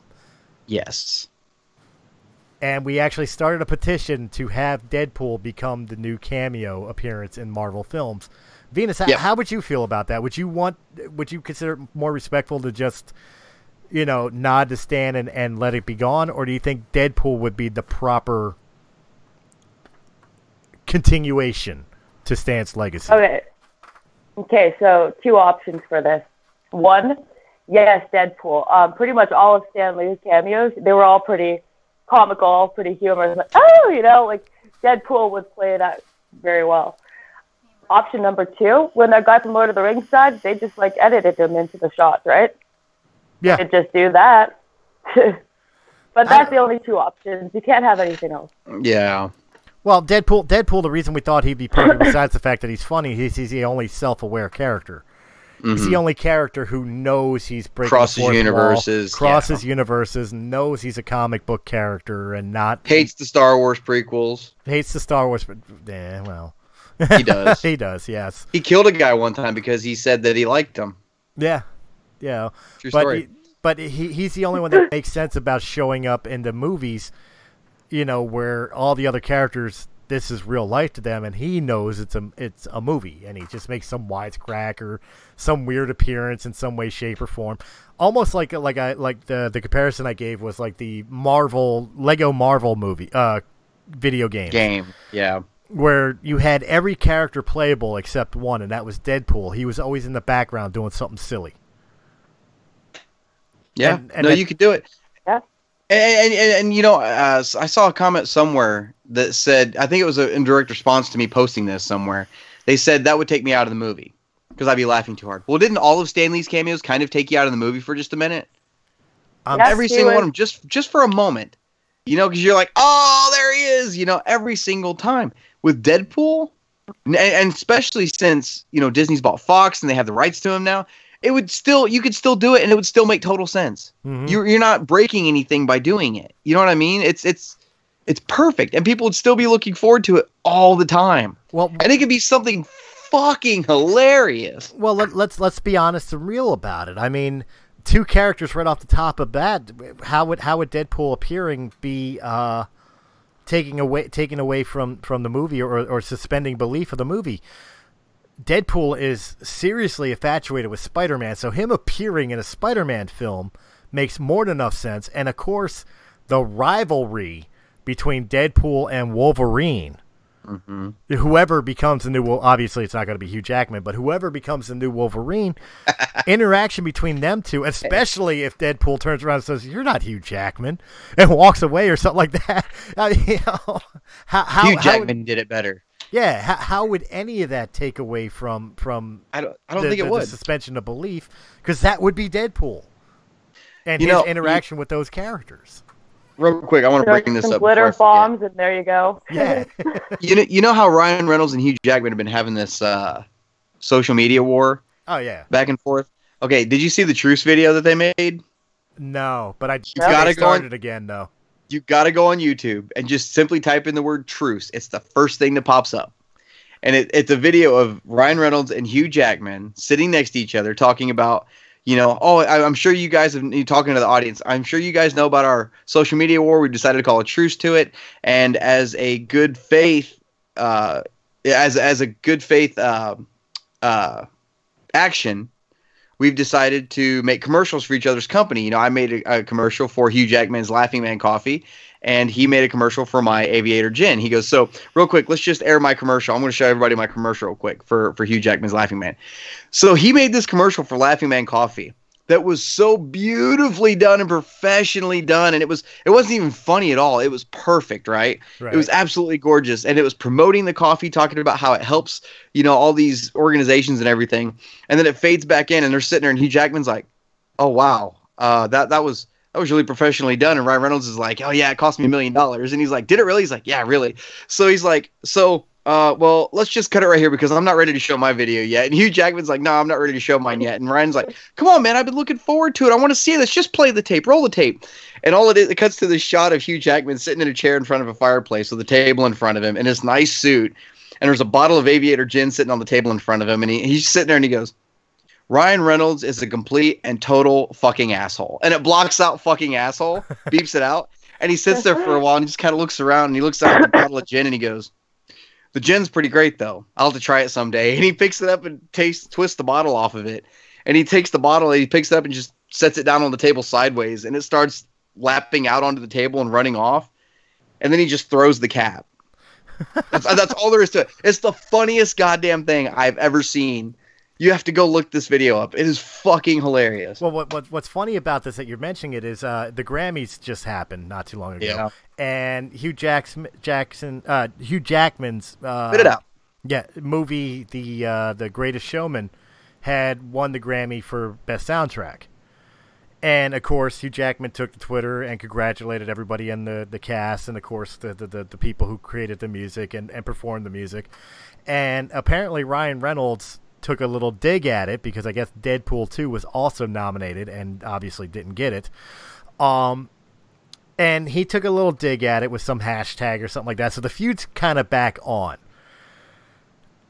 Yes. And we actually started a petition to have Deadpool become the new cameo appearance in Marvel films. Venus, how would you feel about that? Would you consider it more respectful to just, nod to Stan and let it be gone? Or do you think Deadpool would be the proper continuation to Stan's legacy? Okay, so two options for this. One, yes, Deadpool. Pretty much all of Stan Lee's cameos, they were all pretty comical, pretty humorous. Like Deadpool would play that very well. Option number two, when that guy from Lord of the Rings died, they just edited him into the shots, right? Yeah. They could just do that. But that's the only two options. You can't have anything else. Yeah. Well, Deadpool, the reason we thought he'd be perfect, besides the fact that he's funny, he's the only self-aware character. Mm-hmm. He's the only character who knows he's breaking crosses the fourth universes, wall, crosses universes, knows he's a comic book character, and not hates the Star Wars prequels. Hates the Star Wars, but well, he does. He does. Yes. He killed a guy one time because he said that he liked him. Yeah. True story. But he's the only one that makes sense about showing up in the movies. Where all the other characters this is real life to them, and he knows it's a movie, and he just makes some wisecrack or some weird appearance in some way, shape, or form. Almost like the comparison I gave was like the Lego Marvel movie video game. Yeah. Where you had every character playable except one, and that was Deadpool. He was always in the background doing something silly. Yeah, you could do it. Yeah. And you know, I saw a comment somewhere that said, I think it was in direct response to me posting this somewhere. They said that would take me out of the movie because I'd be laughing too hard. Well, didn't all of Stan Lee's cameos kind of take you out of the movie for just a minute? Every single one of them, just for a moment. You know, because you're like, oh, there he is. You know, every single time. With Deadpool, and especially since, you know, Disney's bought Fox and they have the rights to him now, you could still do it and it would still make total sense. Mm-hmm. You're not breaking anything by doing it. You know what I mean? It's perfect, and people would still be looking forward to it all the time. Well, and it could be something fucking hilarious. Well, let's be honest and real about it. I mean, two characters right off the top of that. How would Deadpool appearing be taking away from the movie or suspending belief of the movie? Deadpool is seriously infatuated with Spider-Man, so him appearing in a Spider-Man film makes more than enough sense. And of course, the rivalry between Deadpool and Wolverine. Mm-hmm. Whoever becomes the new, obviously it's not going to be Hugh Jackman, but whoever becomes the new Wolverine, interaction between them two, especially if Deadpool turns around and says, "You're not Hugh Jackman," and walks away or something like that. You know, Hugh Jackman did it better. Yeah, how would any of that take away from I don't think it would. The suspension of belief, because that would be Deadpool and his interaction with those characters. Real quick, I want to bring this up. Glitter bombs, and there you go. Yeah. you know how Ryan Reynolds and Hugh Jackman have been having this social media war? Oh yeah, back and forth. Okay, did you see the truce video that they made? No, but you gotta start it again though. You got to go on YouTube and just simply type in the word truce. It's the first thing that pops up. And it's a video of Ryan Reynolds and Hugh Jackman sitting next to each other talking about, you know, I'm sure you guys have, talking to the audience, I'm sure you guys know about our social media war. We decided to call a truce to it. And as a good faith, action, we've decided to make commercials for each other's company. You know, I made a commercial for Hugh Jackman's Laughing Man Coffee, and he made a commercial for my Aviator Gin. He goes, so real quick, let's just air my commercial. I'm going to show everybody my commercial real quick for Hugh Jackman's Laughing Man. So he made this commercial for Laughing Man Coffee that was so beautifully done and professionally done, and it wasn't even funny at all. It was perfect, right? It was absolutely gorgeous, and it was promoting the coffee, talking about how it helps, you know, all these organizations and everything. And then it fades back in, and they're sitting there, and Hugh Jackman's like, "Oh wow, that was really professionally done." And Ryan Reynolds is like, "Oh yeah, it cost me $1 million." And he's like, "Did it really?" He's like, "Yeah, really." So he's like, well, let's just cut it right here because I'm not ready to show my video yet. And Hugh Jackman's like, no, I'm not ready to show mine yet. And Ryan's like, come on, man, I've been looking forward to it. I want to see it. Let's just play the tape. Roll the tape. And all it cuts to this shot of Hugh Jackman sitting in a chair in front of a fireplace with a table in front of him in his nice suit. And there's a bottle of Aviator Gin sitting on the table in front of him. And he's sitting there and he goes, Ryan Reynolds is a complete and total fucking asshole. And it blocks out fucking asshole, beeps it out. And he sits there for a while and just kind of looks around and he looks down at the bottle of gin and he goes, the gin's pretty great, though. I'll have to try it someday. And he picks it up and twists the bottle off of it. And he takes the bottle and he picks it up and just sets it down on the table sideways. And it starts lapping out onto the table and running off. And then he just throws the cap. That's all there is to it. It's the funniest goddamn thing I've ever seen. You have to go look this video up. It is fucking hilarious. Well, what's funny about this that you're mentioning it is the Grammys just happened not too long ago. Yeah. And Hugh Jackman's Spit it out. Yeah, movie The Greatest Showman had won the Grammy for Best Soundtrack. And of course, Hugh Jackman took to Twitter and congratulated everybody in the cast and of course the people who created the music and performed the music. And apparently Ryan Reynolds took a little dig at it because I guess Deadpool 2 was also nominated and obviously didn't get it. And he took a little dig at it with some hashtag or something like that. So the feud's kind of back on.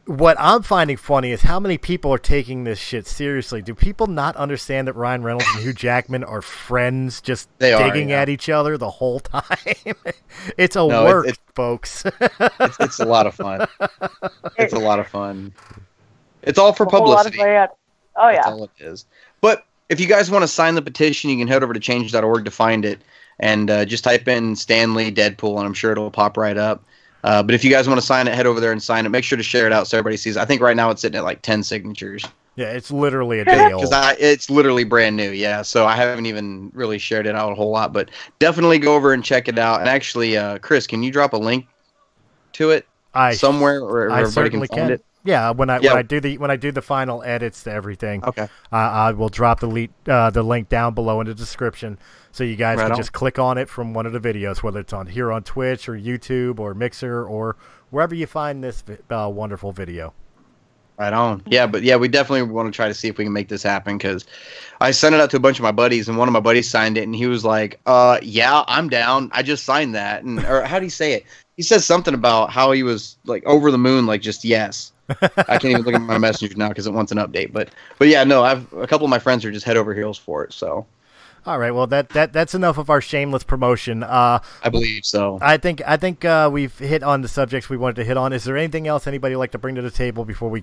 What I'm finding funny is how many people are taking this shit seriously. Do people not understand that Ryan Reynolds and Hugh Jackman are friends, just digging at each other the whole time? It's work, folks. It's a lot of fun. It's a lot of fun. It's all for publicity. Oh, yeah. That's all it is. But if you guys want to sign the petition, you can head over to change.org to find it. And just type in Stanley Deadpool, and I'm sure it'll pop right up. But if you guys want to sign it, head over there and sign it. Make sure to share it out so everybody sees. I think right now it's sitting at like 10 signatures. Yeah, it's literally a day old. It's literally brand new, yeah. So I haven't even really shared it out a whole lot. But definitely go over and check it out. And actually, Chris, can you drop a link to it somewhere where everybody can find it? Yeah, when I do the final edits to everything, okay, I will drop the link down below in the description, so you guys can just click on it from one of the videos, whether it's on Twitch or YouTube or Mixer or wherever you find this wonderful video. Right on. Yeah, but we definitely want to try to see if we can make this happen, because I sent it out to a bunch of my buddies, and one of my buddies signed it, and he was like, yeah, I'm down. I just signed that. Or how do you say it? He says something about how he was like over the moon, like just yes. I can't even look at my messengers now because it wants an update. But yeah, no, I've a couple of my friends are just head over heels for it. So, all right, well that's enough of our shameless promotion. I believe so. I think we've hit on the subjects we wanted to hit on. Is there anything else anybody would like to bring to the table before we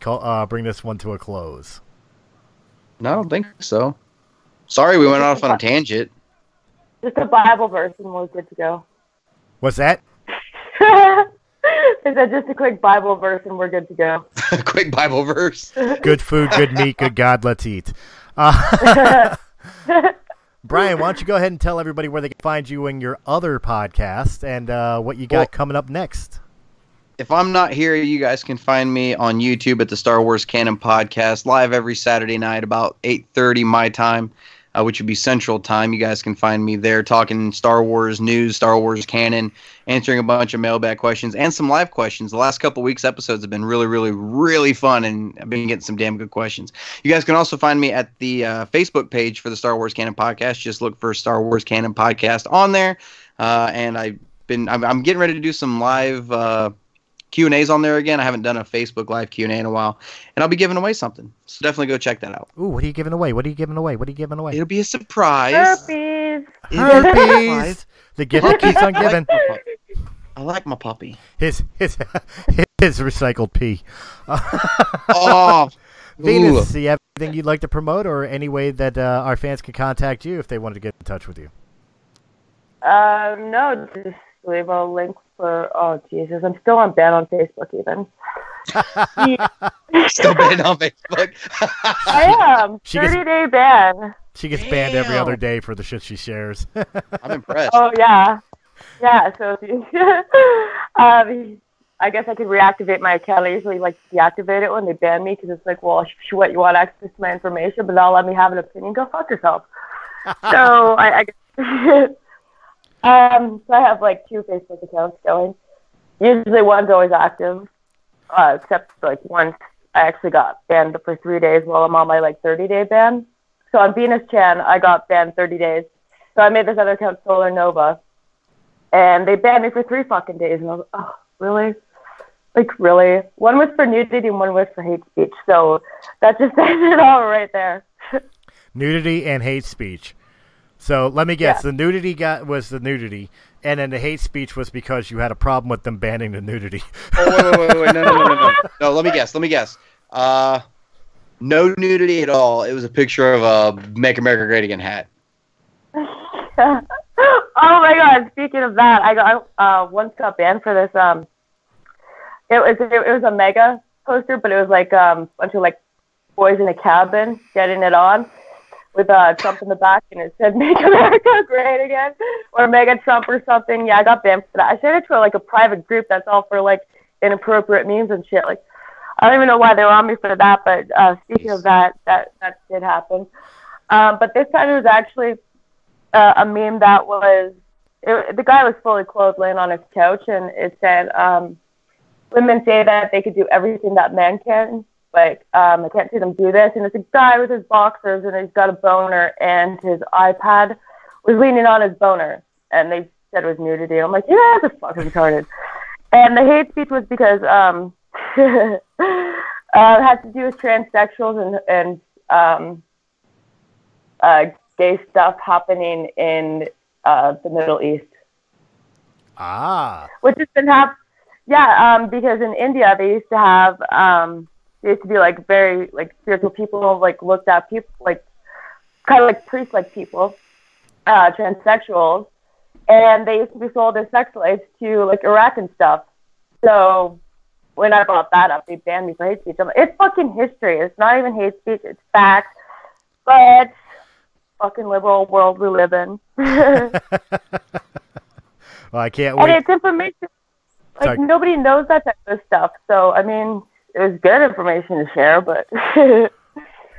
bring this one to a close? No, I don't think so. Sorry, we went off on a tangent. Just a Bible verse and we're good to go. What's that? Is that just a quick Bible verse and we're good to go? Quick Bible verse. Good food, good meat, good God, let's eat. Brian, why don't you go ahead and tell everybody where they can find you in your other podcast and what you got coming up next. If I'm not here, you guys can find me on YouTube at the Star Wars Canon Podcast, live every Saturday night about 8:30 my time, which would be Central Time. You guys can find me there talking Star Wars news, Star Wars canon, answering a bunch of mailbag questions and some live questions. The last couple weeks' episodes have been really, really, really fun, and I've been getting some damn good questions. You guys can also find me at the Facebook page for the Star Wars Canon Podcast. Just look for Star Wars Canon Podcast on there, and I'm getting ready to do some live Q&As on there again. I haven't done a Facebook Live Q&A in a while, and I'll be giving away something. So definitely go check that out. Ooh, what are you giving away? It'll be a surprise. Herpes. The gift that keeps on giving. I like my puppy. His recycled pee. Oh, Venus, do you have anything you'd like to promote, or any way that our fans can contact you if they wanted to get in touch with you? No, just leave a link for. Oh Jesus, I'm still banned on Facebook even. Still banned on Facebook. I am. 30-day ban. She gets banned every other day for the shit she shares. I'm impressed. Oh yeah. So I guess I could reactivate my account. I usually deactivate it when they ban me because it's like, well, you want access to my information, but they'll let me have an opinion. Go fuck yourself. So I guess. So I have 2 Facebook accounts going. Usually one's always active, except once I actually got banned for 3 days while I'm on my 30-day ban. So on Venus Chan, I got banned 30 days. So I made this other account, Solar Nova, and they banned me for 3 fucking days. And I was like, oh, really? Really? One was for nudity and one was for hate speech. So that just ended it all right there. Nudity and hate speech. So let me guess, the nudity was the nudity, and then the hate speech was because you had a problem with them banning the nudity. Oh, wait, no, let me guess. No nudity at all. It was a picture of a Make America Great Again hat. Oh my God! Speaking of that, I once got banned for this. It was a mega poster, but it was a bunch of boys in a cabin getting it on, with Trump in the back, and it said "Make America Great Again" or "Mega Trump" or something. Yeah, I got banned for that. I shared it to a private group that's all for inappropriate memes and shit. I don't even know why they were on me for that. But speaking of that did happen. But this time it was actually a meme that was the guy was fully clothed, laying on his couch, and it said, "Women say that they could do everything that men can. I can't see them do this." And it's a guy with his boxers, and he's got a boner, and his iPad was leaning on his boner, and they said it was nudity. I'm like, you guys are fucking retarded. And the hate speech was because It has to do with transsexuals and gay stuff happening in the Middle East. Ah. Which has been because in India they used to have they used to be like very like spiritual people, like looked at people like kind of like priests like people, transsexuals, and they used to be sold as sex slaves to like Iraq and stuff. So when I brought that up, they banned me for hate speech. I'm like, it's fucking history. It's not even hate speech. It's fact. But fucking liberal world we live in. Well, I can't wait. And it's information. Like, nobody knows that type of stuff. So, I mean, it was good information to share, but...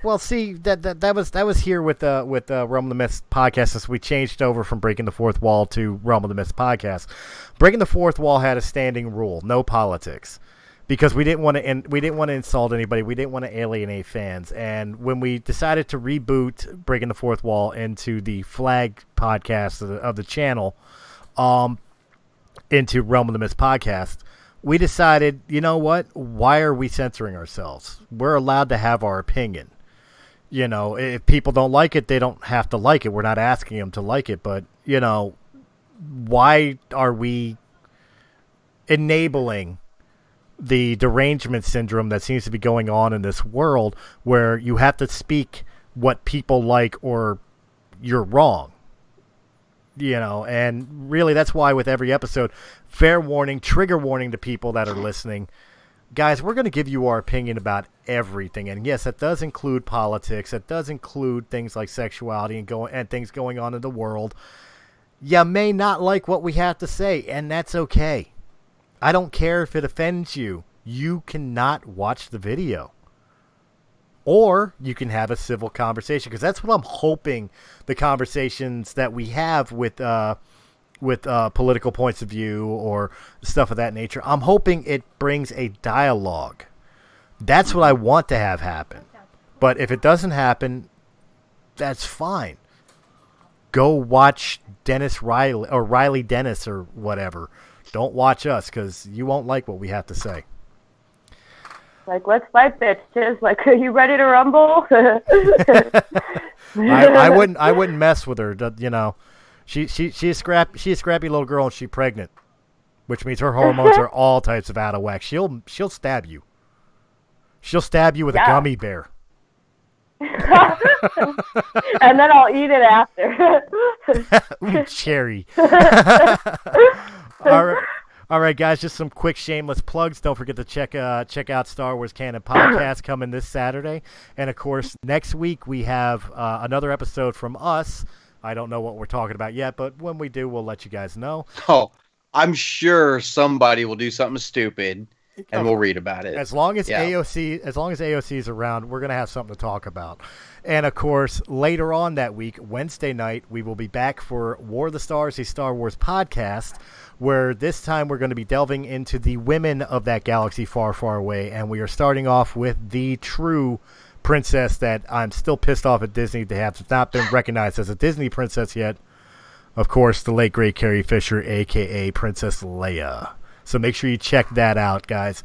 Well, see, that was here with Realm of the Myths podcast as we changed over from Breaking the Fourth Wall to Realm of the Myths podcast. Breaking the Fourth Wall had a standing rule: no politics, because we didn't want to insult anybody, we didn't want to alienate fans. And when we decided to reboot Breaking the Fourth Wall into the flag podcast of the channel, into Realm of the Myths podcast, we decided, you know what? Why are we censoring ourselves? We're allowed to have our opinion. You know, if people don't like it, they don't have to like it. We're not asking them to like it, but, you know, why are we enabling the derangement syndrome that seems to be going on in this world where you have to speak what people like or you're wrong? You know, and really that's why with every episode, fair warning, trigger warning to people that are listening. Guys, we're going to give you our opinion about everything. And yes, that does include politics. That does include things like sexuality and things going on in the world. You may not like what we have to say, and that's okay. I don't care if it offends you. You cannot watch the video. Or you can have a civil conversation, because that's what I'm hoping the conversations that we have with political points of view or stuff of that nature, I'm hoping it brings a dialogue. That's what I want to have happen. But if it doesn't happen, that's fine. Go watch Dennis Riley or Riley Dennis or whatever. Don't watch us, because you won't like what we have to say. Like, let's fight, bitches. Like, are you ready to rumble? I wouldn't mess with her. You know, she's a scrappy little girl, and she's pregnant, which means her hormones are all types of out of whack. She'll stab you. She'll stab you with a gummy bear. And then I'll eat it after. Ooh, cherry. All right, guys, just some quick shameless plugs. Don't forget to check out Star Wars Canon Podcast coming this Saturday. And, of course, next week we have another episode from us. I don't know what we're talking about yet, but when we do, we'll let you guys know. Oh, I'm sure somebody will do something stupid, and we'll read about it. As long as AOC is around, we're going to have something to talk about. And, of course, later on that week, Wednesday night, we will be back for War of the Stars, a Star Wars podcast, where this time we're going to be delving into the women of that galaxy far, far away. And we are starting off with the true princess that I'm still pissed off at Disney to have not been recognized as a Disney princess yet. Of course, the late, great Carrie Fisher, a.k.a. Princess Leia. So make sure you check that out, guys.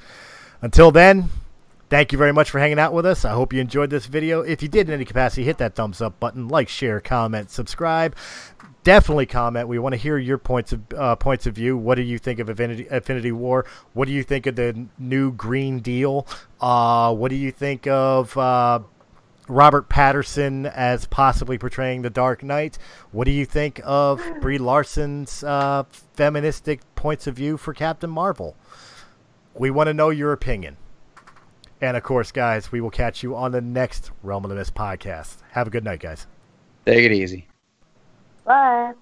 Until then, thank you very much for hanging out with us. I hope you enjoyed this video. If you did in any capacity, hit that thumbs up button. Like, share, comment, subscribe. Definitely comment. We want to hear your points of view. What do you think of Infinity War? What do you think of the new Green Deal? What do you think of Robert Pattinson as possibly portraying the Dark Knight? What do you think of Brie Larson's feministic points of view for Captain Marvel? We want to know your opinion. And, of course, guys, we will catch you on the next Realm of the Myths podcast. Have a good night, guys. Take it easy. Bye.